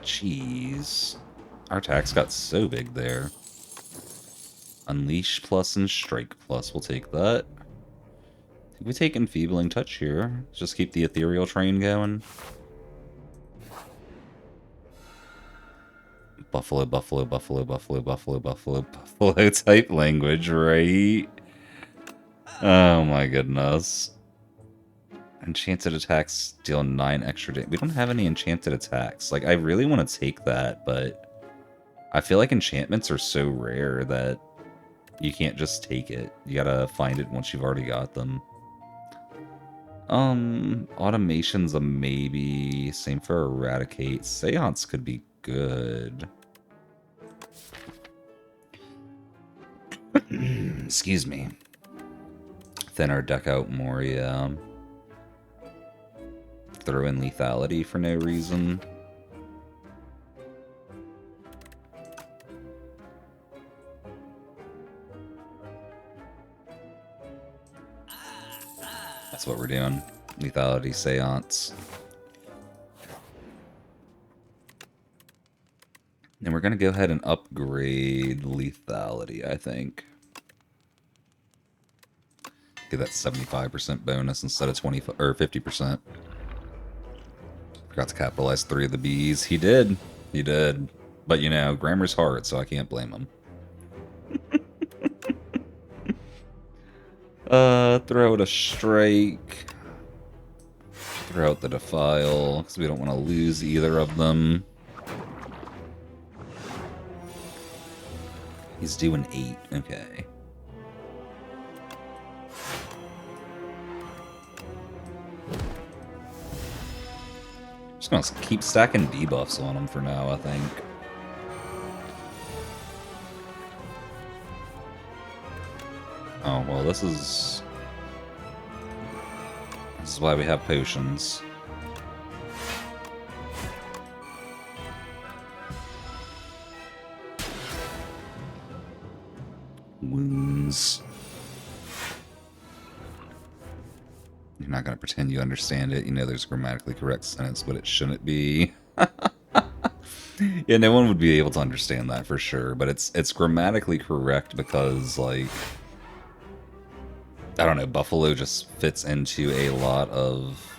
Jeez. Our attacks got so big there. Unleash plus and Strike plus. We'll take that. I think we take Enfeebling Touch here. Just keep the ethereal train going. Buffalo, buffalo, buffalo, buffalo, buffalo, buffalo, buffalo type language, right? Oh my goodness. Enchanted attacks deal 9 extra damage. We don't have any enchanted attacks. Like, I really want to take that, but I feel like enchantments are so rare that you can't just take it. You gotta find it once you've already got them. Automation's a maybe. Same for Eradicate. Seance could be good. Excuse me. Thin our deck out more, yeah. throw in lethality for no reason. That's what we're doing. Lethality Seance. And we're going to go ahead and upgrade lethality, I think. Get that 75% bonus instead of 20 or 50%. Forgot to capitalize 3 of the B's. He did. He did. But, you know, grammar's hard, so I can't blame him. Throw out a strike. Throw out the defile, because we don't want to lose either of them. He's doing 8. Okay. Just gonna keep stacking debuffs on him for now, I think. Oh, well, this is why we have potions. Wounds. You're not going to pretend you understand it. You know there's a grammatically correct sentence, but it shouldn't be. Yeah, no one would be able to understand that for sure, but it's grammatically correct because, like, I don't know, buffalo just fits into a lot of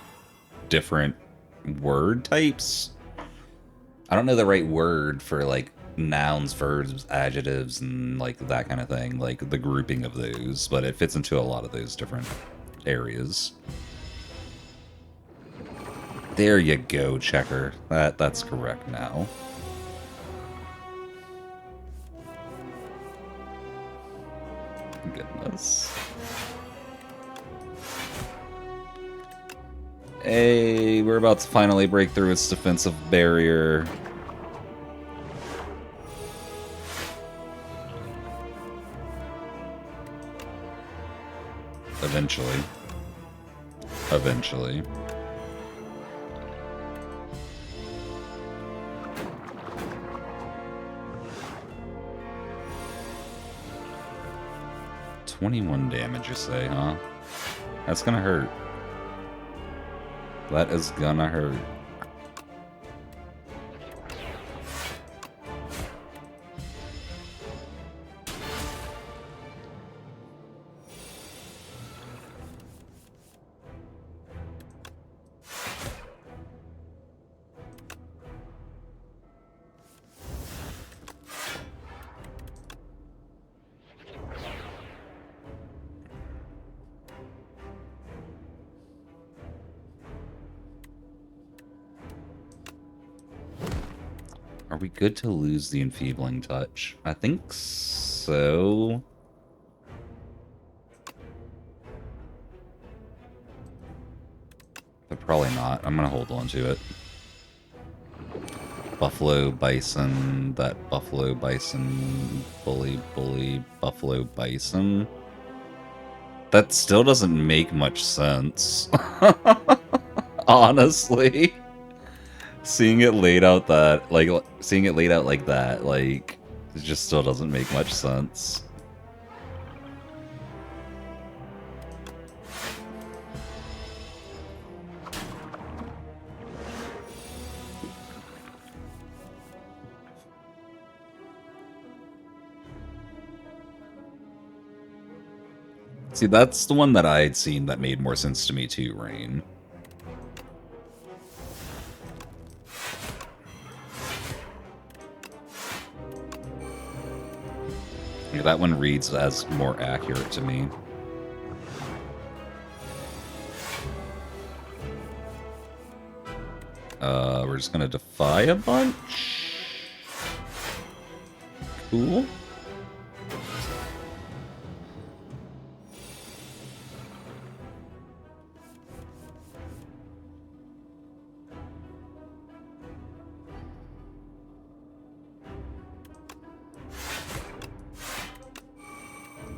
different word types. I don't know the right word for, like, nouns, verbs, adjectives, and, like, that kind of thing, like, the grouping of those, but it fits into a lot of those different areas. There you go, Checker. That's correct now. Goodness. Hey, we're about to finally break through its defensive barrier. Eventually. Eventually. $21 damage, you say, huh? That's gonna hurt. That is gonna hurt. Are we good to lose the Enfeebling Touch? I think so. But probably not. I'm gonna hold on to it. Buffalo, Bison, that Buffalo, Bison, Bully, Buffalo, Bison. That still doesn't make much sense. Honestly. Seeing it laid out that, like, seeing it laid out like that, like, it just still doesn't make much sense. See, that's the one that I had seen that made more sense to me too, Rain. Yeah, that one reads as more accurate to me. We're just gonna defy a bunch. Cool.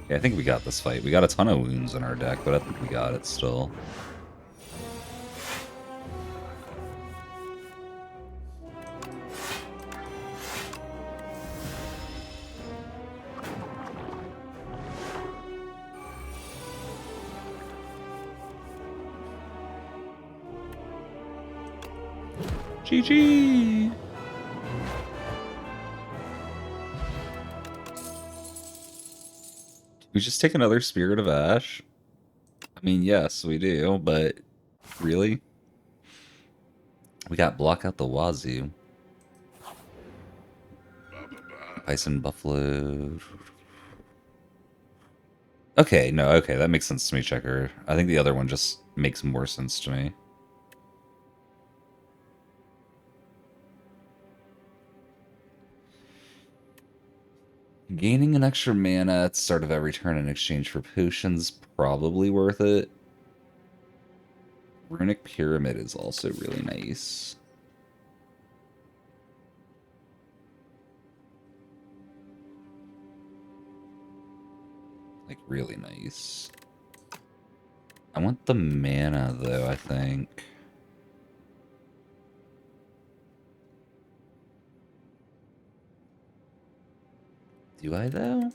Okay, I think we got this fight. We got a ton of wounds in our deck, but I think we got it still. GG! We just take another Spirit of Ash? I mean, yes, we do, but really? We got block out the wazoo. Bison Buffalo. Okay, no, okay, that makes sense to me, Checker. I think the other one just makes more sense to me. Gaining an extra mana at the start of every turn in exchange for potions, probably worth it. Runic Pyramid is also really nice. Like, really nice. I want the mana, though, I think. Do I, though?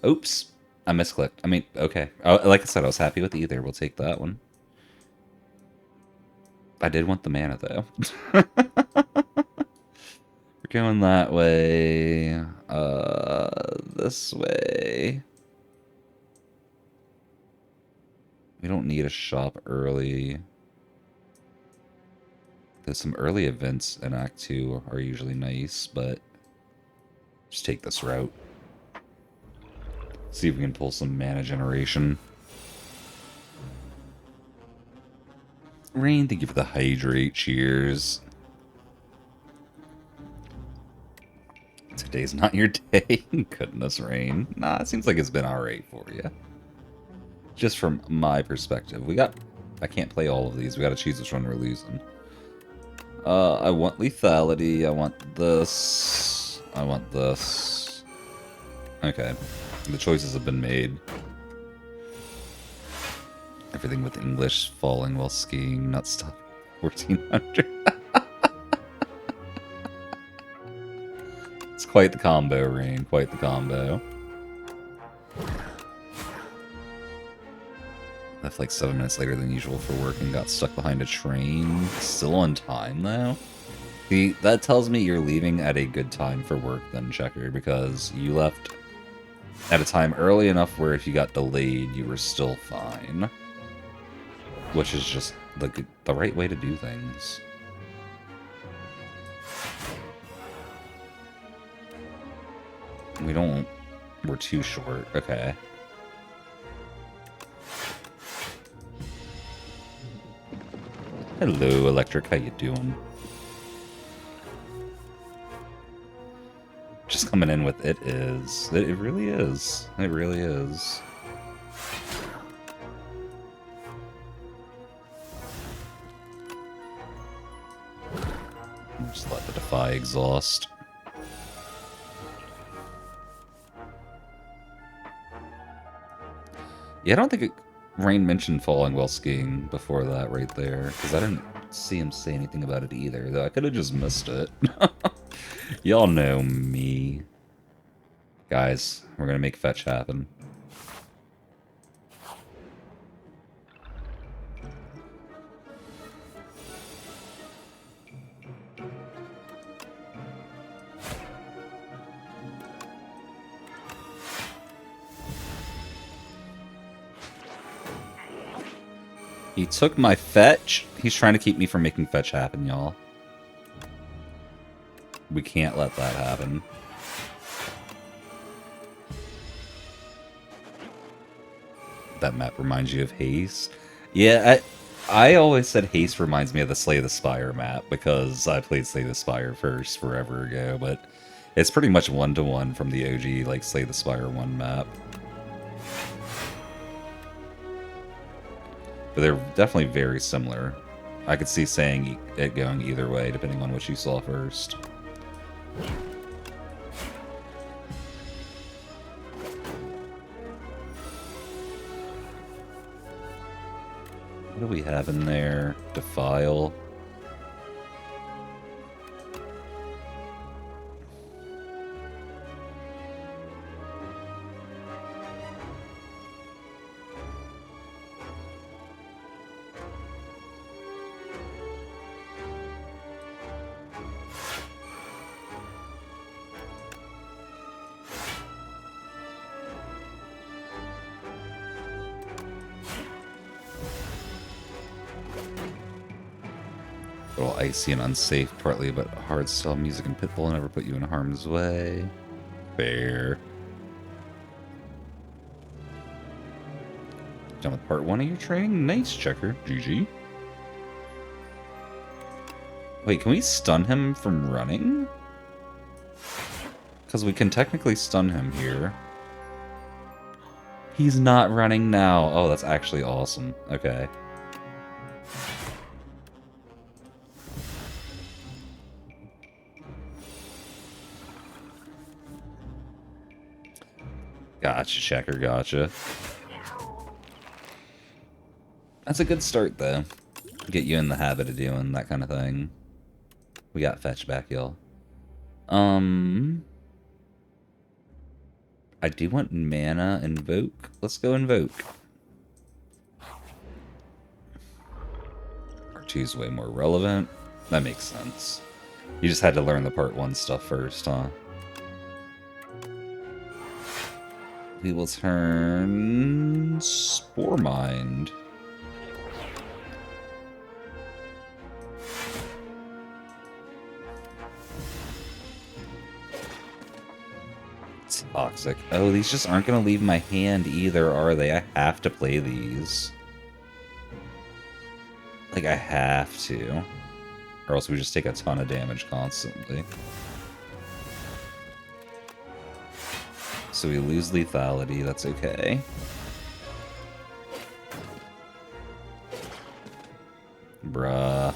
Oops. I misclicked. I mean, okay. Like I said, I was happy with either. We'll take that one. I did want the mana, though. We're going that way. This way. We don't need a shop early. There's some early events in Act 2 are usually nice, but just take this route. See if we can pull some mana generation. Rain, thank you for the hydrate. Cheers. Today's not your day. Goodness, Rain. Nah, it seems like it's been alright for you. Just from my perspective. I can't play all of these. We gotta choose which one we're losing. I want lethality. I want this. I want this. Okay. The choices have been made. Everything with English falling while skiing, not stop 1400. It's quite the combo, Rain. Quite the combo. Left like 7 minutes later than usual for work and got stuck behind a train. Still on time, though? See, that tells me you're leaving at a good time for work then, Checker, because you left at a time early enough where if you got delayed, you were still fine. Which is just the right way to do things. We're too short. Okay. Hello, Electric. How you doing? Just coming in with it is. It really is. It really is. Just let the Defy exhaust. Yeah, I don't think Rain mentioned falling while skiing before that right there, because I didn't see him say anything about it either, though I could have just missed it. Y'all know me. Guys, we're gonna make fetch happen. He took my fetch. He's trying to keep me from making fetch happen, y'all. We can't let that happen. That map reminds you of Haste? Yeah, I always said Haste reminds me of the Slay the Spire map because I played Slay the Spire first forever ago, but it's pretty much one-to-one from the OG, like, Slay the Spire 1 map. But they're definitely very similar. I could see saying it going either way, depending on what you saw first. What do we have in there? Defile. A little icy and unsafe, partly, but hard style music and Pitbull never put you in harm's way. Fair. Done with part 1 of your training? Nice, Checker. GG. Wait, can we stun him from running? Because we can technically stun him here. He's not running now. Oh, that's actually awesome. Okay. Gotcha, Checker, gotcha. That's a good start, though. Get you in the habit of doing that kind of thing. We got fetch back, y'all. I do want mana invoke. Let's go invoke. R2's way more relevant. That makes sense. You just had to learn the part 1 stuff first, huh? We will turn Spore Mind. Toxic. Oh, these just aren't going to leave my hand either, are they? I have to play these. Like, I have to. Or else we just take a ton of damage constantly. So we lose lethality, that's okay. Bruh.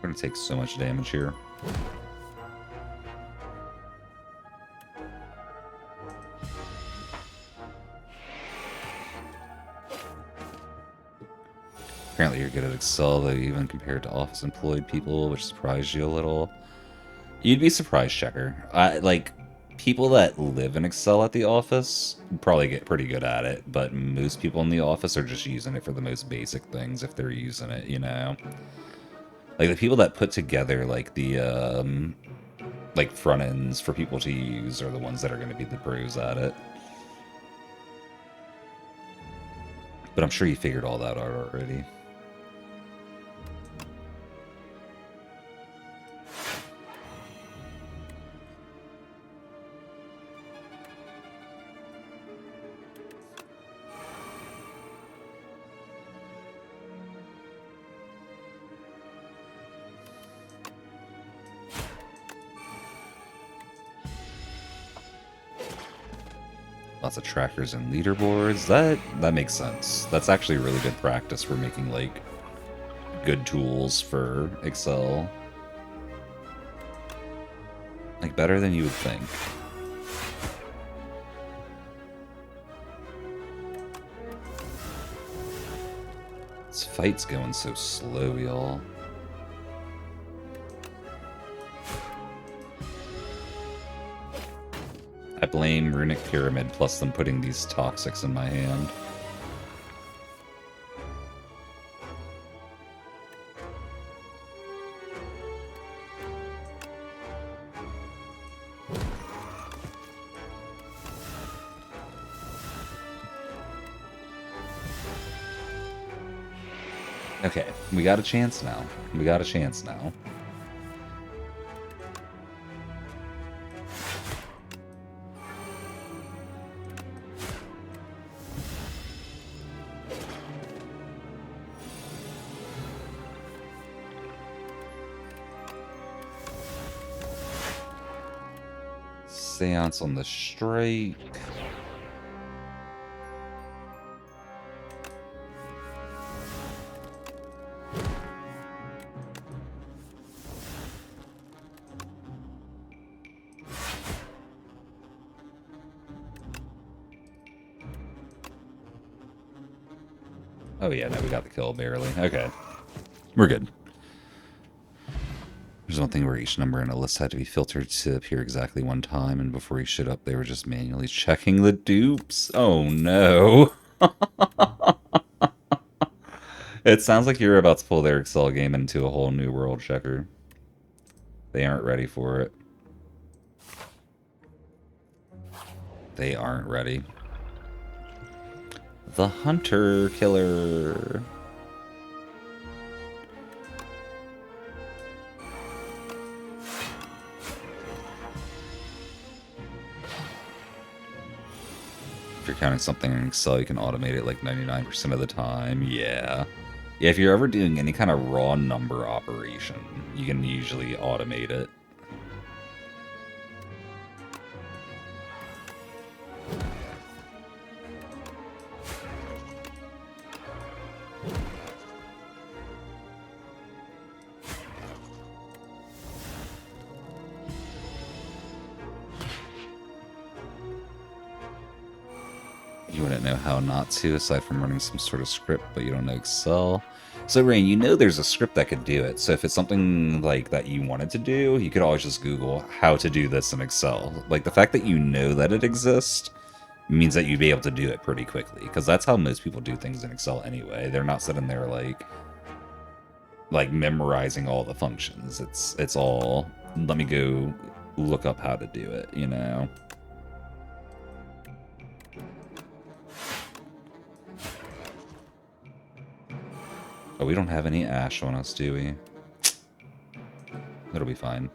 We're gonna take so much damage here. Apparently you're good at Excel, though, even compared to office-employed people, which surprised you a little. You'd be surprised, Checker. Like, people that live in Excel at the office probably get pretty good at it, but most people in the office are just using it for the most basic things if they're using it, you know? Like, the people that put together, like, the, like, front ends for people to use are the ones that are going to be the pros at it. But I'm sure you figured all that out already. Lots of trackers and leaderboards. That makes sense. That's actually really good practice for making, like, good tools for Excel. Like, better than you would think. This fight's going so slow, y'all. I blame Runic Pyramid plus them putting these toxics in my hand. Okay, we got a chance now. We got a chance now. Seance on the strike. Oh yeah, no, we got the kill barely. Okay. We're good. There's one thing where each number in a list had to be filtered to appear exactly one time, and before he showed up, they were just manually checking the dupes. Oh no. It sounds like you're about to pull their Excel game into a whole new world, Checker. They aren't ready for it. They aren't ready. The Hunter Killer. If you're counting something in Excel, you can automate it like 99% of the time. Yeah. Yeah, if you're ever doing any kind of raw number operation, you can usually automate it. You wouldn't know how not to, aside from running some sort of script, but you don't know Excel. So, Rain, you know there's a script that could do it. So if it's something like that you wanted to do, you could always just Google how to do this in Excel. Like, the fact that you know that it exists means that you'd be able to do it pretty quickly, because that's how most people do things in Excel anyway. They're not sitting there, like memorizing all the functions. It's all, let me go look up how to do it, you know? Oh, we don't have any ash on us, do we? It'll be fine.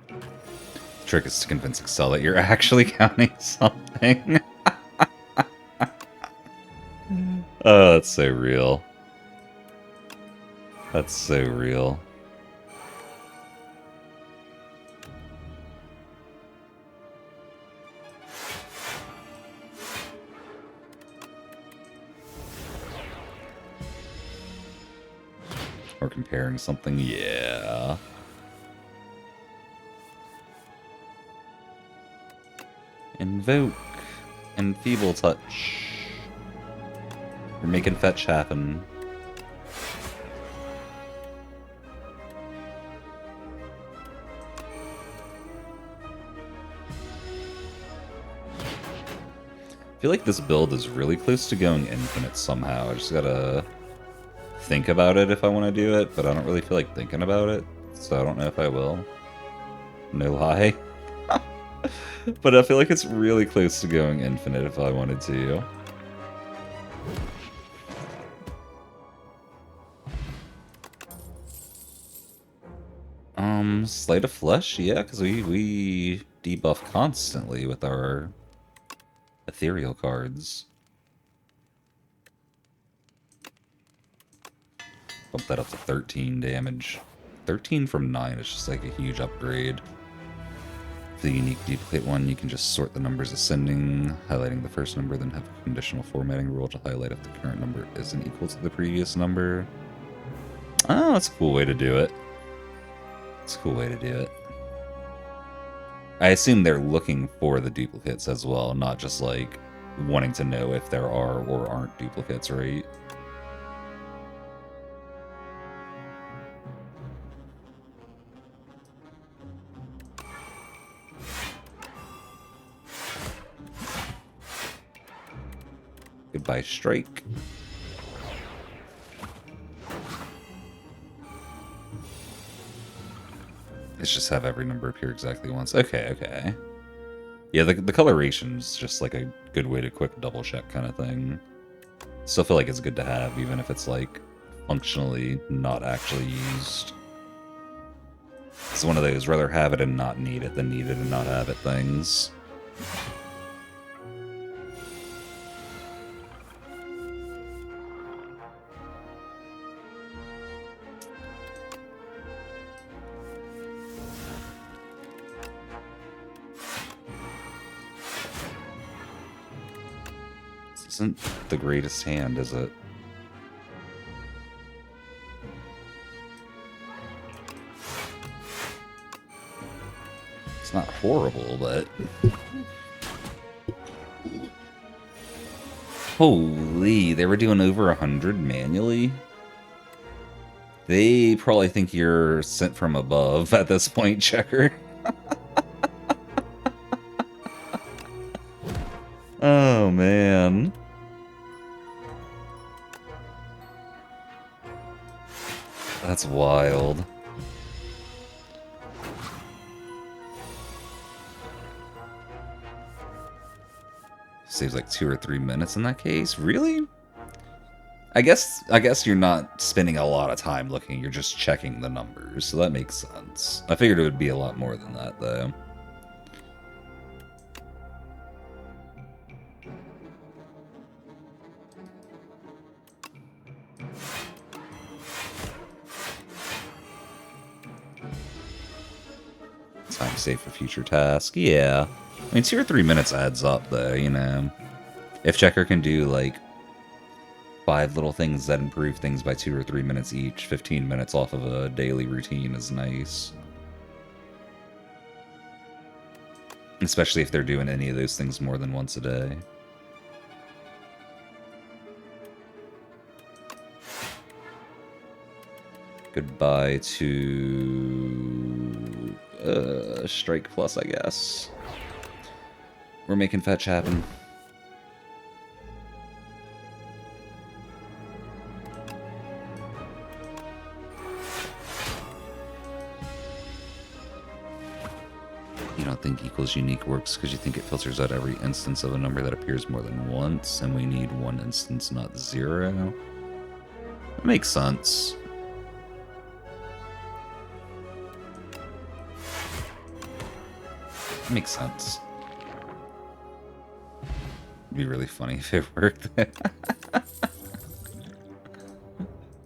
The trick is to convince Excel that you're actually counting something. Oh, that's so real. That's so real. Or comparing something, yeah. Invoke. Enfeeble touch. We're making fetch happen. I feel like this build is really close to going infinite somehow. I just gotta think about it if I want to do it, but I don't really feel like thinking about it, so I don't know if I will. No lie. But I feel like it's really close to going infinite if I wanted to. Slay the Flesh? Yeah, because we debuff constantly with our ethereal cards. Bump that up to 13 damage. 13 from 9 is just like a huge upgrade. For the unique duplicate one, you can just sort the numbers ascending, highlighting the first number, then have a conditional formatting rule to highlight if the current number isn't equal to the previous number. Oh, that's a cool way to do it. It's a cool way to do it. I assume they're looking for the duplicates as well, not just like wanting to know if there are or aren't duplicates, right? Goodbye, Strike. Let's just have every number appear exactly once. Okay, okay. Yeah, the coloration's just like a good way to quick double check kind of thing. Still feel like it's good to have, even if it's like functionally not actually used. It's one of those rather have it and not need it than need it and not have it things. This isn't the greatest hand, is it? It's not horrible, but... Holy, they were doing over 100 manually? They probably think you're sent from above at this point, Checker. Oh, man. That's wild. Saves like 2 or 3 minutes in that case. Really? I guess you're not spending a lot of time looking. You're just checking the numbers, so that makes sense. I figured it would be a lot more than that, though. Time safe for future task. Yeah. I mean, 2 or 3 minutes adds up, though, you know. If Checker can do, like, 5 little things that improve things by 2 or 3 minutes each, 15 minutes off of a daily routine is nice. Especially if they're doing any of those things more than once a day. Goodbye to... Strike Plus, I guess. We're making fetch happen. You don't think equals unique works because you think it filters out every instance of a number that appears more than once, and we need one instance, not 0? That makes sense. Makes sense. It'd be really funny if it worked.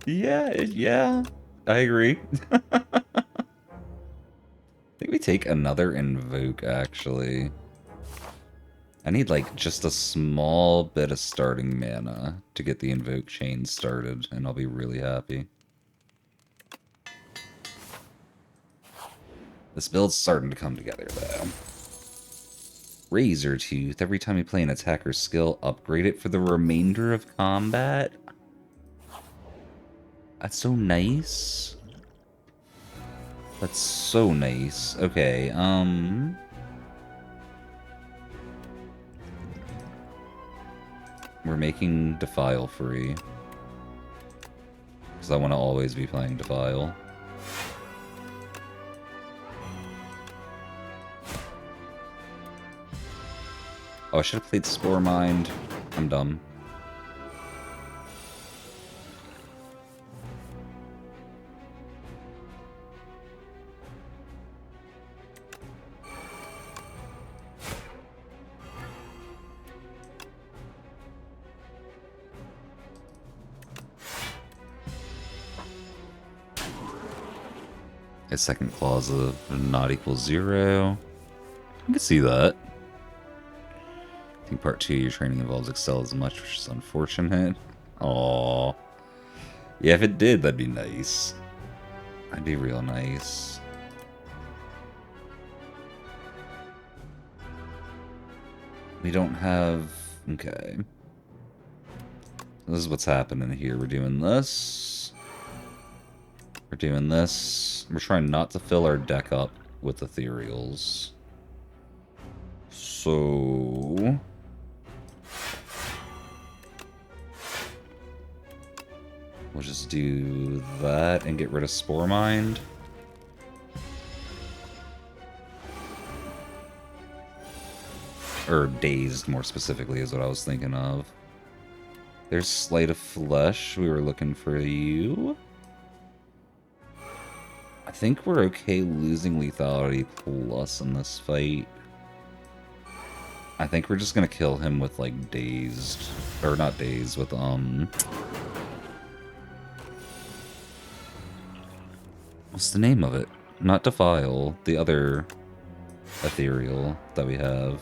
Yeah, I agree. I think we take another invoke, actually. I need, like, just a small bit of starting mana to get the invoke chain started, and I'll be really happy. This build's starting to come together, though. Razor Tooth. Every time you play an attacker skill, upgrade it for the remainder of combat. That's so nice. That's so nice. Okay, we're making Defile free. Because I want to always be playing Defile. Oh, I should have played Spore Mind. I'm dumb. His second clause of not equals 0. I can see that. I think part 2, your training involves Excel as much, which is unfortunate. Aww. Yeah, if it did, that'd be nice. That'd be real nice. We don't have... Okay. This is what's happening here. We're doing this. We're doing this. We're trying not to fill our deck up with ethereals. So... we'll just do that and get rid of Spore Mind. Or Dazed, more specifically, is what I was thinking of. There's Sleight of Flesh. We were looking for you. I think we're okay losing Lethality Plus in this fight. I think we're just gonna kill him with, like, Dazed. Or not Dazed, with, what's the name of it? Not Defile, the other ethereal that we have.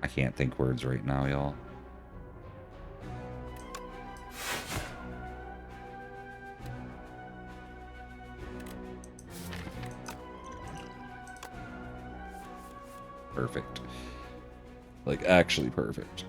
I can't think words right now, y'all. Perfect. Like, actually perfect.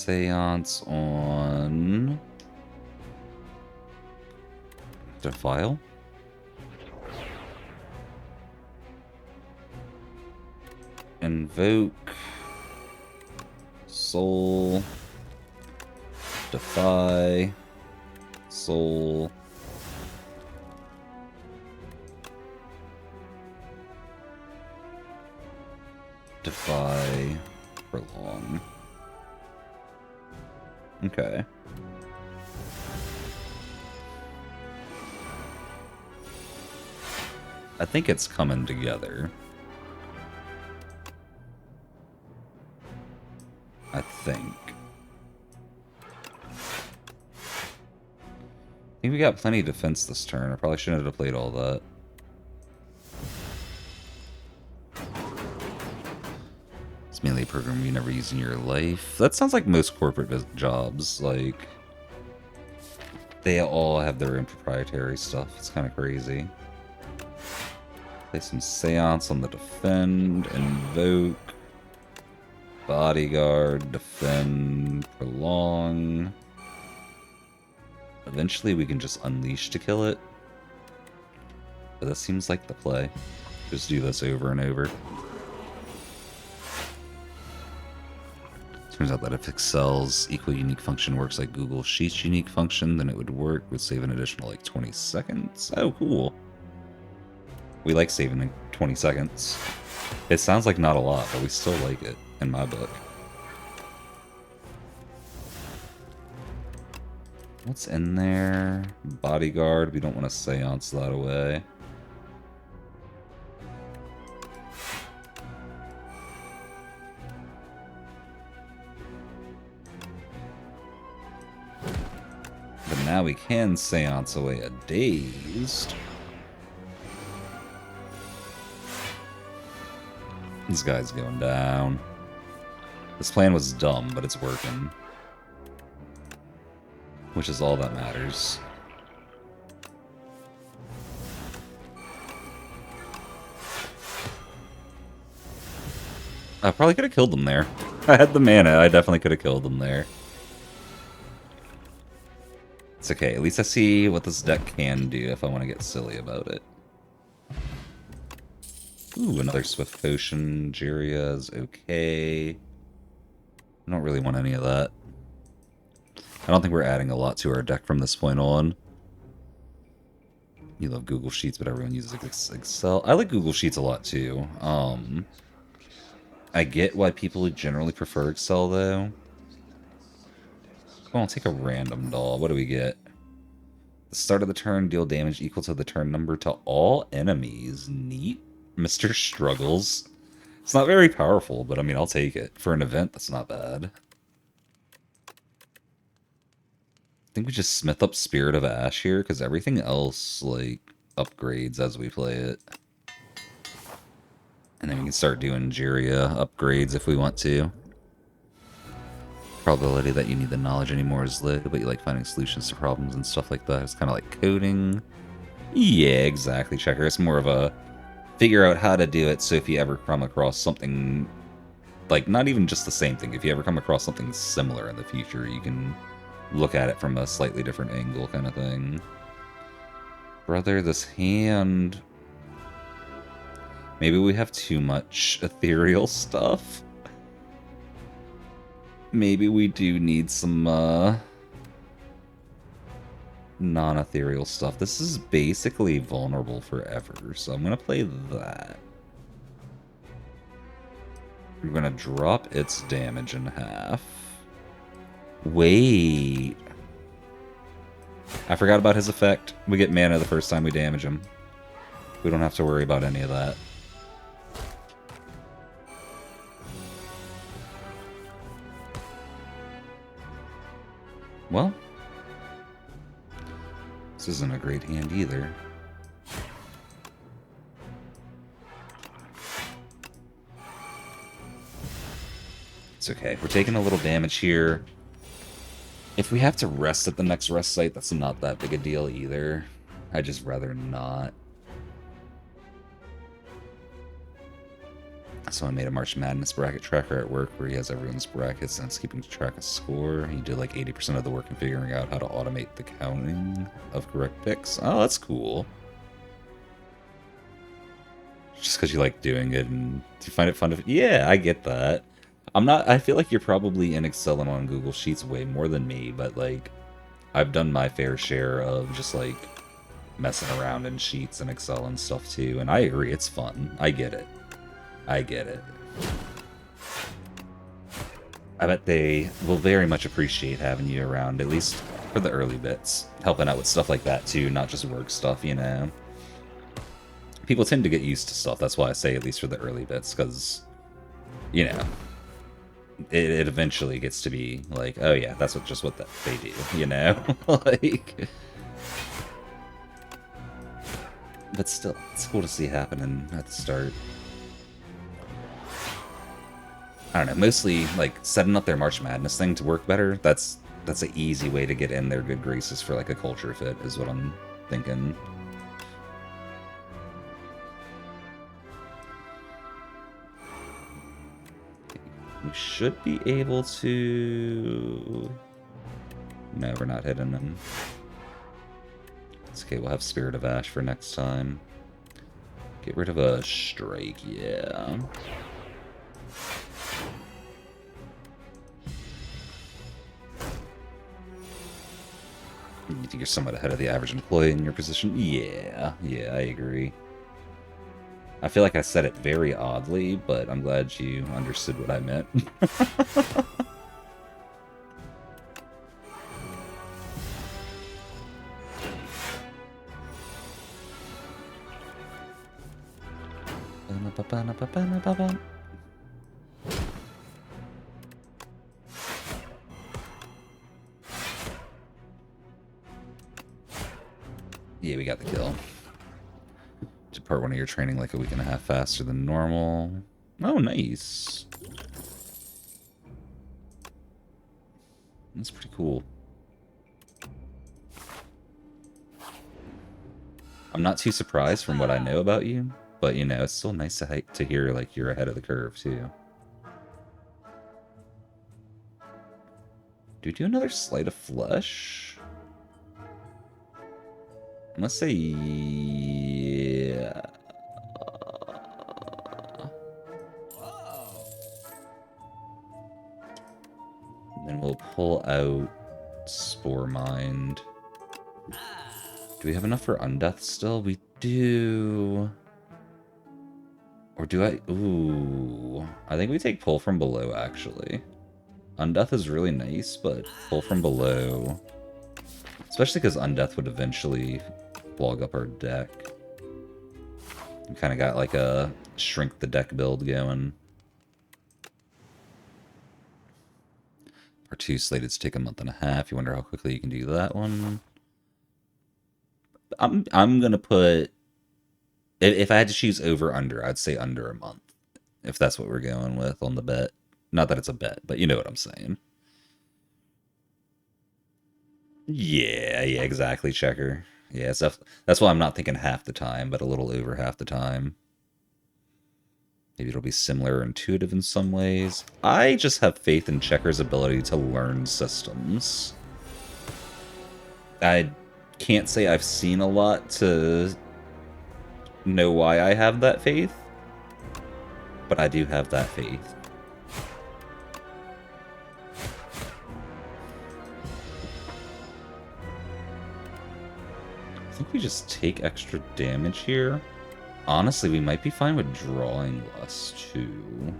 Seance on Defile. Invoke. Soul. Defy. Soul. Defy. Prolong. Okay. I think it's coming together. I think. I think we got plenty of defense this turn. I probably shouldn't have played all that. It's mainly a program you never use in your life. That sounds like most corporate jobs. Like, they all have their own proprietary stuff. It's kind of crazy. Play some Seance on the defend, invoke, bodyguard, defend, prolong. Eventually we can just unleash to kill it. But that seems like the play. Just do this over and over. Turns out that if Excel's equal unique function works like Google Sheets unique function, then it would work. Would save an additional like 20 seconds. Oh, cool. We like saving in 20 seconds. It sounds like not a lot, but we still like it in my book. What's in there? Bodyguard. We don't want to seance that away. But now we can seance away a dazed. This guy's going down. This plan was dumb, but it's working. Which is all that matters. I probably could have killed him there. I had the mana, I definitely could have killed him there. It's okay, at least I see what this deck can do if I want to get silly about it. Ooh, another Swift Potion. Jiria is okay. I don't really want any of that. I don't think we're adding a lot to our deck from this point on. You love Google Sheets, but everyone uses Excel. I like Google Sheets a lot too. I get why people generally prefer Excel though. Come on, take a random doll. What do we get? The start of the turn, deal damage equal to the turn number to all enemies. Neat. Mr. Struggles. It's not very powerful, but I mean, I'll take it. For an event, that's not bad. I think we just smith up Spirit of Ash here, because everything else, like, upgrades as we play it. And then we can start doing Jiria upgrades if we want to. Probability that you need the knowledge anymore is low, but you like finding solutions to problems and stuff like that. It's kind of like coding. Yeah, exactly, Checker. It's more of a figure out how to do it, so if you ever come across something, like, not even just the same thing, if you ever come across something similar in the future, you can look at it from a slightly different angle kind of thing. Brother, this hand... Maybe we have too much ethereal stuff? Maybe we do need some, non-ethereal stuff. This is basically vulnerable forever, so I'm gonna play that. We're gonna drop its damage in half. Wait. I forgot about his effect. We get mana the first time we damage him. We don't have to worry about any of that. Well, this isn't a great hand either. It's okay. We're taking a little damage here. If we have to rest at the next rest site, that's not that big a deal either. I'd just rather not. Someone made a March Madness bracket tracker at work where he has everyone's brackets and it's keeping track of score. He did like 80% of the work in figuring out how to automate the counting of correct picks. Oh, that's cool. Just because you like doing it and do you find it fun to... Yeah, I get that. I feel like you're probably in Excel and on Google Sheets way more than me, but like, I've done my fair share of just like messing around in Sheets and Excel and stuff too, and I agree, it's fun. I get it. I get it. I bet they will very much appreciate having you around, at least for the early bits. Helping out with stuff like that too, not just work stuff, you know? People tend to get used to stuff, that's why I say at least for the early bits, because, you know, it eventually gets to be like, oh yeah, that's what they do, you know? Like... But still, it's cool to see happening at the start. I don't know, mostly, like, setting up their March Madness thing to work better, that's an easy way to get in their good graces for, like, a culture fit, is what I'm thinking. We should be able to... No, we're not hitting them. It's okay, we'll have Spirit of Ash for next time. Get rid of a Strike, yeah. You think you're somewhat ahead of the average employee in your position? Yeah, I agree. I feel like I said it very oddly, but I'm glad you understood what I meant. Yeah, we got the kill. Depart one of your training like a week and a half faster than normal. Oh, nice. That's pretty cool. I'm not too surprised from what I know about you, but you know, it's still nice to hear like you're ahead of the curve too. Do we do another Sleight of Flesh? I'm gonna say yeah. And then we'll pull out Spore Mind. Do we have enough for Undeath still? We do. Or do I? Ooh. I think we take Pull from Below, actually. Undeath is really nice, but Pull from Below... Especially because Undeath would eventually clog up our deck. We kind of got like a shrink the deck build going. Part 2 slated to take a month and a half. You wonder how quickly you can do that one. I'm gonna put... If I had to choose over under, I'd say under a month. If that's what we're going with on the bet. Not that it's a bet, but you know what I'm saying. Yeah, exactly, Checker. Yeah, so that's why I'm not thinking half the time, but a little over half the time. Maybe it'll be similar or intuitive in some ways. I just have faith in Checker's ability to learn systems. I can't say I've seen a lot to know why I have that faith, but I do have that faith. I think we just take extra damage here. Honestly, we might be fine with drawing less, too. I'm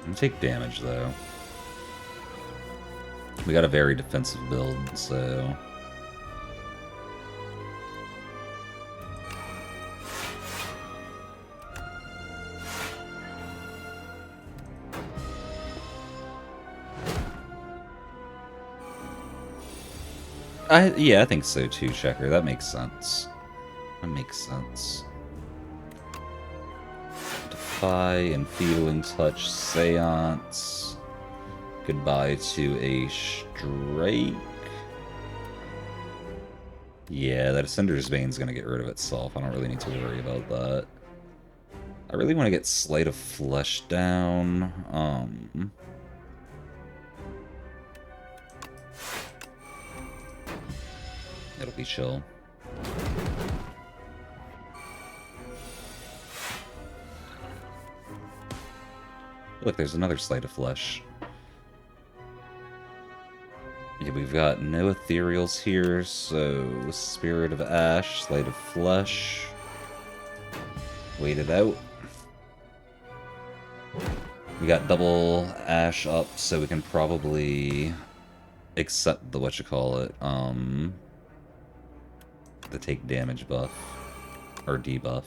gonna take damage, though. We got a very defensive build, so... Yeah, I think so too, Checker. That makes sense. That makes sense. Defy, Enfeebling Touch, Seance. Goodbye to a Strike. Yeah, that Ascender's Bane's gonna get rid of itself. I don't really need to worry about that. I really want to get Sleight of Flesh down. It'll be chill. Look, there's another Sleight of Flesh. Yeah, we've got no ethereals here, so Spirit of Ash, Sleight of Flesh. Wait it out. We got double Ash up, so we can probably accept the the take damage buff or debuff.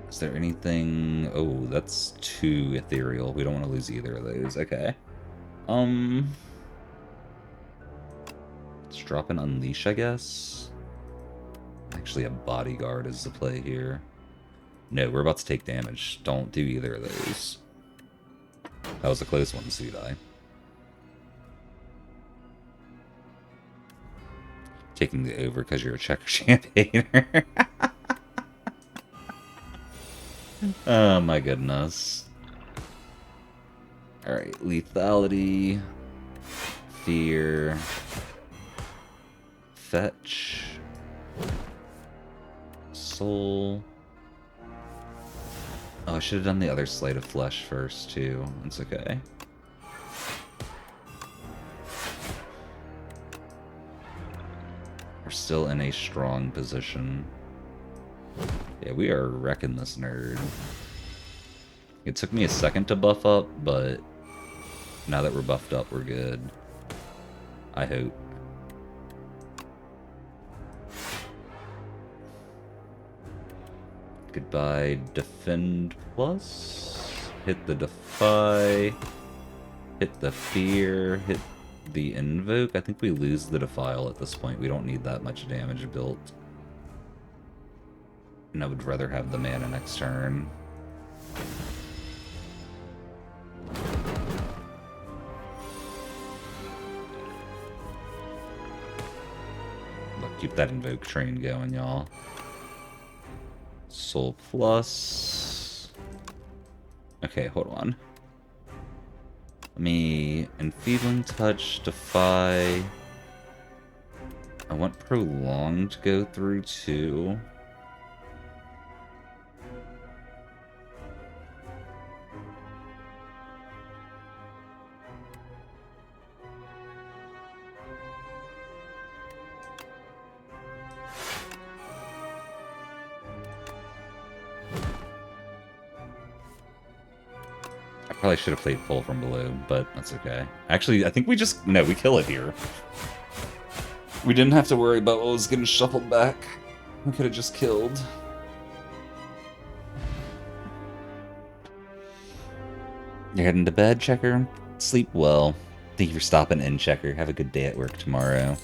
Is there anything? Oh, that's 2 ethereal. We don't want to lose either of those. Okay. Let's drop an Unleash, I guess. Actually, a Bodyguard is the play here. No, we're about to take damage. Don't do either of those. That was a close one, Sudai. Taking the over because you're a checker champagner. Oh my goodness. Alright, lethality. Fear. Fetch. Soul. Oh, I should have done the other Sleight of Flesh first, too. It's okay. We're still in a strong position. Yeah, we are wrecking this nerd. It took me a second to buff up, but now that we're buffed up, we're good. I hope. Goodbye, Defend Plus. Hit the Defy. Hit the Fear. Hit the Invoke. I think we lose the Defile at this point. We don't need that much damage built. And I would rather have the mana next turn. Look, keep that Invoke train going, y'all. Soul Plus. Okay, hold on. Let me Enfeebling Touch, Defy. I want Prolonged to go through too. Probably should have played full from below, but that's okay. Actually, I think we just... No, we kill it here. We didn't have to worry about what was getting shuffled back. We could have just killed. You're heading to bed, Checker? Sleep well. Thank you for stopping in, Checker. Have a good day at work tomorrow.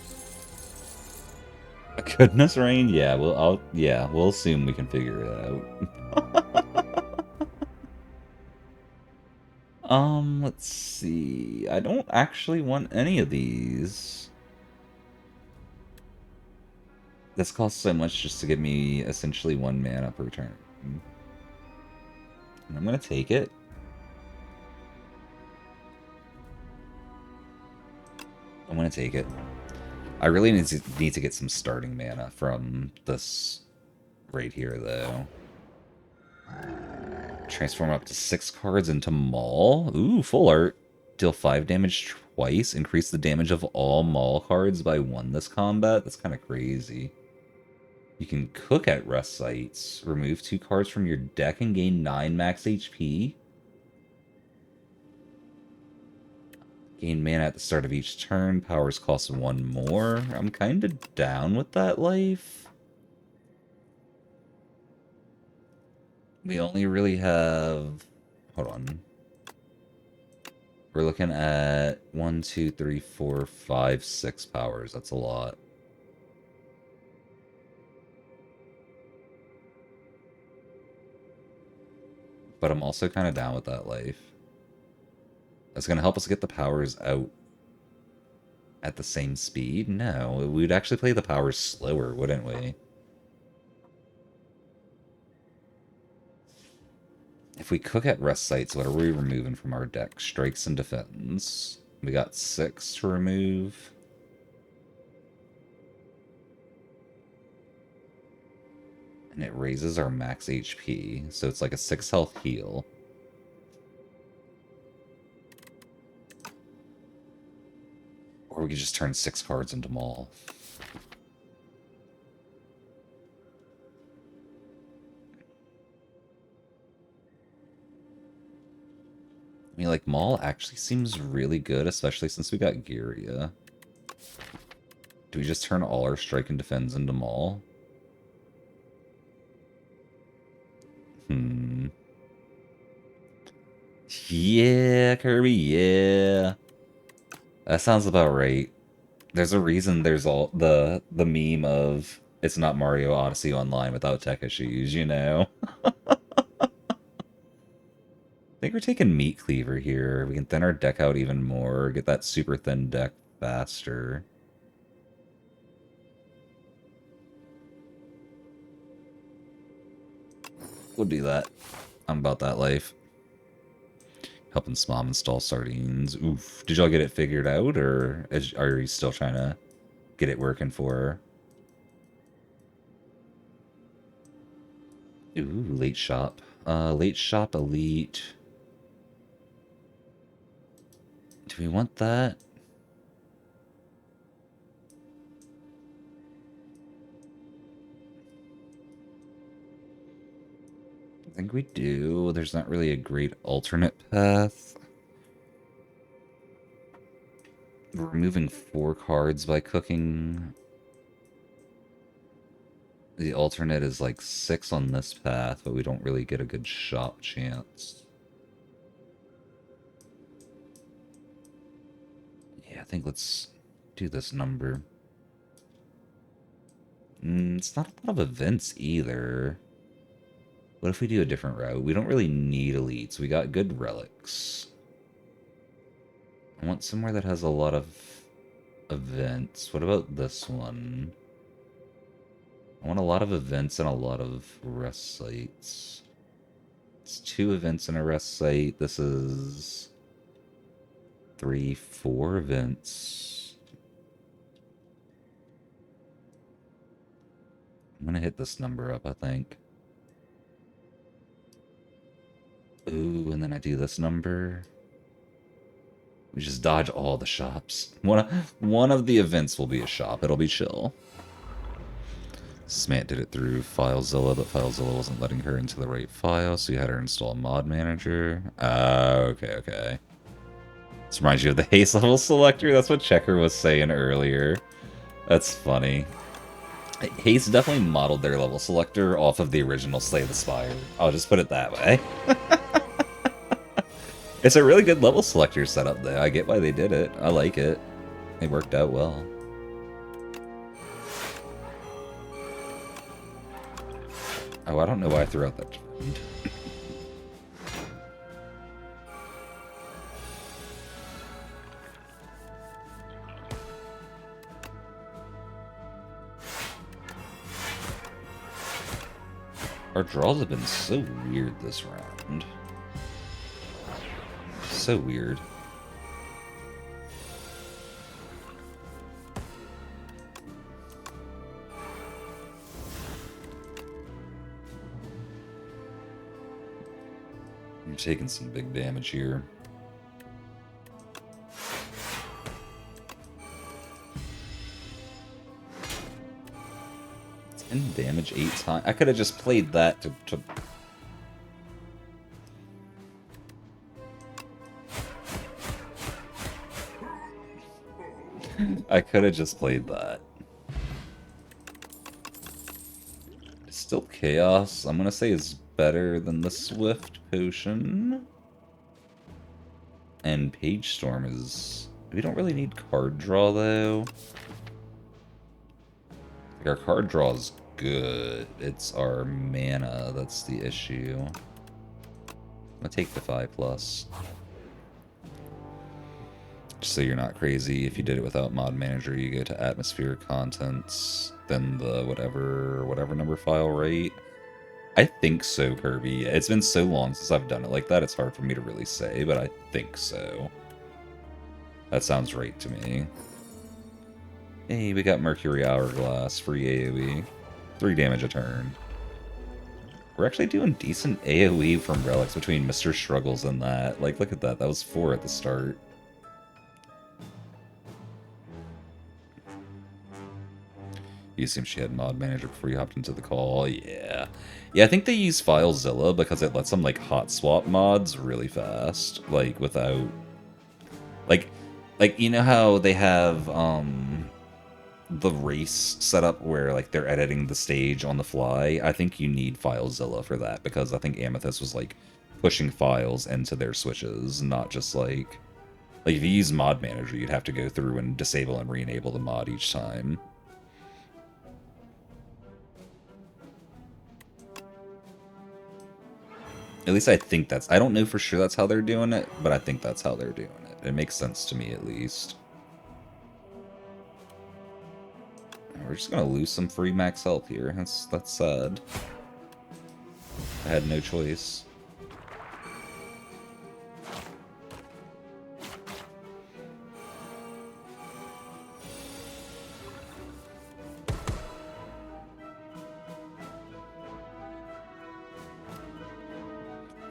Goodness, Rain? Yeah, we'll assume we can figure it out. Let's see. I don't actually want any of these. This costs so much just to give me essentially 1 mana per turn. And I'm gonna take it. I'm gonna take it. I really need to get some starting mana from this right here, though. Transform up to 6 cards into Maul. Ooh, full art. Deal 5 damage twice. Increase the damage of all Maul cards by 1 this combat. That's kind of crazy. You can cook at rest sites. Remove 2 cards from your deck and gain 9 max HP. Gain mana at the start of each turn. Powers cost 1 more. I'm kind of down with that life. We only really have... Hold on. We're looking at 1, 2, 3, 4, 5, 6 powers. That's a lot. But I'm also kind of down with that life. That's going to help us get the powers out at the same speed? No, we'd actually play the powers slower, wouldn't we? If we cook at rest sites, what are we removing from our deck? Strikes and defends. We got 6 to remove. And it raises our max HP, so it's like a 6 health heal. Or we could just turn 6 cards into Maul. I mean, like, Maul actually seems really good, especially since we got Giria. Do we just turn all our strike and defense into Maul? Yeah, Kirby, yeah. That sounds about right. There's a reason there's all the meme of it's not Mario Odyssey Online without tech issues, you know? I think we're taking Meat Cleaver here. We can thin our deck out even more, get that super thin deck faster. We'll do that. I'm about that life. Helping Smom install sardines. Oof. Did y'all get it figured out, or are you still trying to get it working for her? Ooh, late shop. Late shop elite. Do we want that? I think we do. There's not really a great alternate path. We're removing 4 cards by cooking. The alternate is like 6 on this path, but we don't really get a good shop chance. Yeah, I think let's do this number. It's not a lot of events either. What if we do a different route? We don't really need elites. We got good relics. I want somewhere that has a lot of events. What about this one? I want a lot of events and a lot of rest sites. It's 2 events and a rest site. This is 3, 4 events. I'm gonna hit this number up, I think. Ooh, and then I do this number. We just dodge all the shops. One of the events will be a shop. It'll be chill. Smant did it through FileZilla, but FileZilla wasn't letting her into the right file, so you had her install Mod Manager. Okay. This reminds you of the haste level selector. That's what Checker was saying earlier. That's funny. Haste definitely modeled their level selector off of the original Slay the Spire. I'll just put it that way. It's a really good level selector setup, though. I get why they did it. I like it. It worked out well. Oh, I don't know why I threw out that trend. Our draws have been so weird this round. So weird. You're taking some big damage here. And damage 8 times. I could have just played that to... I could have just played that. Still Chaos, I'm gonna say is better than the Swift Potion. And Page Storm is... We don't really need card draw, though. Like, our card draw is good. It's our mana that's the issue. I'm gonna take the 5+. Just so you're not crazy, if you did it without Mod Manager, you go to Atmospheric Contents, then the whatever number file, right? I think so, Kirby. It's been so long since I've done it like that, it's hard for me to really say, but I think so. That sounds right to me. Hey, we got Mercury Hourglass, free AoE. 3 damage a turn. We're actually doing decent AoE from relics between Mr. Struggles and that. Like, look at that. That was 4 at the start. You assume she had mod manager before you hopped into the call. Yeah. Yeah, I think they use FileZilla because it lets them, like, hot swap mods really fast. Like, without... Like, you know how they have, the race setup where, like, they're editing the stage on the fly? I think you need FileZilla for that, because I think Amethyst was, like, pushing files into their switches, not just, like... Like, if you use Mod Manager, you'd have to go through and disable and re-enable the mod each time. At least I think that's... I don't know for sure that's how they're doing it, but I think that's how they're doing it. It makes sense to me, at least. We're just gonna lose some free max health here. That's sad. I had no choice.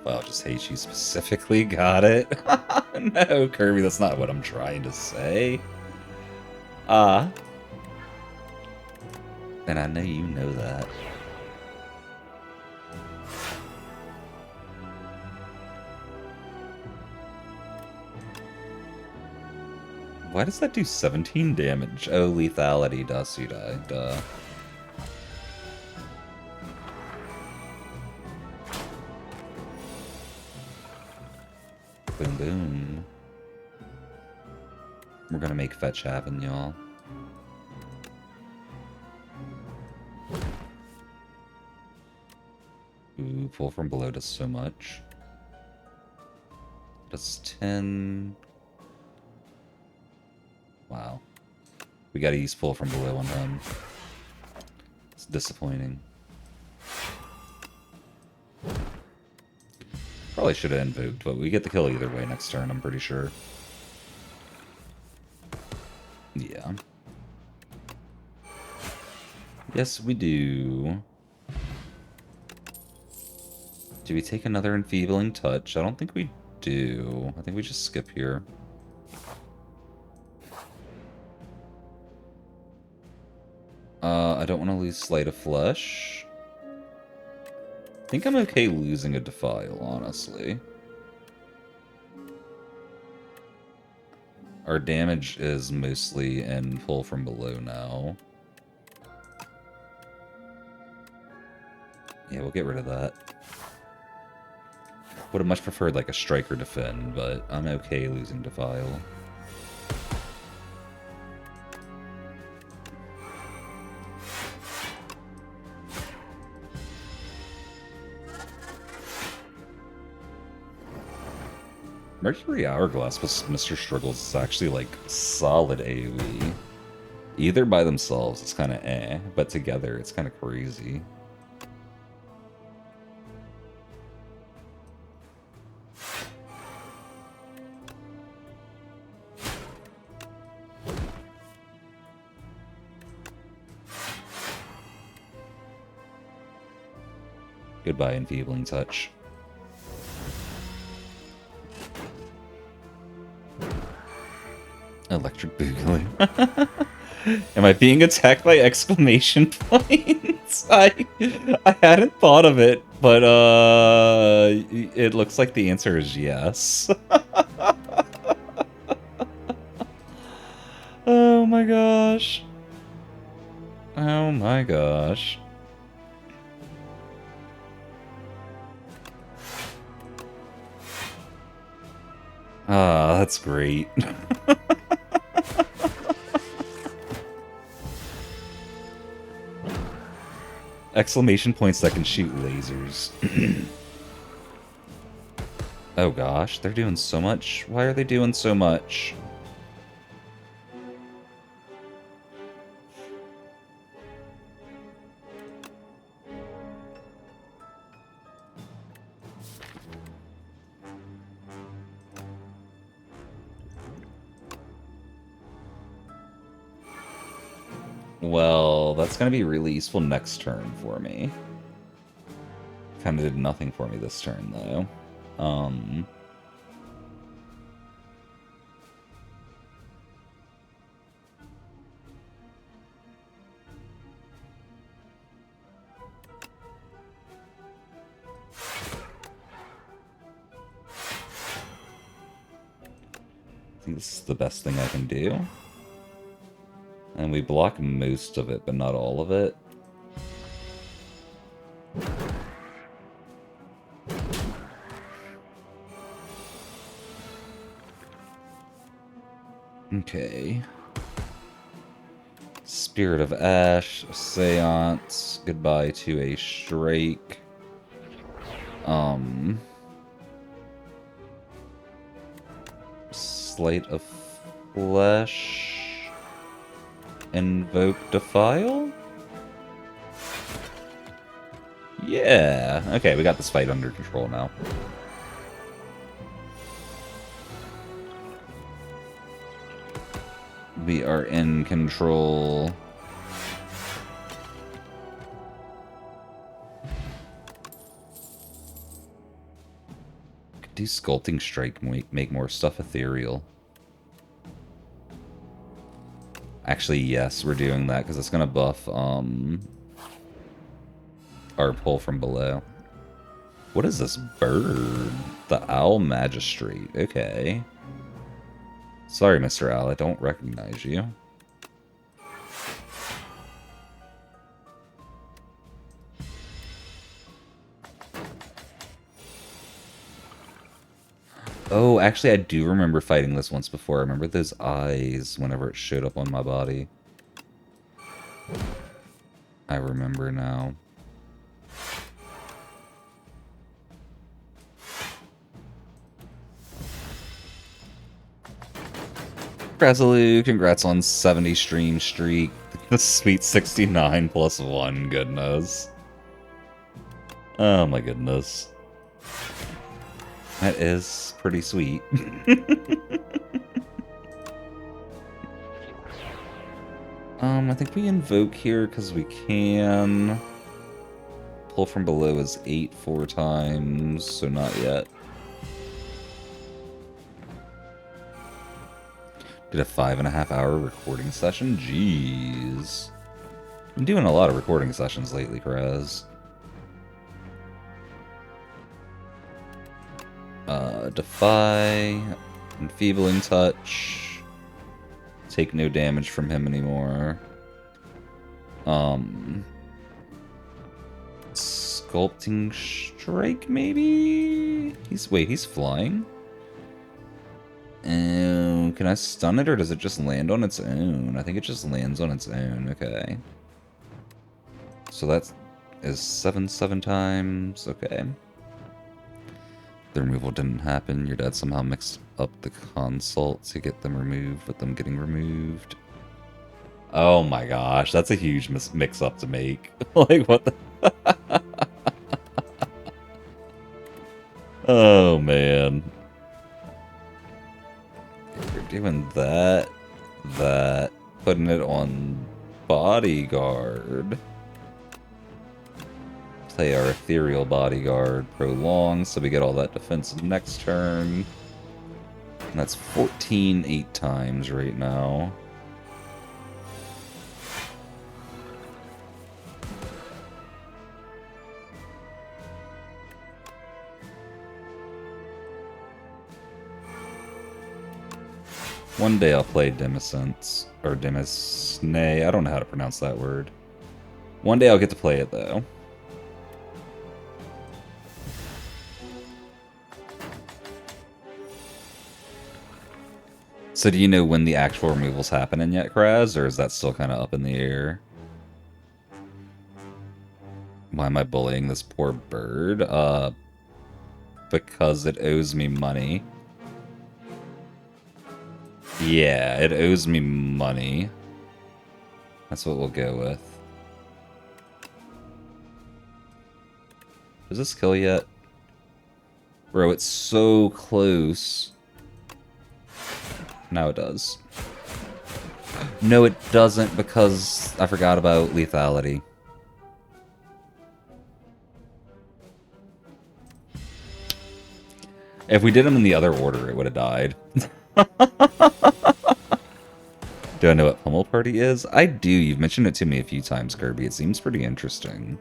Well, just hate you specifically. Got it. No, Kirby, that's not what I'm trying to say. And I know you know that. Why does that do 17 damage? Oh, lethality, Dasudai, duh. Boom, boom. We're gonna make fetch happen, y'all. Ooh, pull from below does so much. Does 10... Wow. We gotta use pull from below on him. It's disappointing. Probably should have invoked, but we get the kill either way next turn, I'm pretty sure. Yeah. Yes, we do. Do we take another enfeebling touch? I don't think we do. I think we just skip here. I don't want to lose Sleight of Flesh. I think I'm okay losing a Defile, honestly. Our damage is mostly in pull from below now. Yeah, we'll get rid of that. Would have much preferred like a strike or defend, but I'm okay losing Defile. Mercury Hourglass with Mr. Struggles is actually like solid AoE. Either by themselves it's kind of eh, but together it's kind of crazy. Goodbye, Enfeebling Touch. Electric Boogaloo. Am I being attacked by exclamation points? I hadn't thought of it, but it looks like the answer is yes. Oh my gosh. Oh my gosh. Ah, that's great. Exclamation points that can shoot lasers. Oh gosh, they're doing so much. Why are they doing so much? Well, that's gonna be really useful next turn for me. Kinda did nothing for me this turn, though. I think this is the best thing I can do. And we block most of it, but not all of it. Okay. Spirit of Ash, Seance, goodbye to a Shrike. Slate of Flesh. Invoke Defile? Yeah. Okay, we got this fight under control now. We are in control. Could do Sculpting Strike, make more stuff ethereal. Actually, yes, we're doing that because it's gonna buff our pull from below. What is this bird? The Owl Magistrate. Okay. Sorry, Mr. Owl, I don't recognize you. Oh, actually, I do remember fighting this once before. I remember those eyes whenever it showed up on my body. I remember now. Brazilu, congrats on 70 stream streak. The sweet 69 plus 1, goodness. Oh my goodness. That is pretty sweet. I think we invoke here because we can. Pull from below is 8 4 times, so not yet. Did a 5.5 hour recording session? Jeez. Been doing a lot of recording sessions lately, Kraz. Defy, Enfeebling Touch, take no damage from him anymore. Sculpting Strike, maybe? He's flying? Can I stun it, or does it just land on its own? I think it just lands on its own, okay. So that is 7 times, okay. The removal didn't happen. Your dad somehow mixed up the consult to get them removed with them getting removed. Oh my gosh, that's a huge mix-up to make. Like, what the... Oh, man. If you're doing that, putting it on Bodyguard... Play our Ethereal Bodyguard Prolong, so we get all that defense next turn. And that's 14 8 times right now. One day I'll play Demiscence, or Demisne, I don't know how to pronounce that word. One day I'll get to play it, though. So do you know when the actual removal's happening yet, Kraz, or is that still kind of up in the air? Why am I bullying this poor bird? Because it owes me money. Yeah, it owes me money. That's what we'll go with. Does this kill yet? Bro, it's so close. Now it does. No, it doesn't, because I forgot about lethality. If we did them in the other order, it would have died. Do I know what Pummel Party is? I do. You've mentioned it to me a few times, Kirby. It seems pretty interesting.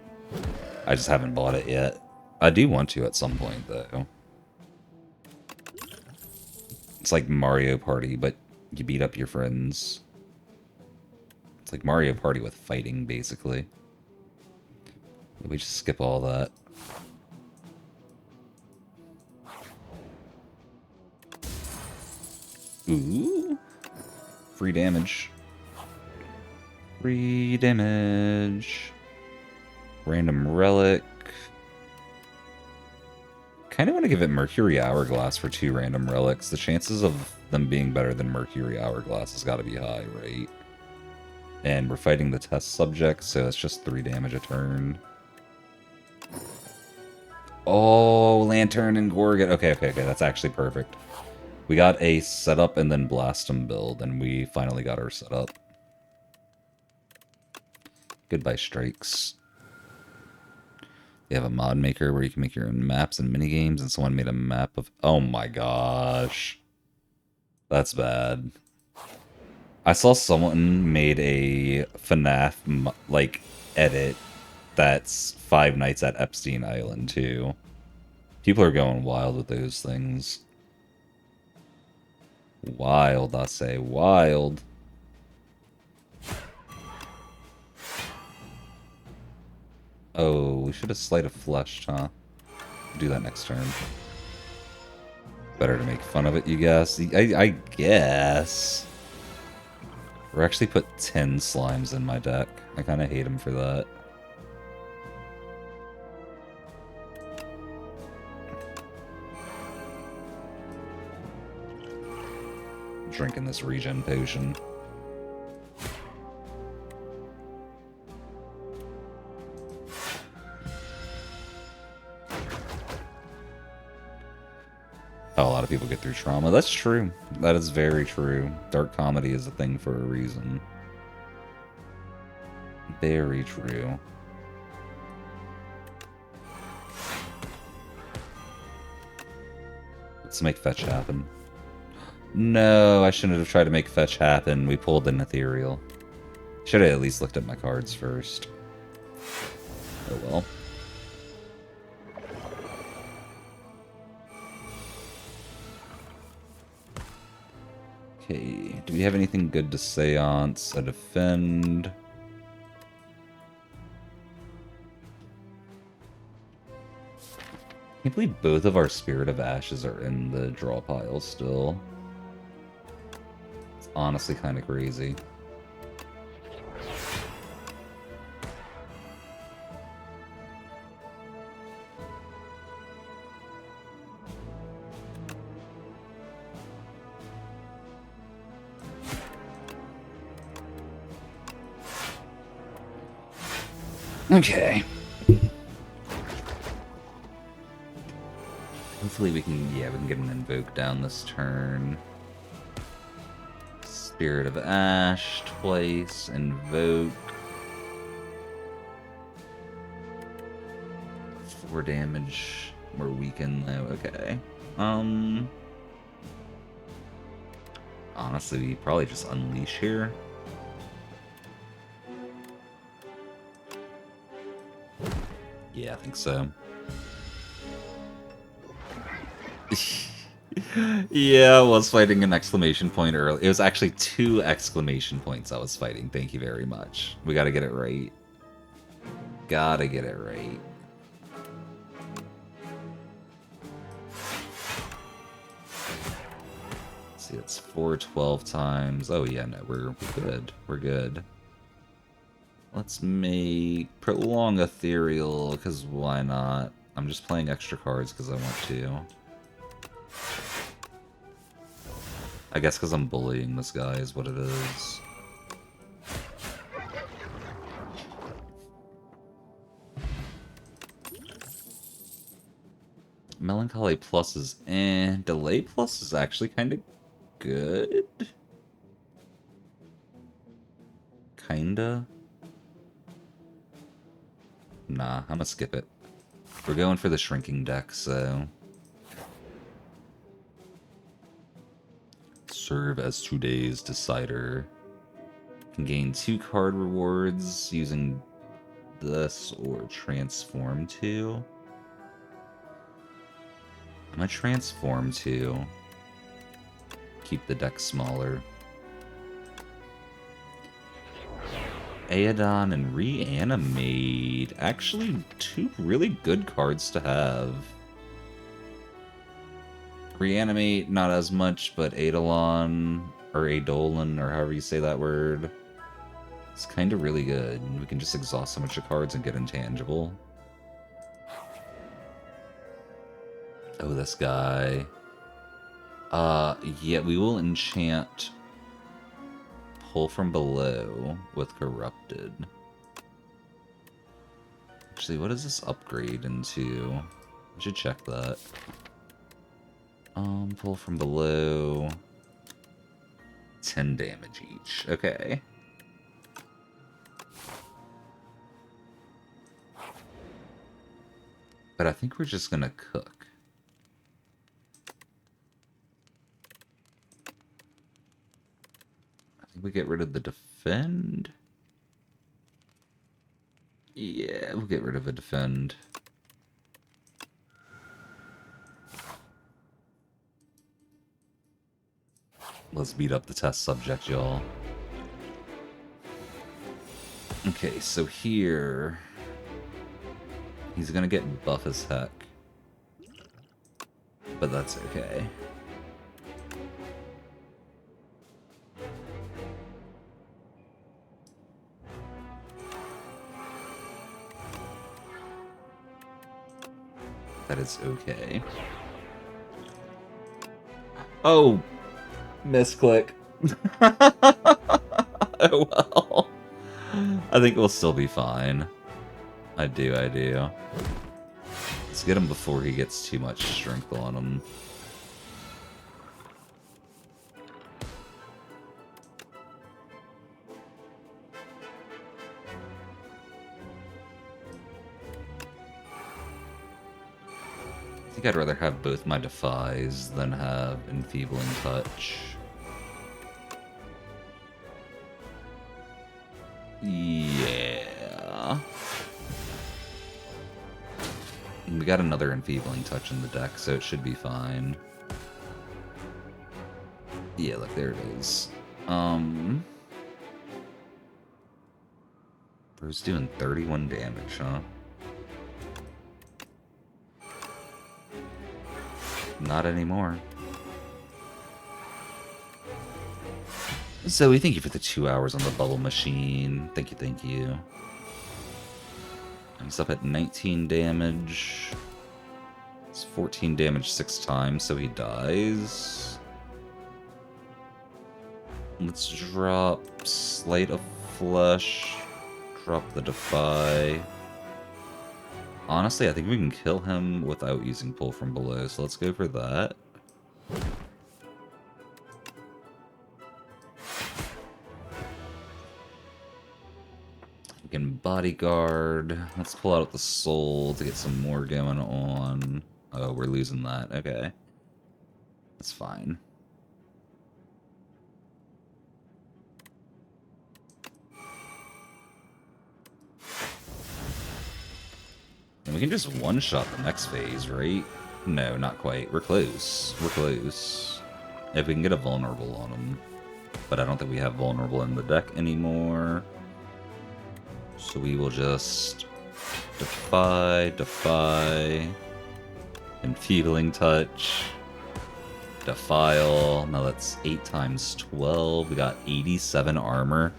I just haven't bought it yet. I do want to at some point, though. It's like Mario Party, but you beat up your friends. It's like Mario Party with fighting, basically. We just skip all that. Ooh. Free damage. Free damage. Random relic. Kind of want to give it Mercury Hourglass for 2 random relics. The chances of them being better than Mercury Hourglass has got to be high, right? And we're fighting the test subject, so it's just 3 damage a turn. Oh, Lantern and Gorgon. Okay, that's actually perfect. We got a setup and then blast 'em build, and we finally got our setup. Goodbye, Strikes. They have a mod maker where you can make your own maps and minigames, and someone made a map of... Oh my gosh. That's bad. I saw someone made a FNAF, like, edit that's Five Nights at Epstein Island, too. People are going wild with those things. Wild, I say. Wild. Oh, we should have Sleight of Flesh, huh? Do that next turn. Better to make fun of it, you guess? I guess. Or actually put 10 slimes in my deck. I kind of hate him for that. Drinking this regen potion. Oh, a lot of people get through trauma. That's true. That is very true. Dark comedy is a thing for a reason. Very true. Let's make fetch happen. No, I shouldn't have tried to make fetch happen. We pulled an ethereal. Should have at least looked at my cards first. Oh well. Okay, do we have anything good to Seance? A defend? I can't believe both of our Spirit of Ashes are in the draw pile still. It's honestly kind of crazy. Okay. Hopefully we can, yeah, we can get an Invoke down this turn. Spirit of Ash twice, Invoke. 4 damage. We're weakened though, okay. Honestly, we probably just Unleash here. Yeah, I think so. Yeah, I was fighting an exclamation point early. It was actually 2 exclamation points I was fighting. Thank you very much. We gotta get it right. Gotta get it right. Let's see, it's 412 times. Oh yeah, no, we're good. We're good. Let's make Prolong Ethereal, because why not? I'm just playing extra cards because I want to. I guess because I'm bullying this guy is what it is. Melancholy Plus is eh. Delay Plus is actually kind of good. kinda. Nah, I'm gonna skip it. We're going for the shrinking deck, so... Serve as today's decider. Can gain 2 card rewards using this or transform to. I'm gonna transform to keep the deck smaller. Aeodon and Reanimate. Actually, 2 really good cards to have. Reanimate, not as much, but Eidolon, or Eidolon, or however you say that word. It's kind of really good. We can just exhaust a bunch of cards and get intangible. Oh, this guy. Yeah, we will enchant Pull from Below with Corrupted. Actually, what does this upgrade into? I should check that. Pull from Below. 10 damage each. Okay. But I think we're just gonna cook. I think we get rid of the defend. Yeah, we'll get rid of a defend. Let's beat up the test subject, y'all. Okay, so here... he's gonna get buff as heck. But that's okay. That is okay. Oh! Misclick. Oh well. I think we'll still be fine. I do. Let's get him before he gets too much strength on him. I think I'd rather have both my Defies than have Enfeebling Touch. Yeah. We got another Enfeebling Touch in the deck, so it should be fine. Yeah, look, there it is. Bro's doing 31 damage, huh? Not anymore. Zoe, thank you for the 2 hours on the bubble machine. Thank you. He's up at 19 damage. It's 14 damage 6 times, so he dies. Let's drop Sleight of Flesh. Drop the Defy. Honestly, I think we can kill him without using Pull from Below, so let's go for that. We can Bodyguard. Let's pull out the Soul to get some more going on. Oh, we're losing that. Okay. That's fine. And we can just one-shot the next phase, right? No, not quite. We're close. If we can get a vulnerable on him. But I don't think we have vulnerable in the deck anymore. So we will just Defy, Enfeebling Touch, Defile. Now that's 8 times 12. We got 87 armor.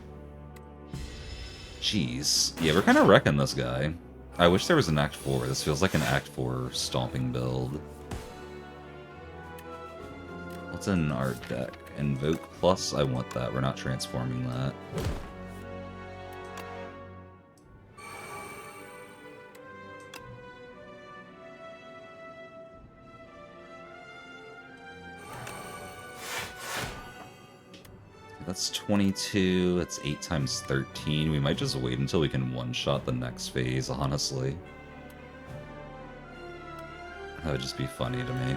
Jeez. Yeah, we're kind of wrecking this guy. I wish there was an Act 4. This feels like an Act 4 stomping build. What's in our deck? Invoke Plus? I want that. We're not transforming that. That's 22. That's 8 times 13. We might just wait until we can one-shot the next phase, honestly. That would just be funny to me.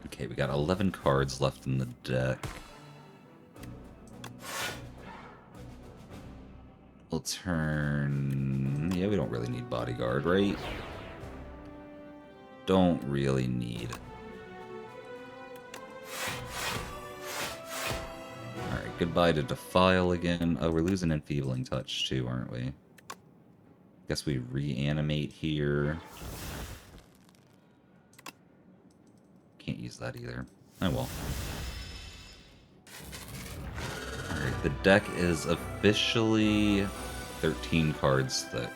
Okay, we got 11 cards left in the deck. We'll turn... Yeah, we don't really need Bodyguard, right? Don't really need. Alright, goodbye to Defile again. Oh, we're losing Enfeebling Touch too, aren't we? Guess we reanimate here. Can't use that either. Oh well. Alright, the deck is officially 13 cards thick.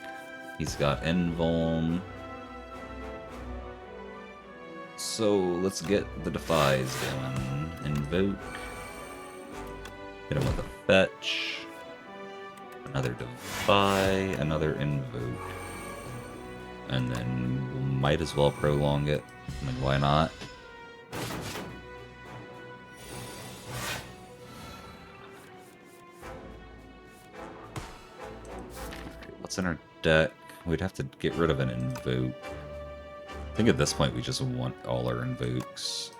He's got Invuln. So let's get the Defies going. Invoke. Hit him with a Fetch. Another Defy. Another Invoke. And then we might as well prolong it. I mean, why not? What's in our deck? We'd have to get rid of an Invoke. I think at this point we just want all our Invokes.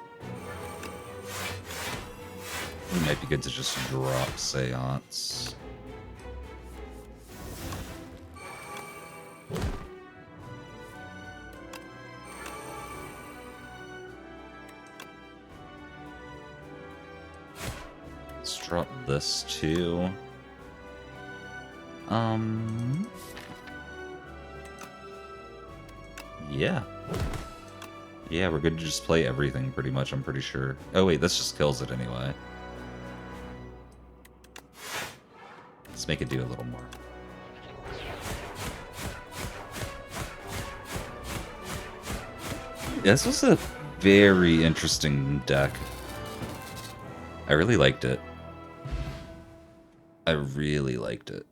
It might be good to just drop Seance. Let's drop this too. Yeah. Yeah, we're good to just play everything pretty much, I'm pretty sure. Oh wait, this just kills it anyway. Let's make it do a little more. Yeah, this was a very interesting deck. I really liked it. I really liked it.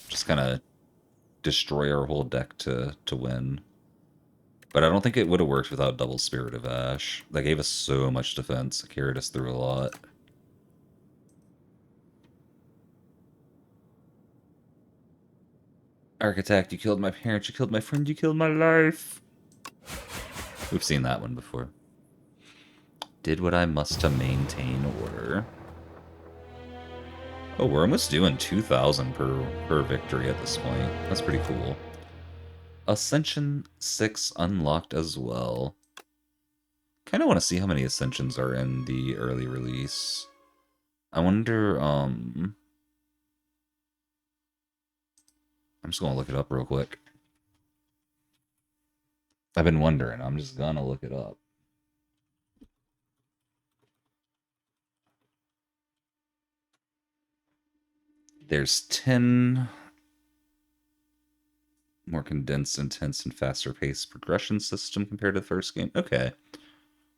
Just kind of destroy our whole deck to win. But I don't think it would have worked without Double Spirit of Ash. That gave us so much defense. It carried us through a lot. Architect, you killed my parents, you killed my friend, you killed my life. We've seen that one before. Did what I must to maintain order. Oh, we're almost doing 2,000 per victory at this point. That's pretty cool. Ascension 6 unlocked as well. Kind of want to see how many Ascensions are in the early release. I wonder, I'm just going to look it up real quick. I've been wondering. I'm just going to look it up. There's 10 more condensed, intense, and faster paced progression system compared to the first game. Okay.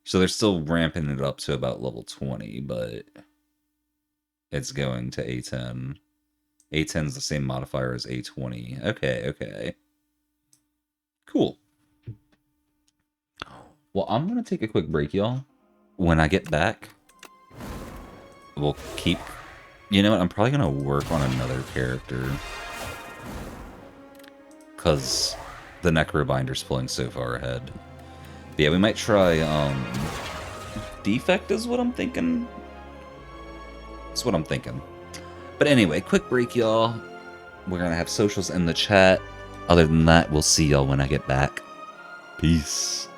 So they're still ramping it up to about level 20, but it's going to A10. A10 is the same modifier as A20. Okay, okay. Cool. Well, I'm going to take a quick break, y'all. When I get back, we'll keep... You know what? I'm probably going to work on another character. Because the Necrobinder's pulling so far ahead. But yeah, we might try, Defect is what I'm thinking. That's what I'm thinking. But anyway, quick break, y'all. We're going to have socials in the chat. Other than that, we'll see y'all when I get back. Peace.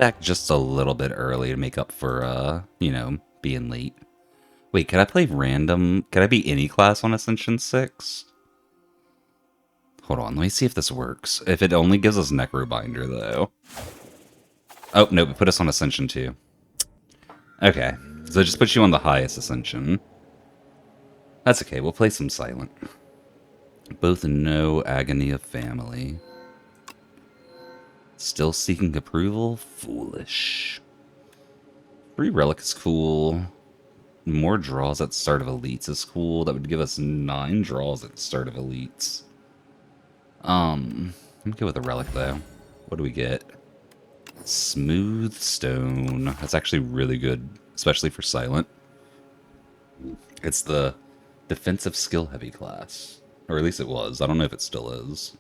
back just a little bit early to make up for, you know, being late. Wait, can I play random? Can I be any class on Ascension 6? Hold on, let me see if this works. If it only gives us Necrobinder, though. Oh, no, it put us on Ascension 2. Okay, so it just puts you on the highest Ascension. That's okay, we'll play some Silent. Both know Agony of Family. Still seeking approval? Foolish. Free Relic is cool. More draws at the start of Elites is cool. That would give us 9 draws at the start of Elites. Let me go with a Relic, though. What do we get? Smooth Stone. That's actually really good, especially for Silent. It's the defensive skill heavy class. Or at least it was. I don't know if it still is.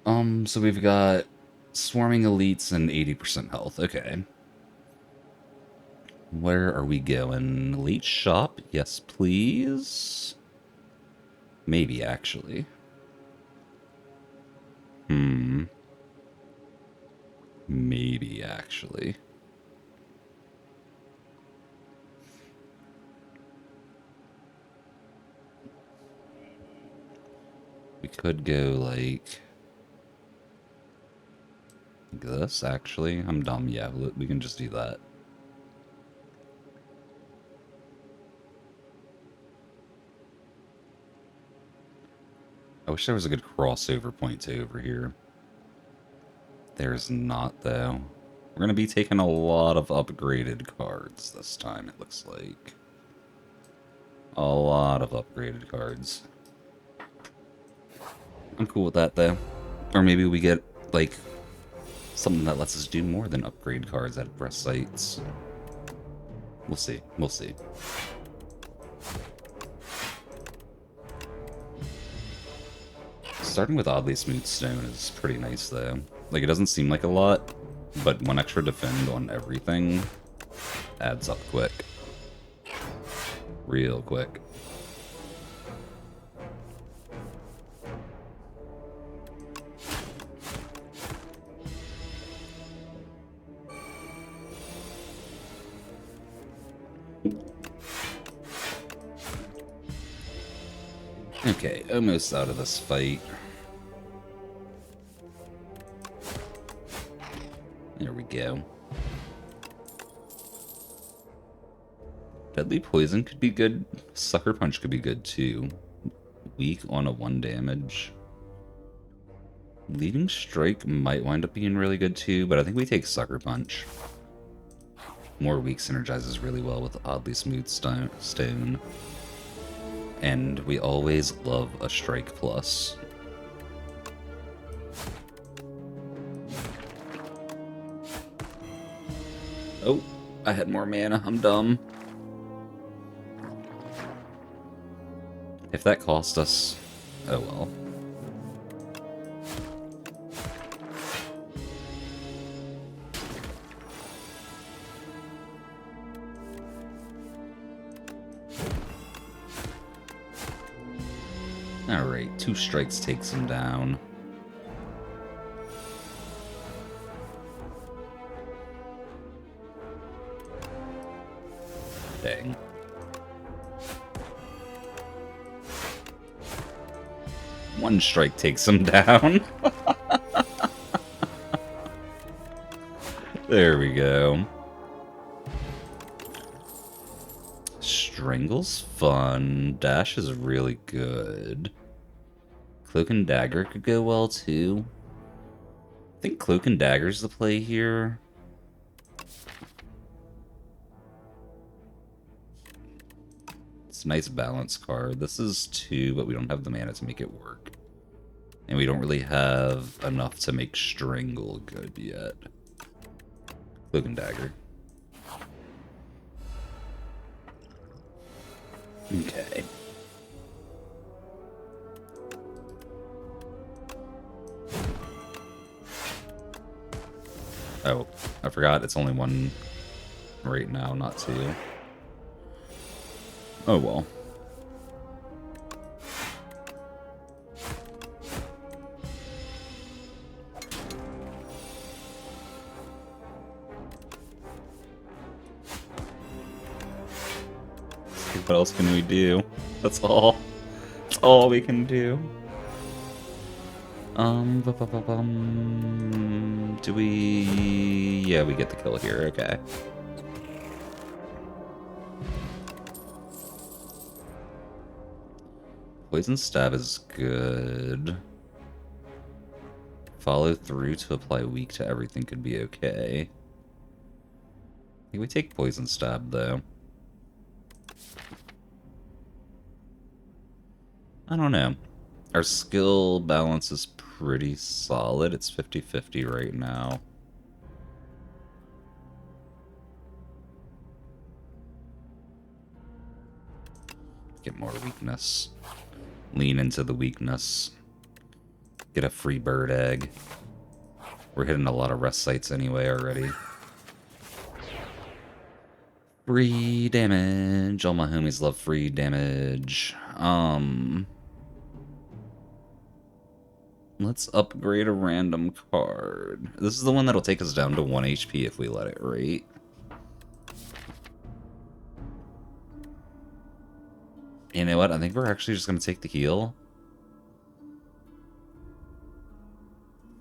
So we've got Swarming Elites and 80% health. Okay. Where are we going? Elite Shop? Yes, please. Maybe, actually. Maybe, actually. We could go, like this, actually. I'm dumb, yeah, we can just do that. I wish there was a good crossover point to over here. There's not, though. We're going to be taking a lot of upgraded cards this time, it looks like. A lot of upgraded cards. I'm cool with that, though. Or maybe we get, like, something that lets us do more than upgrade cards at breast sites. We'll see. We'll see. Starting with Oddly Smooth Stone is pretty nice, though. Like, it doesn't seem like a lot, but 1 extra defend on everything adds up quick. Real quick. Okay, almost out of this fight. There we go. Deadly Poison could be good. Sucker Punch could be good too. Weak on a 1 damage. Leading Strike might wind up being really good too, but I think we take Sucker Punch. More weak synergizes really well with Oddly Smooth Stone. And we always love a Strike Plus. Oh, I had more mana. I'm dumb. If that cost us... Oh well. Alright, 2 strikes takes him down. Dang. One strike takes him down. There we go. Strangle's fun. Dash is really good. Cloak and Dagger could go well too. I think Cloak and Dagger's the play here. It's a nice balance card. This is 2, but we don't have the mana to make it work. And we don't really have enough to make Strangle good yet. Cloak and Dagger. Okay. Oh, I forgot it's only 1 right now, not 2. Oh well. What else can we do? That's all. That's all we can do. Do we... Yeah, we get the kill here, okay. Poison Stab is good. Follow through to apply weak to everything could be okay. I think we take Poison Stab, though. I don't know. Our skill balance is pretty solid. It's 50-50 right now. Get more weakness. Lean into the weakness. Get a free bird egg. We're hitting a lot of rest sites anyway already. Free damage. All my homies love free damage. Let's upgrade a random card. This is the one that'll take us down to 1 HP if we let it, right? You know what? I think we're actually just going to take the heal.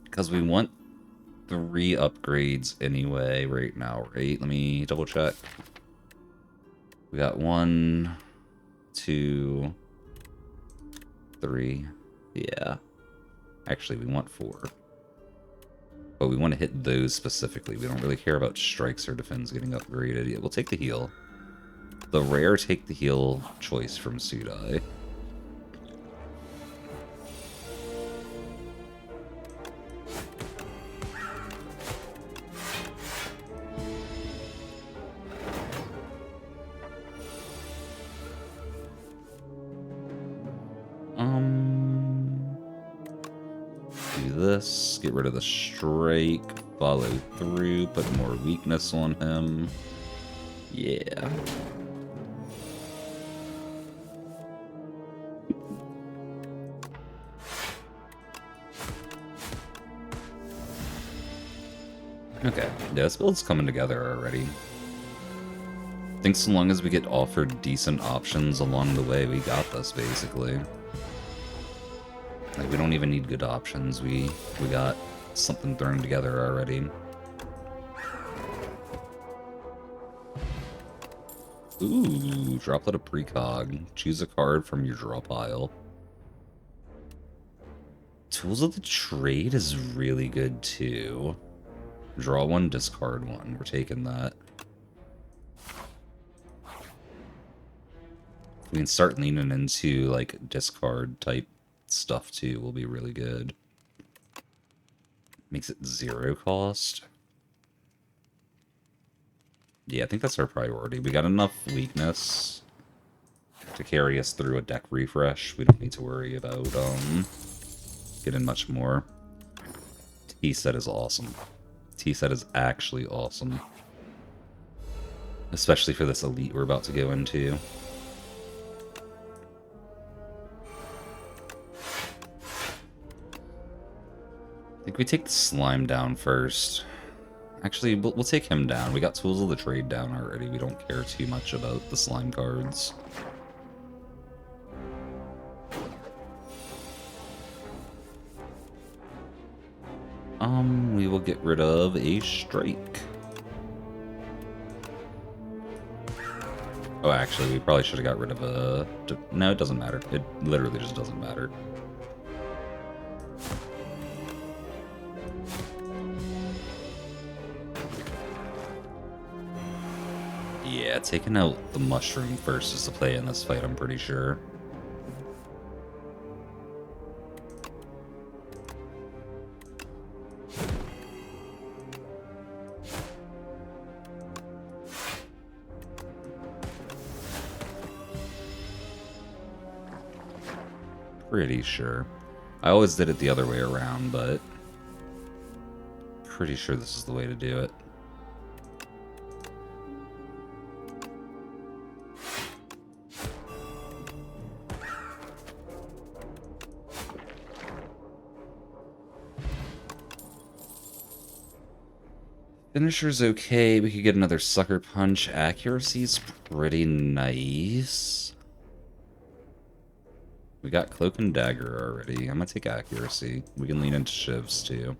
Because we want 3 upgrades anyway right now, right? Let me double check. We got 1, 2, 3. Yeah. Actually, we want 4. But we want to hit those specifically. We don't really care about strikes or defense getting upgraded. Yeah, we'll take the heal. The rare take the heal choice from Sudai. Do this, get rid of the strike, follow through, put more weakness on him. Yeah. Okay, yeah, this build's coming together already. I think so long as we get offered decent options along the way, we got this, basically. Like, we don't even need good options, we got something thrown together already. Ooh, droplet of precog. Choose a card from your draw pile. Tools of the Trade is really good, too. Draw 1, discard 1. We're taking that. We can start leaning into, like, discard type stuff, too. Will be really good. Makes it 0 cost. Yeah, I think that's our priority. We got enough weakness to carry us through a deck refresh. We don't need to worry about getting much more. T-set is awesome. T-set is actually awesome. Especially for this elite we're about to go into. I think we take the slime down first. Actually, we'll take him down. We got Tools of the Trade down already. We don't care too much about the slime cards. We will get rid of a strike. Oh, actually, we probably should have got rid of a... No, it doesn't matter. It literally just doesn't matter. Yeah, taking out the mushroom first is the play in this fight, I'm pretty sure. Pretty sure. I always did it the other way around, but pretty sure this is the way to do it. Finisher's okay. We could get another Sucker Punch. Accuracy's pretty nice. We got Cloak and Dagger already. I'm gonna take Accuracy. We can lean into Shivs too.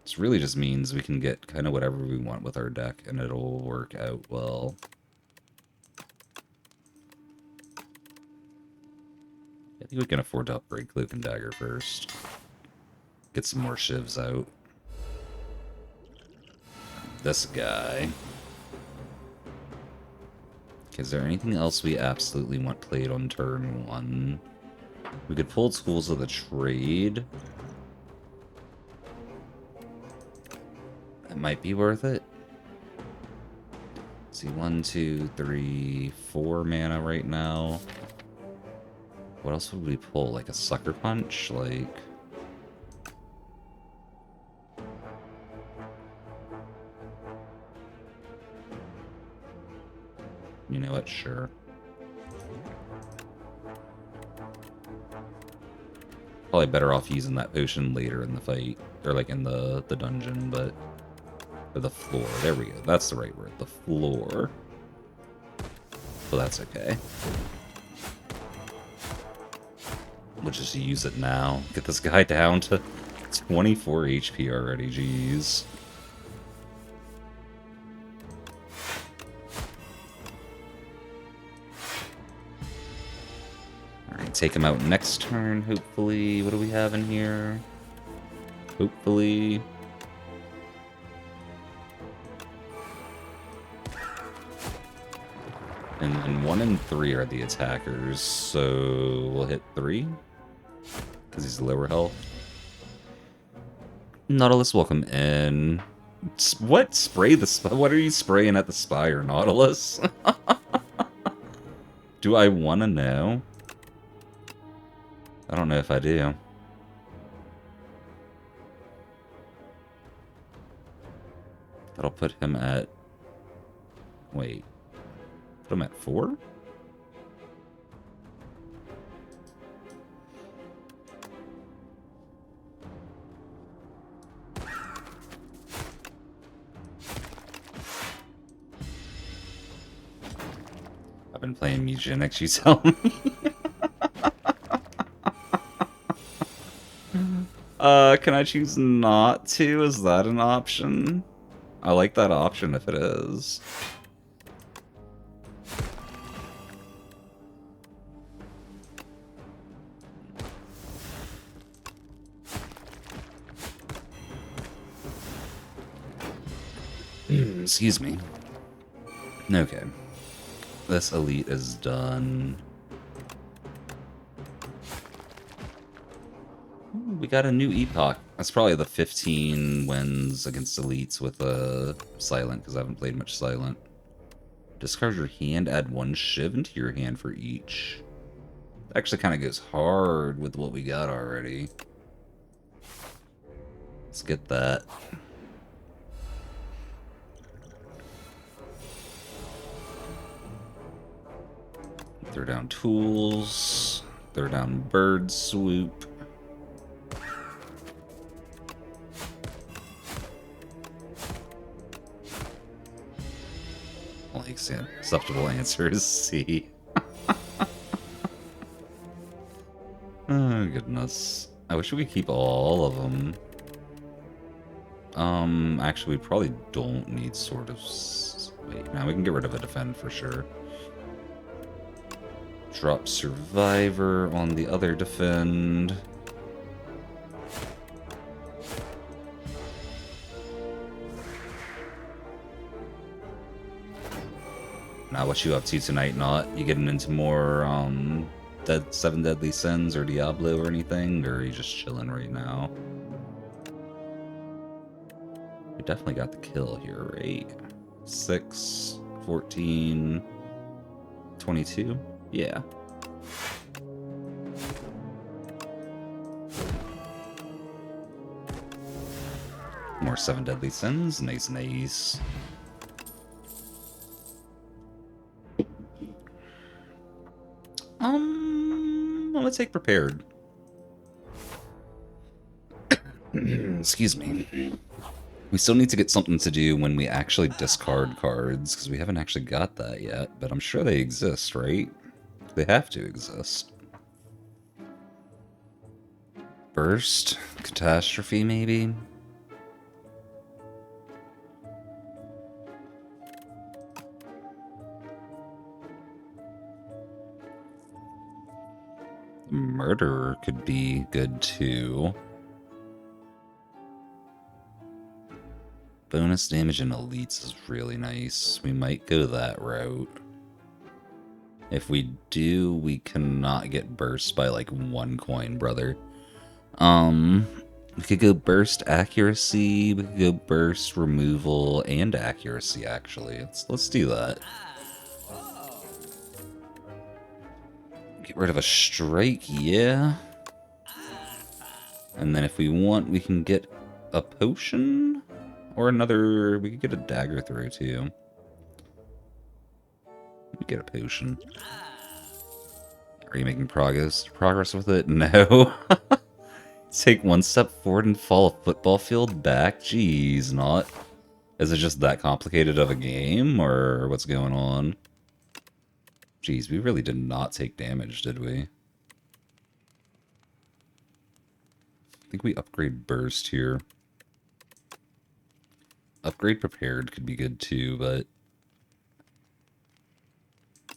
This really just means we can get kind of whatever we want with our deck, and it'll work out well. I think we can afford to upgrade Cloak and Dagger first. Get some more Shivs out. This guy. Okay, is there anything else we absolutely want played on turn 1? We could pull Tools of the Trade. That might be worth it. Let's see, 1, 2, 3, 4 mana right now. What else would we pull? Like a Sucker Punch? Like... You know what? Sure. Probably better off using that potion later in the fight. Or like in the dungeon, but... Or the floor. There we go. That's the right word. The floor. But that's okay. We'll just use it now. Get this guy down to 24 HP already. Jeez. Alright, take him out next turn, hopefully. What do we have in here? Hopefully... And then 1 and 3 are the attackers, so we'll hit 3. Because he's lower health. Nautilus, welcome in. What? Spray the Spire? What are you spraying at the Spire, Nautilus? Do I want to know? I don't know if I do. That'll put him at... Wait. Put him at 4? I've been playing Eugenics, you tell me. Can I choose not to? Is that an option? I like that option if it is. Excuse me. Okay. This elite is done. Ooh, we got a new epoch. That's probably the 15 wins against elites with a silent, because I haven't played much silent. Discard your hand, add 1 Shiv into your hand for each. Actually kind of goes hard with what we got already. Let's get that. Throw down tools. Throw down bird swoop. Like, acceptable answer is C. Oh, goodness. I wish we could keep all of them. Actually, we probably don't need Sword of... Wait, now we can get rid of a defend for sure. Drop Survivor on the other defend. Now, what you up to tonight, Not? You getting into more, Seven Deadly Sins or Diablo or anything? Or are you just chilling right now? We definitely got the kill here, right? 6, 14, 22? Yeah. More Seven Deadly Sins. Nice, nice. I'm gonna take Prepared. Excuse me. We still need to get something to do when we actually discard cards, because we haven't actually got that yet, but I'm sure they exist, right? They have to exist. Burst? Catastrophe, maybe? Murderer could be good, too. Bonus damage in elites is really nice. We might go that route. If we do, we cannot get burst by like 1 coin, brother. We could go burst accuracy, we could go burst removal and accuracy, actually. Let's do that. Get rid of a strike, yeah. And then if we want, we can get a potion? Or another... we could get a dagger through, too. We get a potion. Are you making progress with it? No. Take 1 step forward and fall a football field back? Jeez, not. Is it just that complicated of a game, or what's going on? Jeez, we really did not take damage, did we? I think we upgrade burst here. Upgrade prepared could be good too, but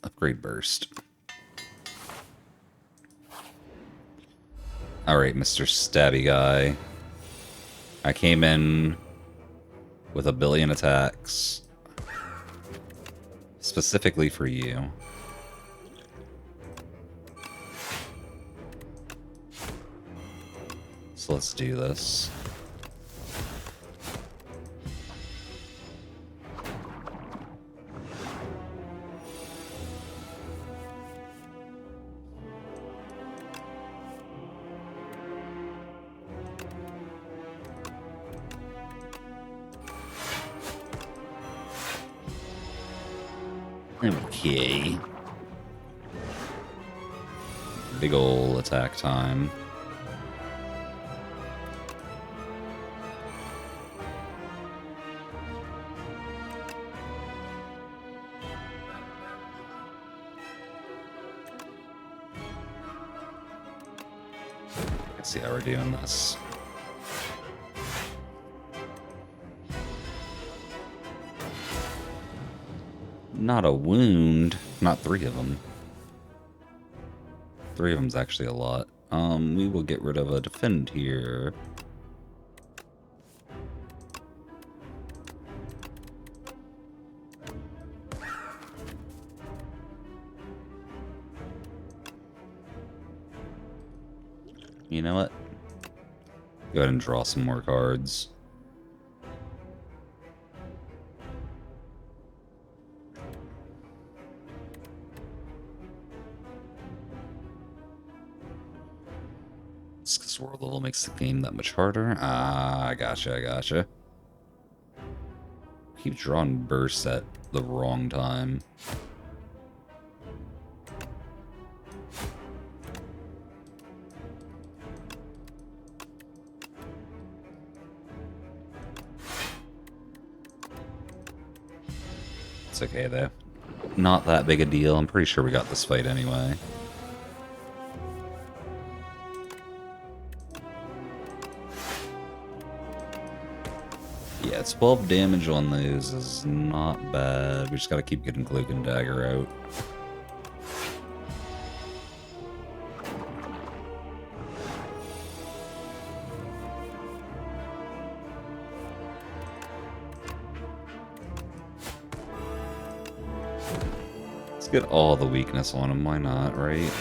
upgrade burst. Alright, Mr. Stabby Guy. I came in with 1 billion attacks. Specifically for you. So let's do this. Okay. Big ol' attack time. Let's see how we're doing this. Not a wound. Not 3 of them. 3 of them's actually a lot. We will get rid of a defend here. You know what? Go ahead and draw some more cards. This world level makes the game that much harder. Ah, I gotcha. Keep drawing bursts at the wrong time. It's okay, though. Not that big a deal. I'm pretty sure we got this fight anyway. Yeah, 12 damage on those is not bad. We just gotta keep getting Cloak and Dagger out. Let's get all the weakness on him, why not, right?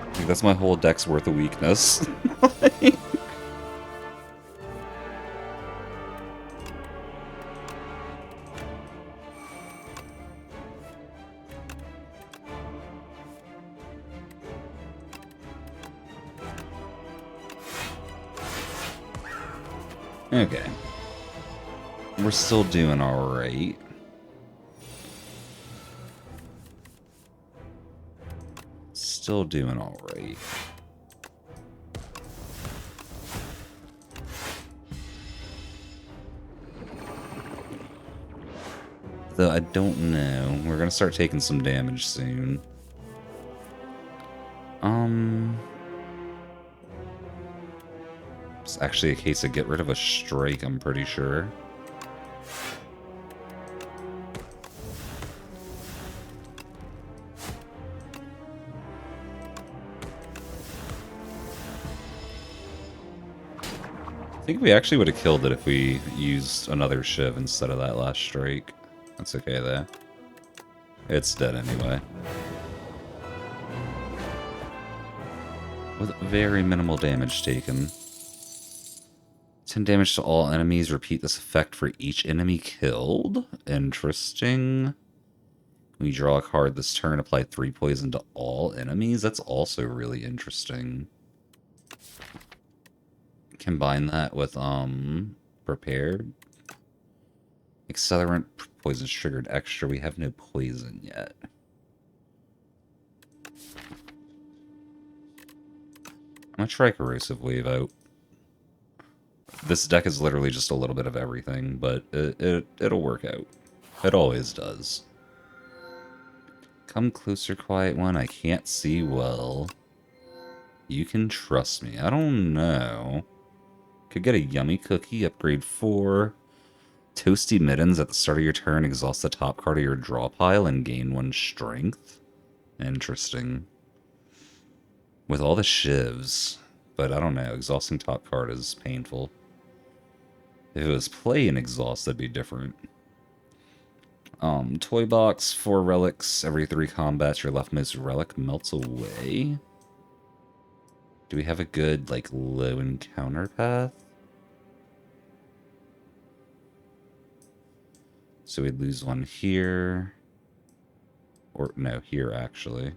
I think that's my whole deck's worth of weakness. Okay. We're still doing alright. Still doing alright. though, I don't know. We're gonna start taking some damage soon. It's actually a case of get rid of a strike, I'm pretty sure. I think we actually would have killed it if we used another Shiv instead of that last strike. That's okay though. It's dead anyway. With very minimal damage taken. 10 damage to all enemies. Repeat this effect for each enemy killed. Interesting. When you draw a card this turn, apply 3 poison to all enemies. That's also really interesting. Combine that with, prepared. Accelerant poison's triggered extra. We have no poison yet. I'm gonna try Corrosive Wave out. This deck is literally just a little bit of everything, but it'll work out. It always does. Come closer, Quiet One. I can't see well. You can trust me. I don't know. Could get a Yummy Cookie, upgrade 4. Toasty Mittens at the start of your turn. Exhaust the top card of your draw pile and gain 1 strength. Interesting. With all the shivs. But I don't know. Exhausting top card is painful. If it was play and exhaust, that'd be different. Toy box, 4 relics. Every 3 combats, your leftmost relic melts away. Do we have a good, like, low encounter path? So we'd lose 1 here. Or, no, here, actually.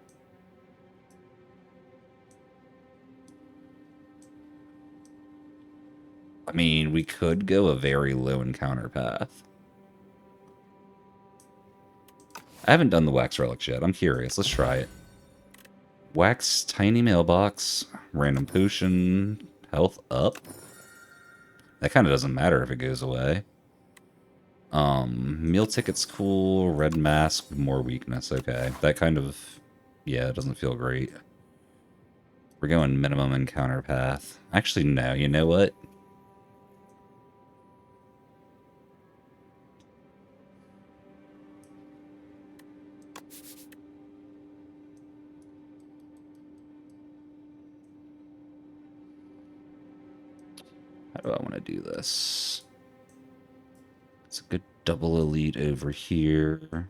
I mean, we could go a very low encounter path. I haven't done the wax relics yet. I'm curious. Let's try it. Wax, tiny mailbox, random potion, health up. That kind of doesn't matter if it goes away. Meal ticket's cool. Red mask, more weakness. Okay. That kind of, yeah, it doesn't feel great. We're going minimum encounter path. Actually, no. You know what? How do I want to do this? It's a good double elite over here.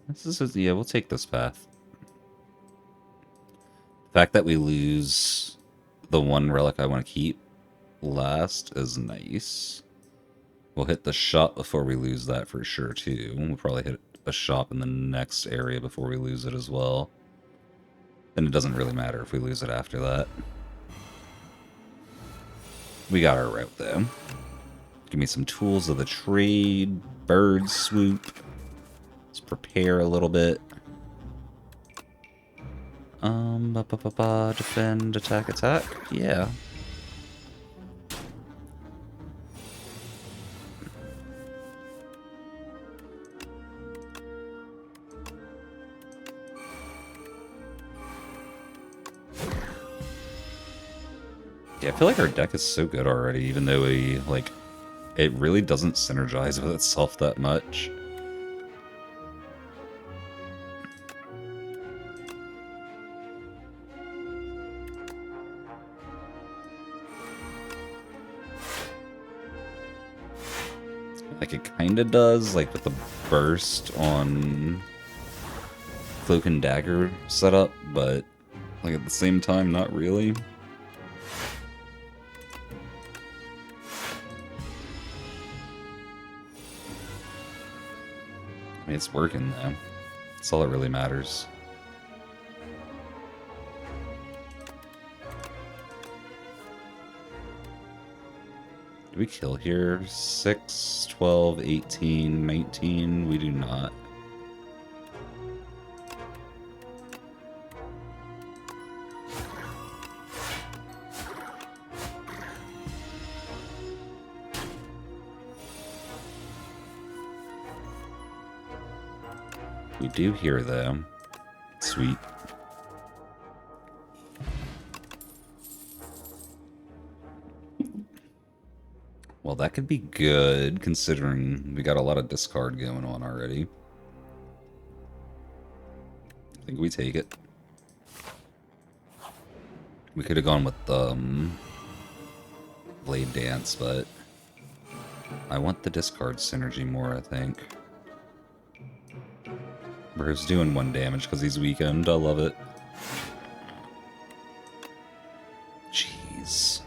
This is, yeah, we'll take this path. The fact that we lose the 1 relic I want to keep last is nice. We'll hit the shop before we lose that for sure, too. We'll probably hit a shop in the next area before we lose it as well. And it doesn't really matter if we lose it after that. We got our route, though. Give me some tools of the trade. Bird swoop. Let's prepare a little bit. Defend, attack, attack. Yeah. Yeah, I feel like our deck is so good already, even though we, like, it really doesn't synergize with itself that much. Like, it kind of does, like, with the burst on Cloak and Dagger setup, but, like, at the same time, not really. I mean, it's working, though. That's all that really matters. Do we kill here? 6, 12, 18, 19? We do not. We do hear them. Sweet. Well, that could be good, considering we got a lot of discard going on already. I think we take it. We could have gone with Blade Dance, but I want the discard synergy more, I think. Bruce doing 1 damage because he's weakened. I love it. Jeez.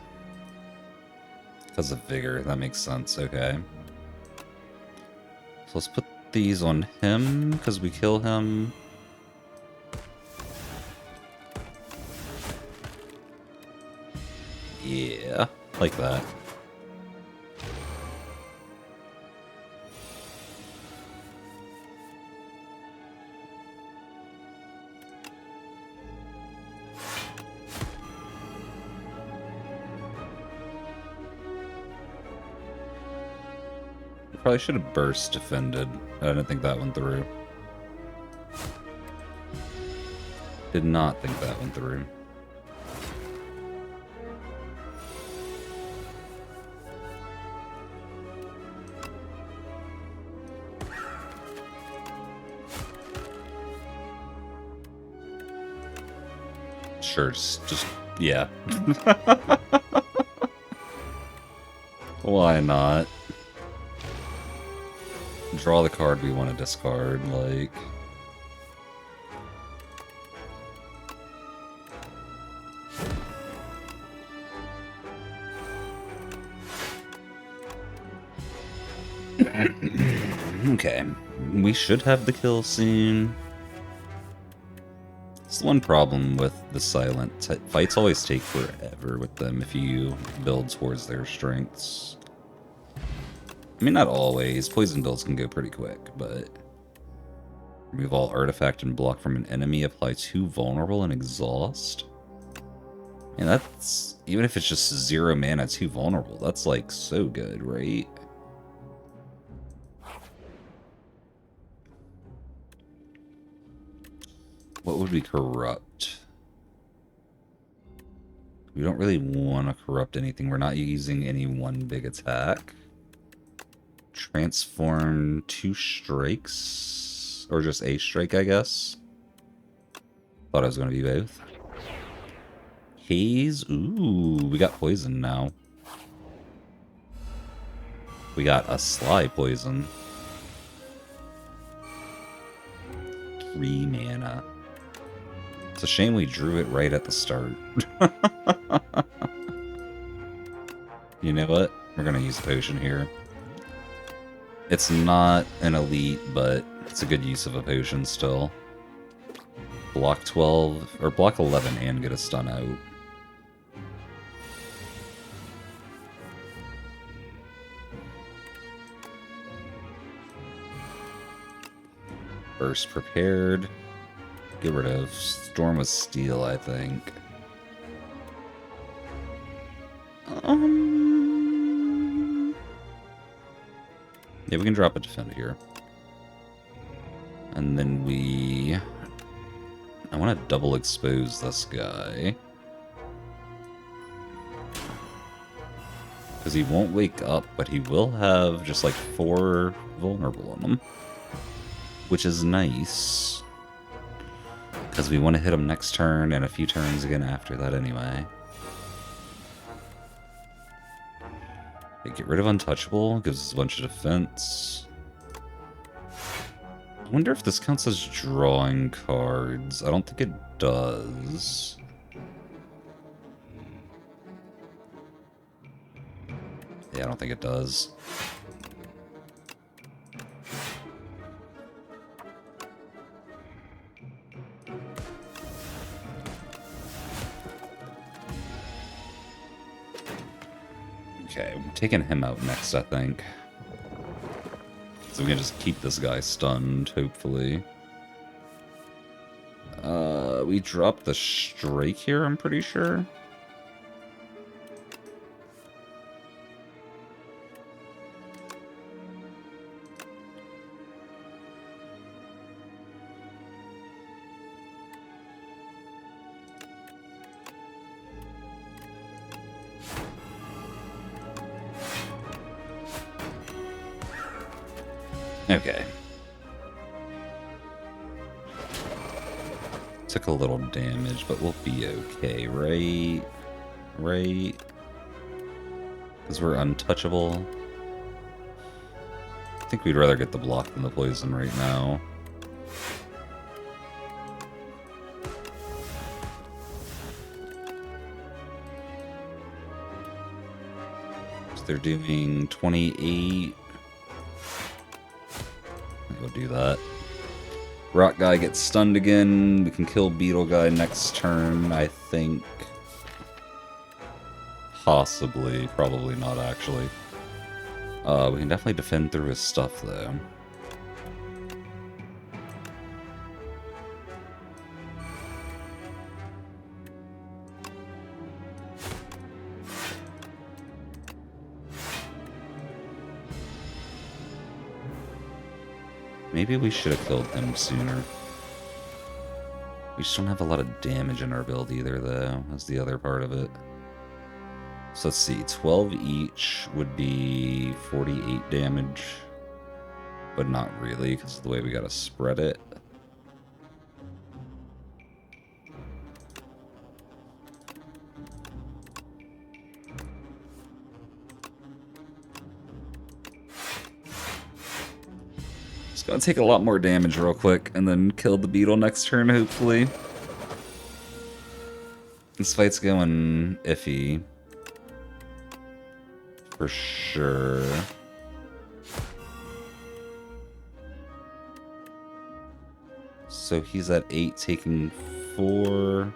Because of Vigor, that makes sense. Okay. So let's put these on him because we kill him. Yeah, like that. Probably should have burst defended. I didn't think that went through. Did not think that went through. Sure, just yeah. Why not? Draw the card we want to discard, like... Okay, we should have the kill soon. It's the one problem with the silent fights always take forever with them if you build towards their strengths. I mean, not always. Poison builds can go pretty quick, but... Remove all artifact and block from an enemy. Apply 2 vulnerable and exhaust. And that's... Even if it's just 0 mana, 2 vulnerable, that's like so good, right? What would we corrupt? We don't really want to corrupt anything. We're not using any one big attack. Transform 2 strikes. Or just a strike, I guess. Thought it was going to be both. Haze. Ooh, we got poison now. We got a Sly poison. 3 mana. It's a shame we drew it right at the start. You know what? We're going to use a potion here. It's not an elite, but it's a good use of a potion still. Block 12, or block 11 and get a stun out. Burst prepared. Get rid of Storm of Steel, I think. Yeah, we can drop a defender here. And then I want to double expose this guy. Because he won't wake up, but he will have just like 4 vulnerable on him. Which is nice. Because we want to hit him next turn and a few turns again after that anyway. Get rid of Untouchable, gives us a bunch of defense. I wonder if this counts as drawing cards. I don't think it does. Yeah, I don't think it does. Okay, we're taking him out next, I think. So we can just keep this guy stunned, hopefully. We dropped the strike here, I'm pretty sure. Okay. Took a little damage, but we'll be okay, right? Right? Because we're untouchable. I think we'd rather get the block than the poison right now. So they're doing 28. We'll do that. Rock guy gets stunned again. We can kill beetle guy next turn, I think. Possibly. Probably not, actually. We can definitely defend through his stuff, though. Maybe we should have killed him sooner. We just don't have a lot of damage in our build either, though. That's the other part of it. So let's see. 12 each would be 48 damage. But not really, because of the way we gotta spread it. Just gonna take a lot more damage real quick, and then kill the beetle next turn, hopefully. This fight's going iffy. For sure. So he's at 8, taking 4.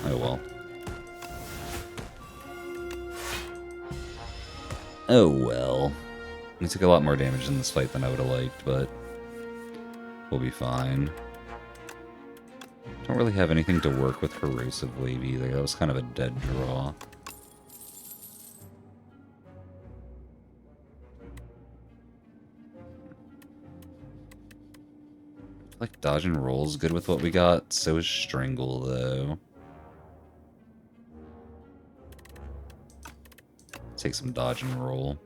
Oh well. Oh well. We took a lot more damage in this fight than I would have liked, but we'll be fine. Don't really have anything to work with Corrosive Wave either. That was kind of a dead draw. Like dodge and roll's good with what we got. So is Strangle though. Take some dodge and roll.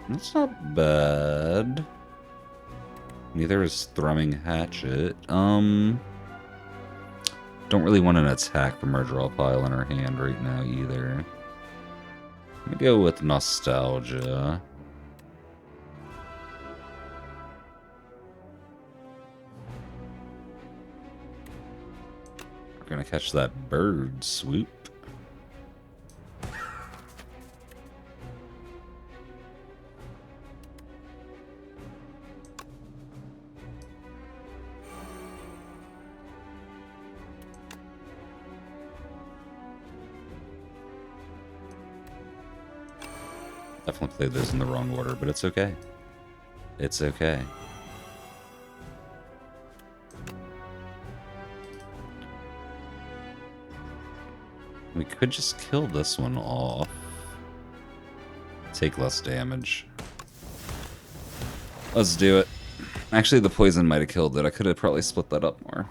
That's not bad. Neither is Thrumming Hatchet. Don't really want an attack from our draw pile in our hand right now either. I'm gonna go with Nostalgia. We're gonna catch that bird swoop. Definitely played those in the wrong order, but it's okay. It's okay. We could just kill this one off. Take less damage. Let's do it. Actually, the poison might have killed it. I could have probably split that up more.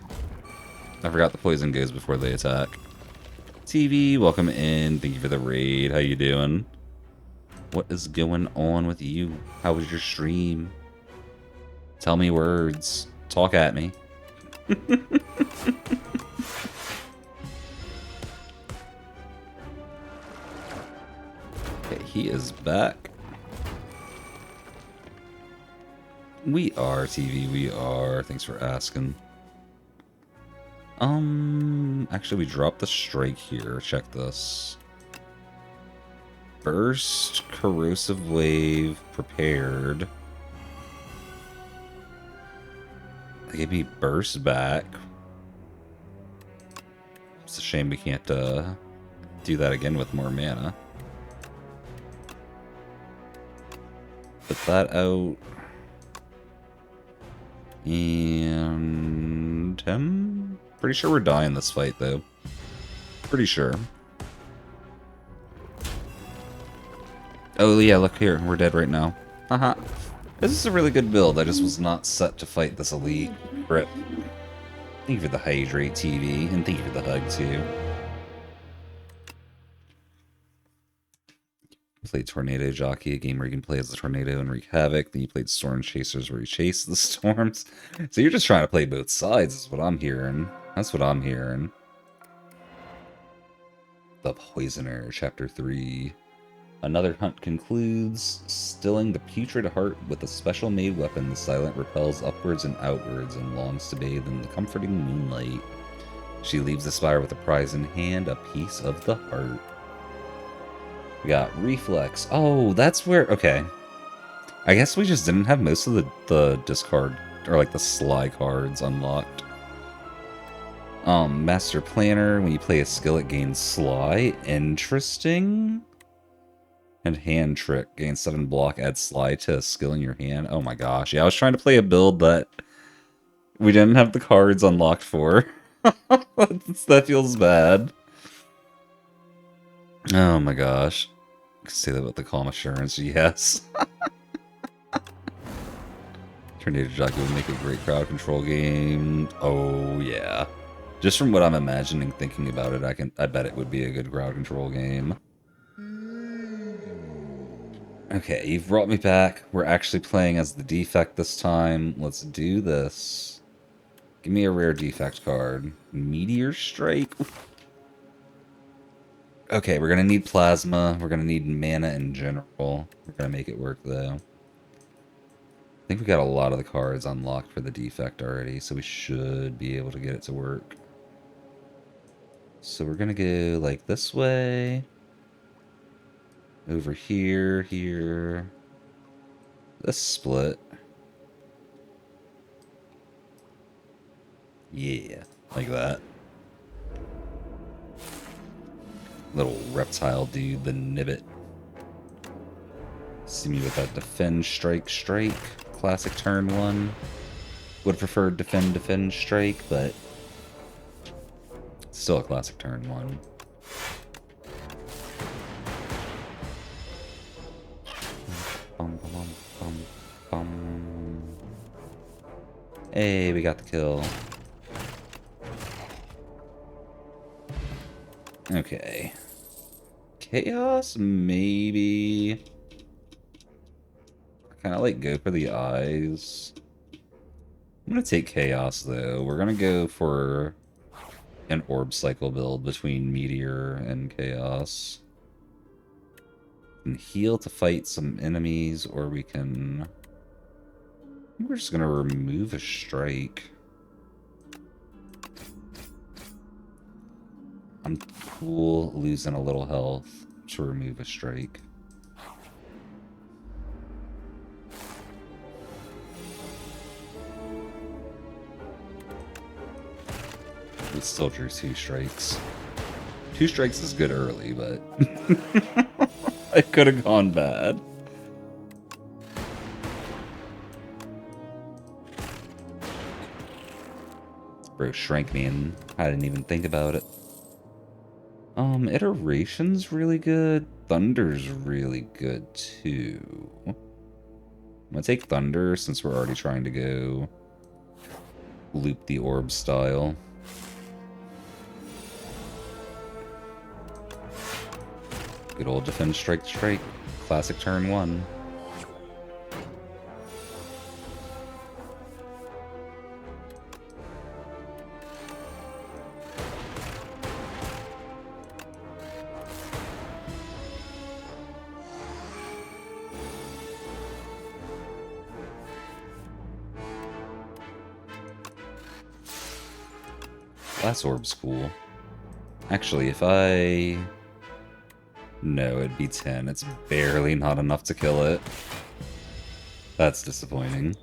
I forgot the poison goes before they attack. TV, welcome in. Thank you for the raid. How you doing? What is going on with you? How was your stream? Tell me words. Talk at me. Okay, he is back. We are, TV, we are. Thanks for asking. Actually, we dropped the strike here. Check this. Burst, Corrosive Wave, prepared. They gave me Burst back. It's a shame we can't do that again with more mana. Put that out. And pretty sure we're dying this fight though. Pretty sure. Oh yeah, look here, we're dead right now. Haha. This is a really good build. I just was not set to fight this elite. Rip. Thank you for the Hydrate TV, and thank you for the hug, too. Played Tornado Jockey, a game where you can play as the tornado and wreak havoc. Then you played Storm Chasers, where you chase the storms. So you're just trying to play both sides, is what I'm hearing. That's what I'm hearing. The Poisoner, Chapter 3. Another hunt concludes. Stilling the putrid heart with a special made weapon, the Silent repels upwards and outwards and longs to bathe in the comforting moonlight. She leaves the spire with a prize in hand, a piece of the heart. We got Reflex. Oh, that's where... Okay. I guess we just didn't have most of the discard, or like the Sly cards unlocked. Master Planner, when you play a skill, it gains Sly. Interesting. And Hand Trick, gain 7 block, add Sly to a skill in your hand. Oh my gosh. Yeah, I was trying to play a build that we didn't have the cards unlocked for. That feels bad. Oh my gosh. I could say that with the Calm Assurance, yes. Tornado Jockey would make a great crowd control game. Oh yeah. Just from what I'm imagining, thinking about it, I bet it would be a good crowd control game. Okay, you've brought me back. We're actually playing as the defect this time. Let's do this. Give me a rare defect card. Meteor Strike. Okay, we're gonna need plasma. We're gonna need mana in general. We're gonna make it work though. I think we got a lot of the cards unlocked for the defect already, so we should be able to get it to work. So we're gonna go like this way. Over here, here. This split. Yeah, like that. Little reptile dude, the Nibbit. See me with that defend, strike, strike. Classic turn 1. Would prefer defend, defend, strike, but still a classic turn 1. Bum, bum, bum, bum. Hey, we got the kill. Okay. Chaos, maybe. I kind of like go for the eyes. I'm gonna take Chaos though. We're gonna go for an orb cycle build between Meteor and Chaos. And heal to fight some enemies, or we can... We're just gonna remove a strike. I'm cool losing a little health to remove a strike. We still drew 2 strikes. 2 strikes is good early, but it could have gone bad. Bro shrank me and I didn't even think about it. Iteration's really good. Thunder's really good too. I'm gonna take Thunder since we're already trying to go loop the orb style. Good old defend, strike, strike. Classic turn 1. Glass orb's cool. Actually, if I... No, it'd be 10. It's barely not enough to kill it. That's disappointing.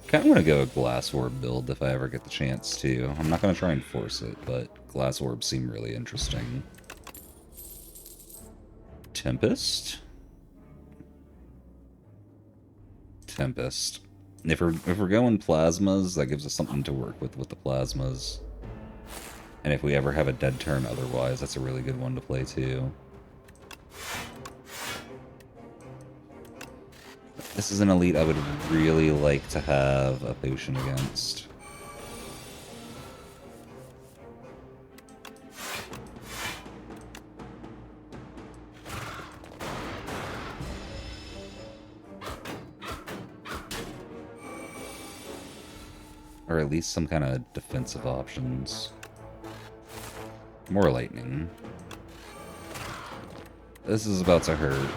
Kind of want to go a glass orb build if I ever get the chance to. I'm not going to try and force it, but glass orbs seem really interesting. Tempest? Tempest. If we're going plasmas, that gives us something to work with the plasmas. And if we ever have a dead turn otherwise, that's a really good one to play too. This is an elite I would really like to have a potion against. Or at least some kind of defensive options. More lightning. This is about to hurt.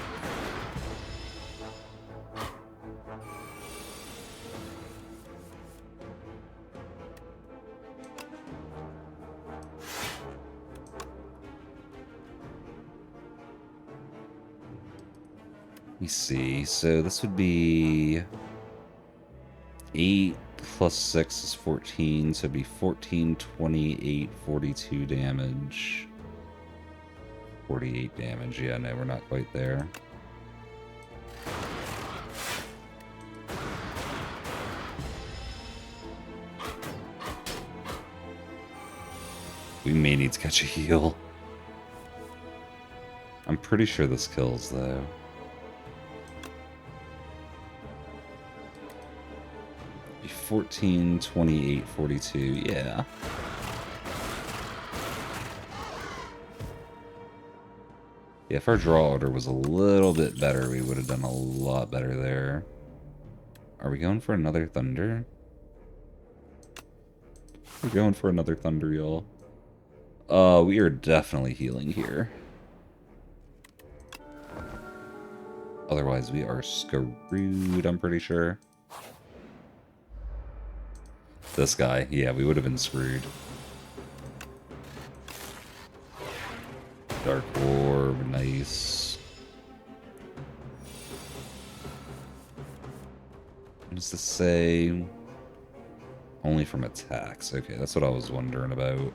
Let me see. So this would be 8 plus 6 is 14, so it'd be 14, 28, 42 damage. 48 damage. Yeah, no, we're not quite there. We may need to catch a heal. I'm pretty sure this kills, though. Be 14, 28, 42. Yeah. Yeah, if our draw order was a little bit better, we would have done a lot better there. Are we going for another thunder? We're going for another thunder, y'all. We are definitely healing here. Otherwise, we are screwed, I'm pretty sure. This guy, yeah, we would have been screwed. Dark Orb, nice. What does this say? Only from attacks. Okay, that's what I was wondering about.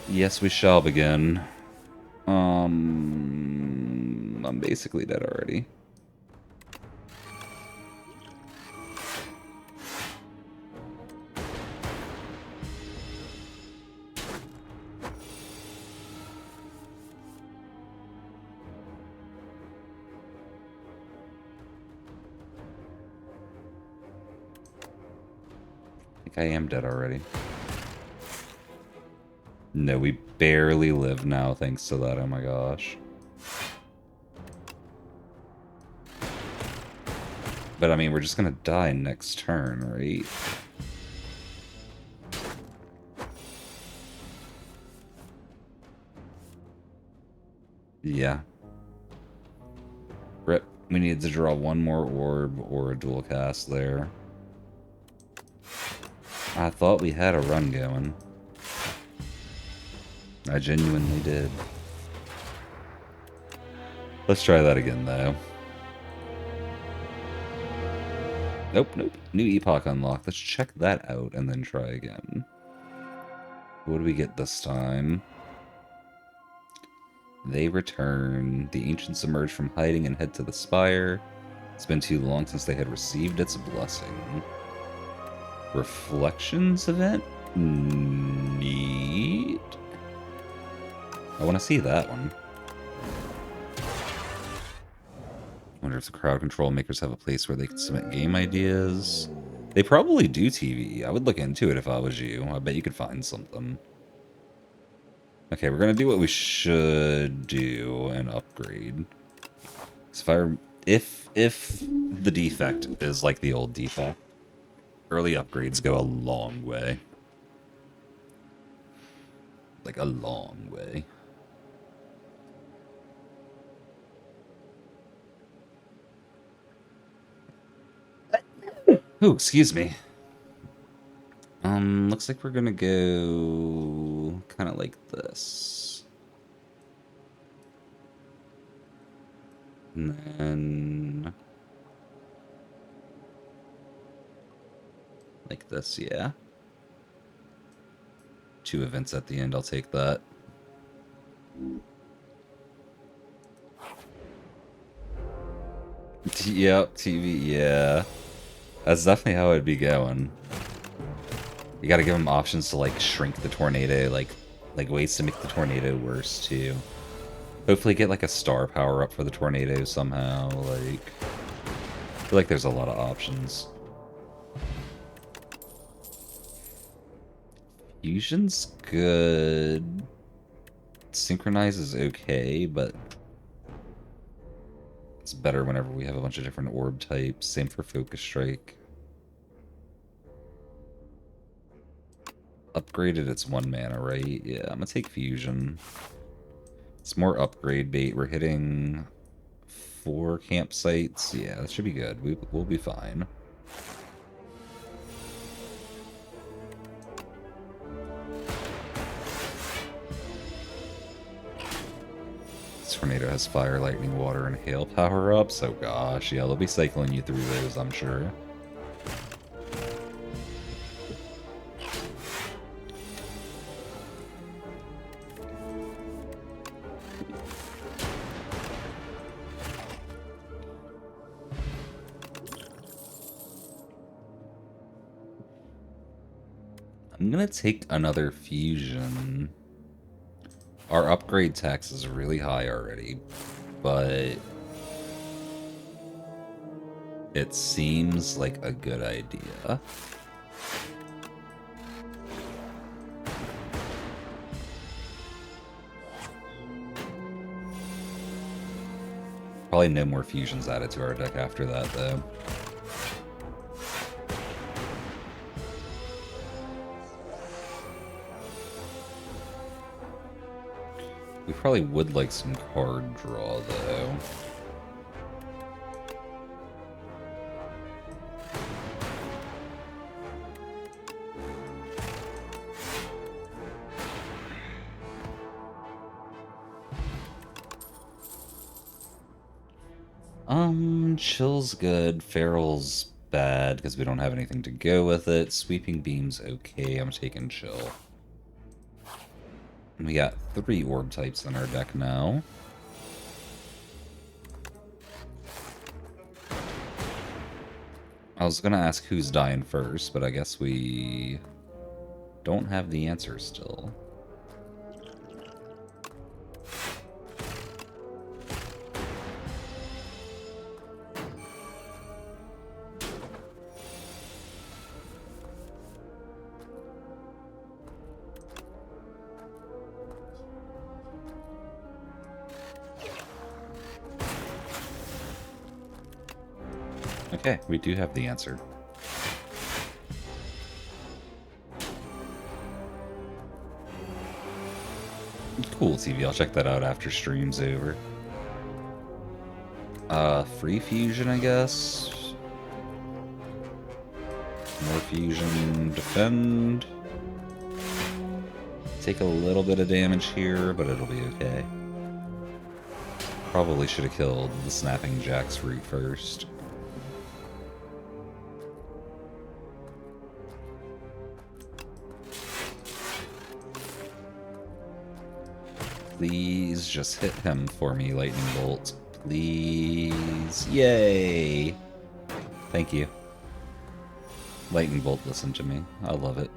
Yes, we shall begin. I'm basically dead already. I think I am dead already. No, we barely live now thanks to that, oh my gosh. But I mean, we're just gonna die next turn, right? Yeah. Rip. We need to draw one more orb or a dual cast there. I thought we had a run going. I genuinely did. Let's try that again, though. Nope, nope. New epoch unlocked. Let's check that out and then try again. What do we get this time? They return. The ancients emerge from hiding and head to the spire. It's been too long since they had received its blessing. Reflections event? Neat. I want to see that one. I wonder if the crowd control makers have a place where they can submit game ideas. They probably do, TV. I would look into it if I was you. I bet you could find something. Okay, we're gonna do what we should do and upgrade. So if the defect is like the old defect, early upgrades go a long way. Like a long way. Ooh, excuse me. Looks like we're gonna go kind of like this. And then like this, yeah. 2 events at the end, I'll take that. Yep, TV, yeah. That's definitely how it'd be going. You gotta give them options to, like, shrink the tornado, like ways to make the tornado worse, too. Hopefully get, like, a star power-up for the tornado somehow, like... I feel like there's a lot of options. Fusion's good. Synchronize is okay, but... it's better whenever we have a bunch of different orb types. Same for Focus Strike. Upgraded, it's 1 mana, right? Yeah, I'm gonna take Fusion. It's more upgrade bait. We're hitting 4 campsites. Yeah, that should be good. We'll be fine. This tornado has fire, lightning, water, and hail power-ups. Oh gosh, yeah, they'll be cycling you through those, I'm sure. I'm gonna take another fusion. Our upgrade tax is really high already, but it seems like a good idea. Probably no more fusions added to our deck after that, though. We probably would like some card draw, though. Chill's good. Feral's bad because we don't have anything to go with it. Sweeping Beam's okay. I'm taking Chill. We got 3 orb types in our deck now. I was gonna ask who's dying first, but I guess we don't have the answer still. Okay, we do have the answer. Cool, TV. I'll check that out after stream's over. Free fusion, I guess. More fusion, defend. Take a little bit of damage here, but it'll be okay. Probably should have killed the Snapping Jackfruit first. Please just hit him for me, Lightning Bolt. Please. Yay! Thank you. Lightning Bolt, listen to me. I love it.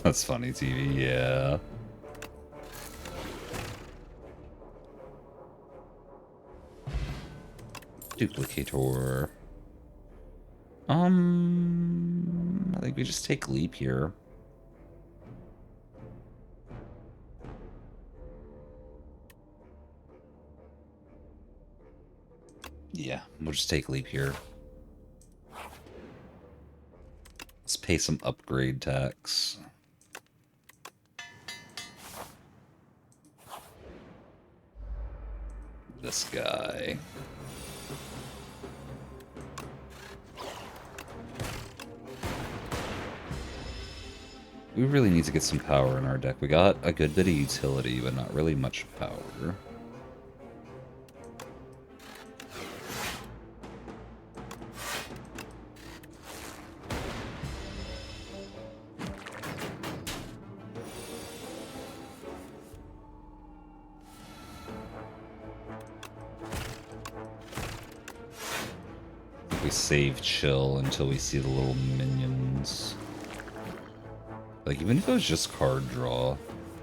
That's funny, TV, yeah. Duplicator. I think we just take Leap here. Yeah, we'll just take Leap here. Let's pay some upgrade tax. This guy. We really need to get some power in our deck. We got a good bit of utility, but not really much power. we save chill until we see the little minions. Like, even if it was just card draw,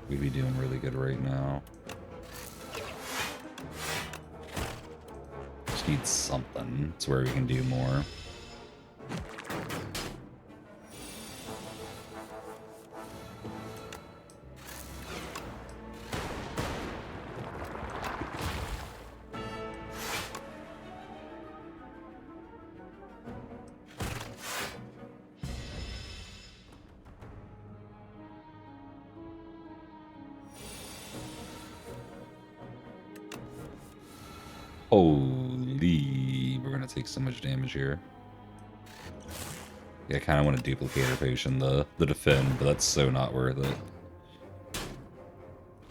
we'd be doing really good right now. Just need something. It's where we can do more. Holy, we're gonna take so much damage here. Yeah, I kind of want to duplicator potion the defend, but that's so not worth it.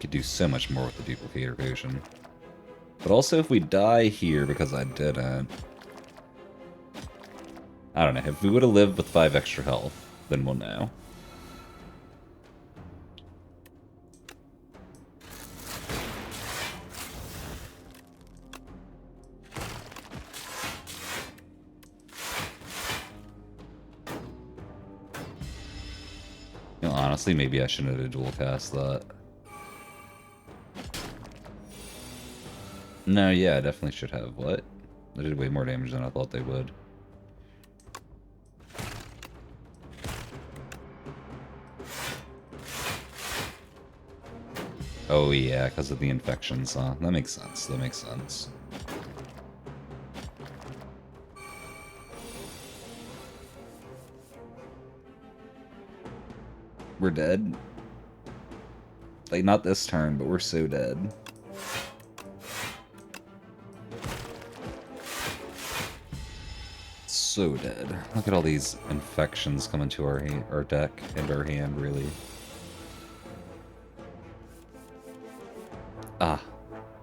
Could do so much more with the duplicator potion. But also, if we die here because I didn't, I don't know. If we would have lived with 5 extra health, then we'll know. Honestly, maybe I shouldn't have dual cast that. No, yeah, I definitely should have. What? They did way more damage than I thought they would. Oh yeah, because of the infections, huh? That makes sense. That makes sense. We're dead. Like, not this turn, but we're so dead. So dead. Look at all these infections coming to our deck and our hand, really. Ah,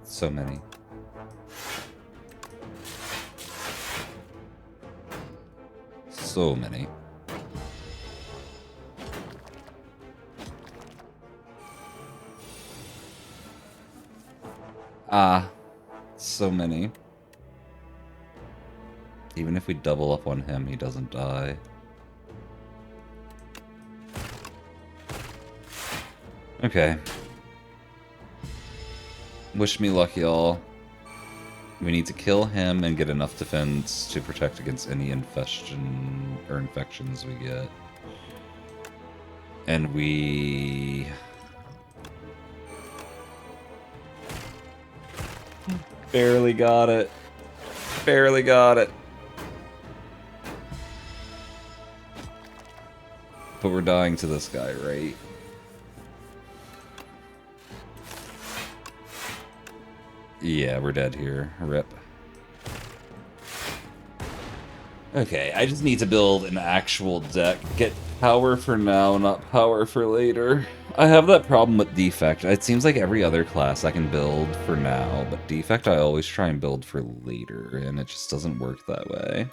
so many. So many. Ah, so many. Even if we double up on him, he doesn't die. Okay. Wish me luck, y'all. We need to kill him and get enough defense to protect against any infestation or infections we get. And we... barely got it. Barely got it. But we're dying to this guy, right? Yeah, we're dead here. Rip. Okay, I just need to build an actual deck. Get power for now, not power for later. I have that problem with Defect. It seems like every other class I can build for now, but Defect I always try and build for later, and it just doesn't work that way.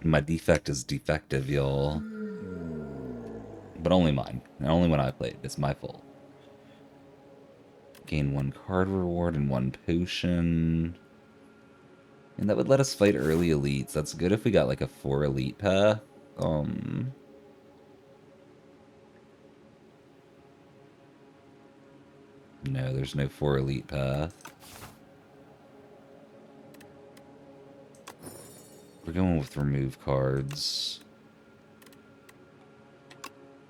My Defect is defective, y'all. But only mine. And only when I play it. It's my fault. Gain 1 card reward and 1 potion. And that would let us fight early elites. That's good if we got like a 4 elite path. No, there's no 4 elite path. We're going with remove cards.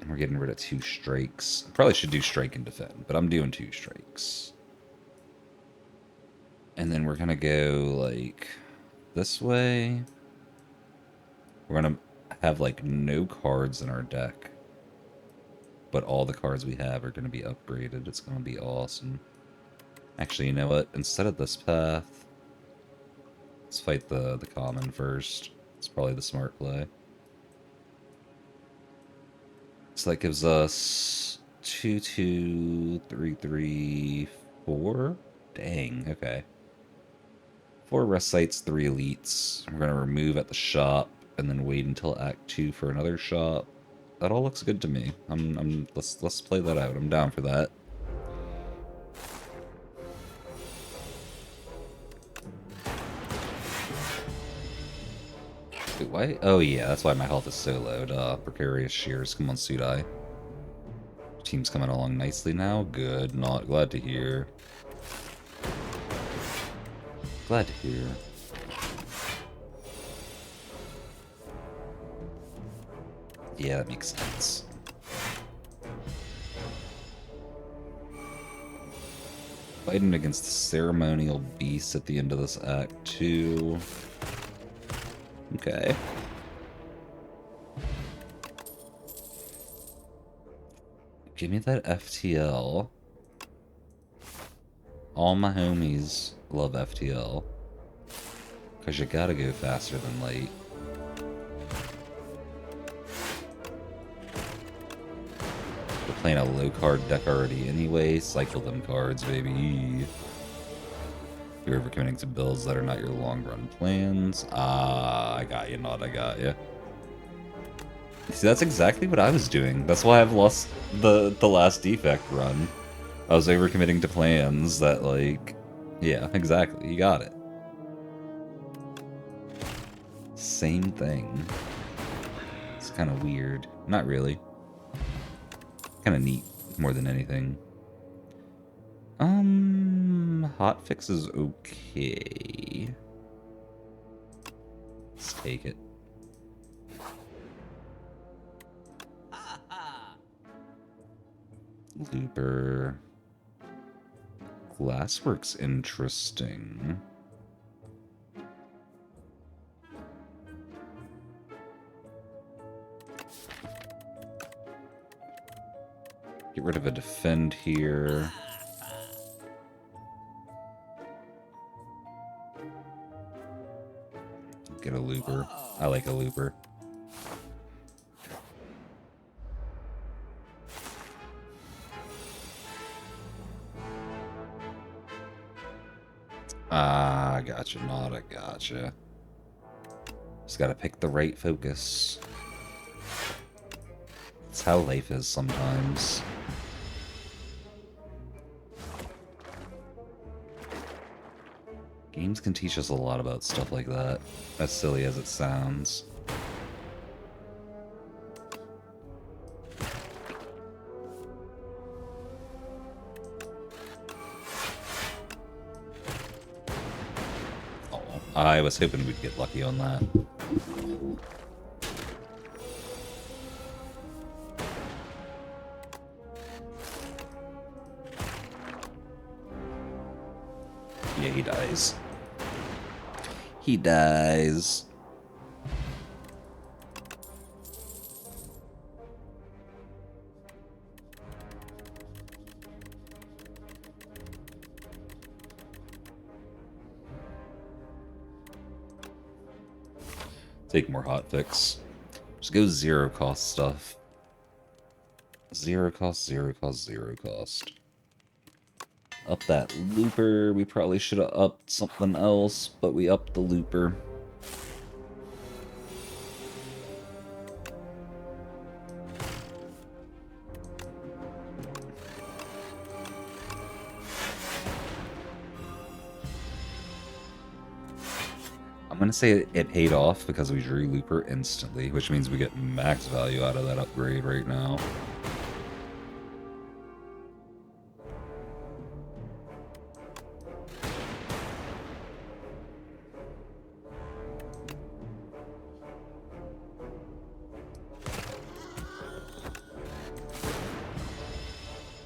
And we're getting rid of 2 strikes. I probably should do strike and defend, but I'm doing 2 strikes. And then we're gonna go like this way. We're gonna have like no cards in our deck, but all the cards we have are gonna be upgraded. It's gonna be awesome. Actually, you know what? Instead of this path, let's fight the common first. It's probably the smart play. So that gives us 2, 2, 3, 3, 4. Dang, okay. 4 rest sites, 3 elites. We're gonna remove at the shop and then wait until Act 2 for another shop. That all looks good to me. Let's play that out. I'm down for that. Why? Oh yeah, that's why my health is so low. Duh. Precarious Shears. Come on, Sudai. Team's coming along nicely now. Good. Not glad to hear. Glad to hear. Yeah, that makes sense. Fighting against the ceremonial beast at the end of this act too. Okay. Give me that FTL. All my homies love FTL. Because you gotta go faster than light. We're playing a low card deck already anyway. Cycle them cards, baby. You're overcommitting to builds that are not your long run plans. Ah, I got you, Nod, I got you. See, that's exactly what I was doing. That's why I've lost the last defect run. I was overcommitting to plans that, like... Yeah, exactly. You got it. Same thing. It's kind of weird. Not really. Kind of neat, more than anything. Hotfix is okay. Let's take it. Looper. Glasswork's interesting. Get rid of a defend here. Get a looper. I like a looper. Ah, I gotcha, not I gotcha. Just gotta pick the right focus. That's how life is sometimes. Games can teach us a lot about stuff like that, as silly as it sounds. Oh, I was hoping we'd get lucky on that. Yeah, he dies. He dies. Take more hotfix. Just go zero cost stuff. Zero cost, zero cost, zero cost. Up that looper. We probably should have upped something else, but we upped the looper. I'm gonna say it paid off because we drew looper instantly, which means we get max value out of that upgrade right now.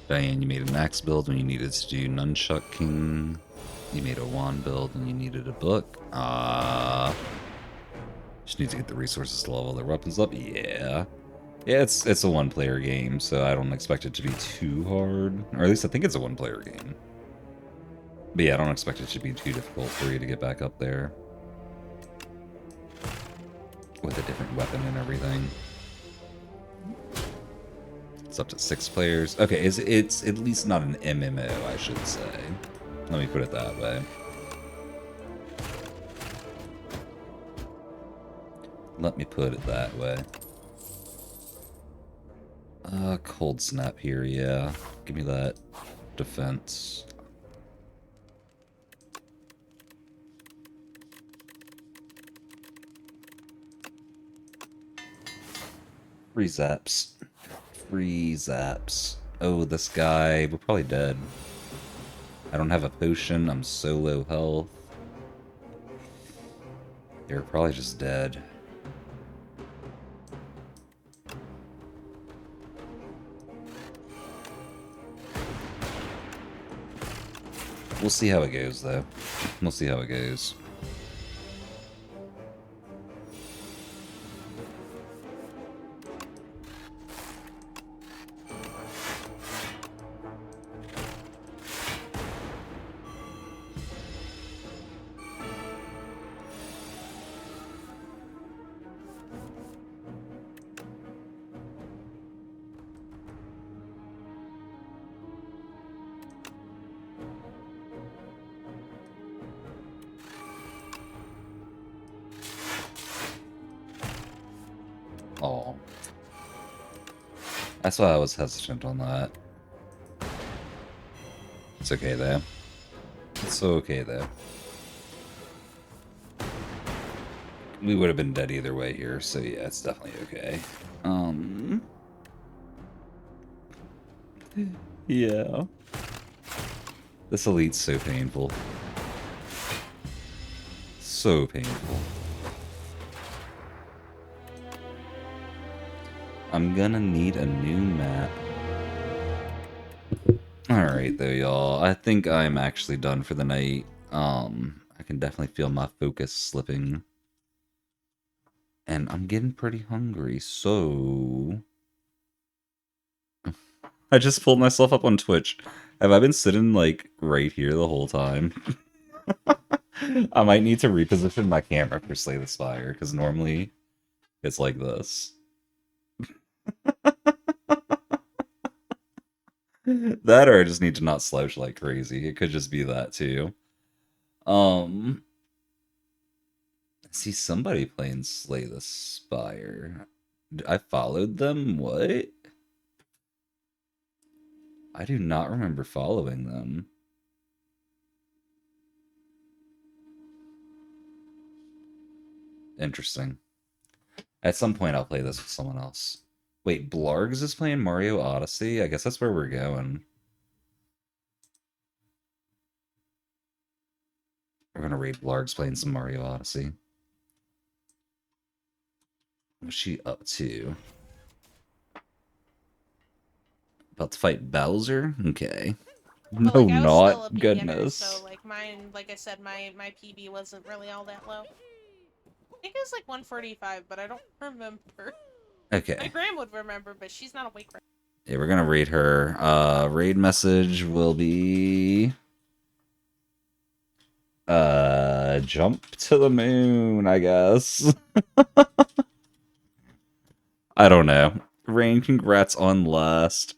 Diane, you made a max build when you needed to do Nunchuck King. You made a wand build when you needed a book. Just need to get the resources to level their weapons up. Yeah. Yeah, it's a one-player game, so I don't expect it to be too hard. Or at least I think it's a one-player game. But yeah, I don't expect it to be too difficult for you to get back up there. With a different weapon and everything. It's up to 6 players. Okay, it's at least not an MMO, I should say. Let me put it that way. Let me put it that way. Cold snap here, yeah. Give me that defense. Free zaps. Free zaps. Oh, this guy. We're probably dead. I don't have a potion. I'm so low health. They're probably just dead. We'll see how it goes, though. We'll see how it goes. Oh. That's why I was hesitant on that. It's okay, though. It's so okay, though. We would have been dead either way here, so yeah, it's definitely okay. Yeah. This elite's so painful. So painful. I'm gonna need a new map. Alright though, y'all. I think I'm actually done for the night. I can definitely feel my focus slipping. And I'm getting pretty hungry, so... I just pulled myself up on Twitch. Have I been sitting, like, right here the whole time? I might need to reposition my camera for Slay the Spire, because normally it's like this. That or I just need to not slouch like crazy. It could just be that too. I see somebody playing Slay the Spire. I followed them? What? I do not remember following them. Interesting. At some point I'll play this with someone else. Wait, Blargs is playing Mario Odyssey? I guess that's where we're going. We're gonna raid Blargs playing some Mario Odyssey. What's she up to? About to fight Bowser? Okay. No, like, I was not. still a beginner, Goodness. so like mine, like I said, my PB wasn't really all that low. I think it was like 145, but I don't remember. Okay. My Gram would remember, but she's not awake right now. Yeah, we're gonna raid her. Raid message will be... jump to the moon, I guess. I don't know. Rain, congrats on last.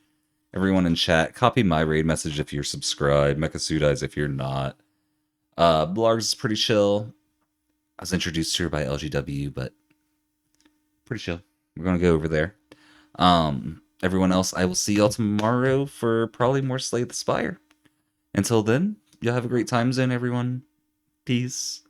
Everyone in chat, copy my raid message if you're subscribed. Mechasudais if you're not. Blargs is pretty chill. I was introduced to her by LGW, but pretty chill. We're gonna go over there. Everyone else, I will see y'all tomorrow for probably more Slay the Spire. Until then, y'all have a great time zone, everyone. Peace.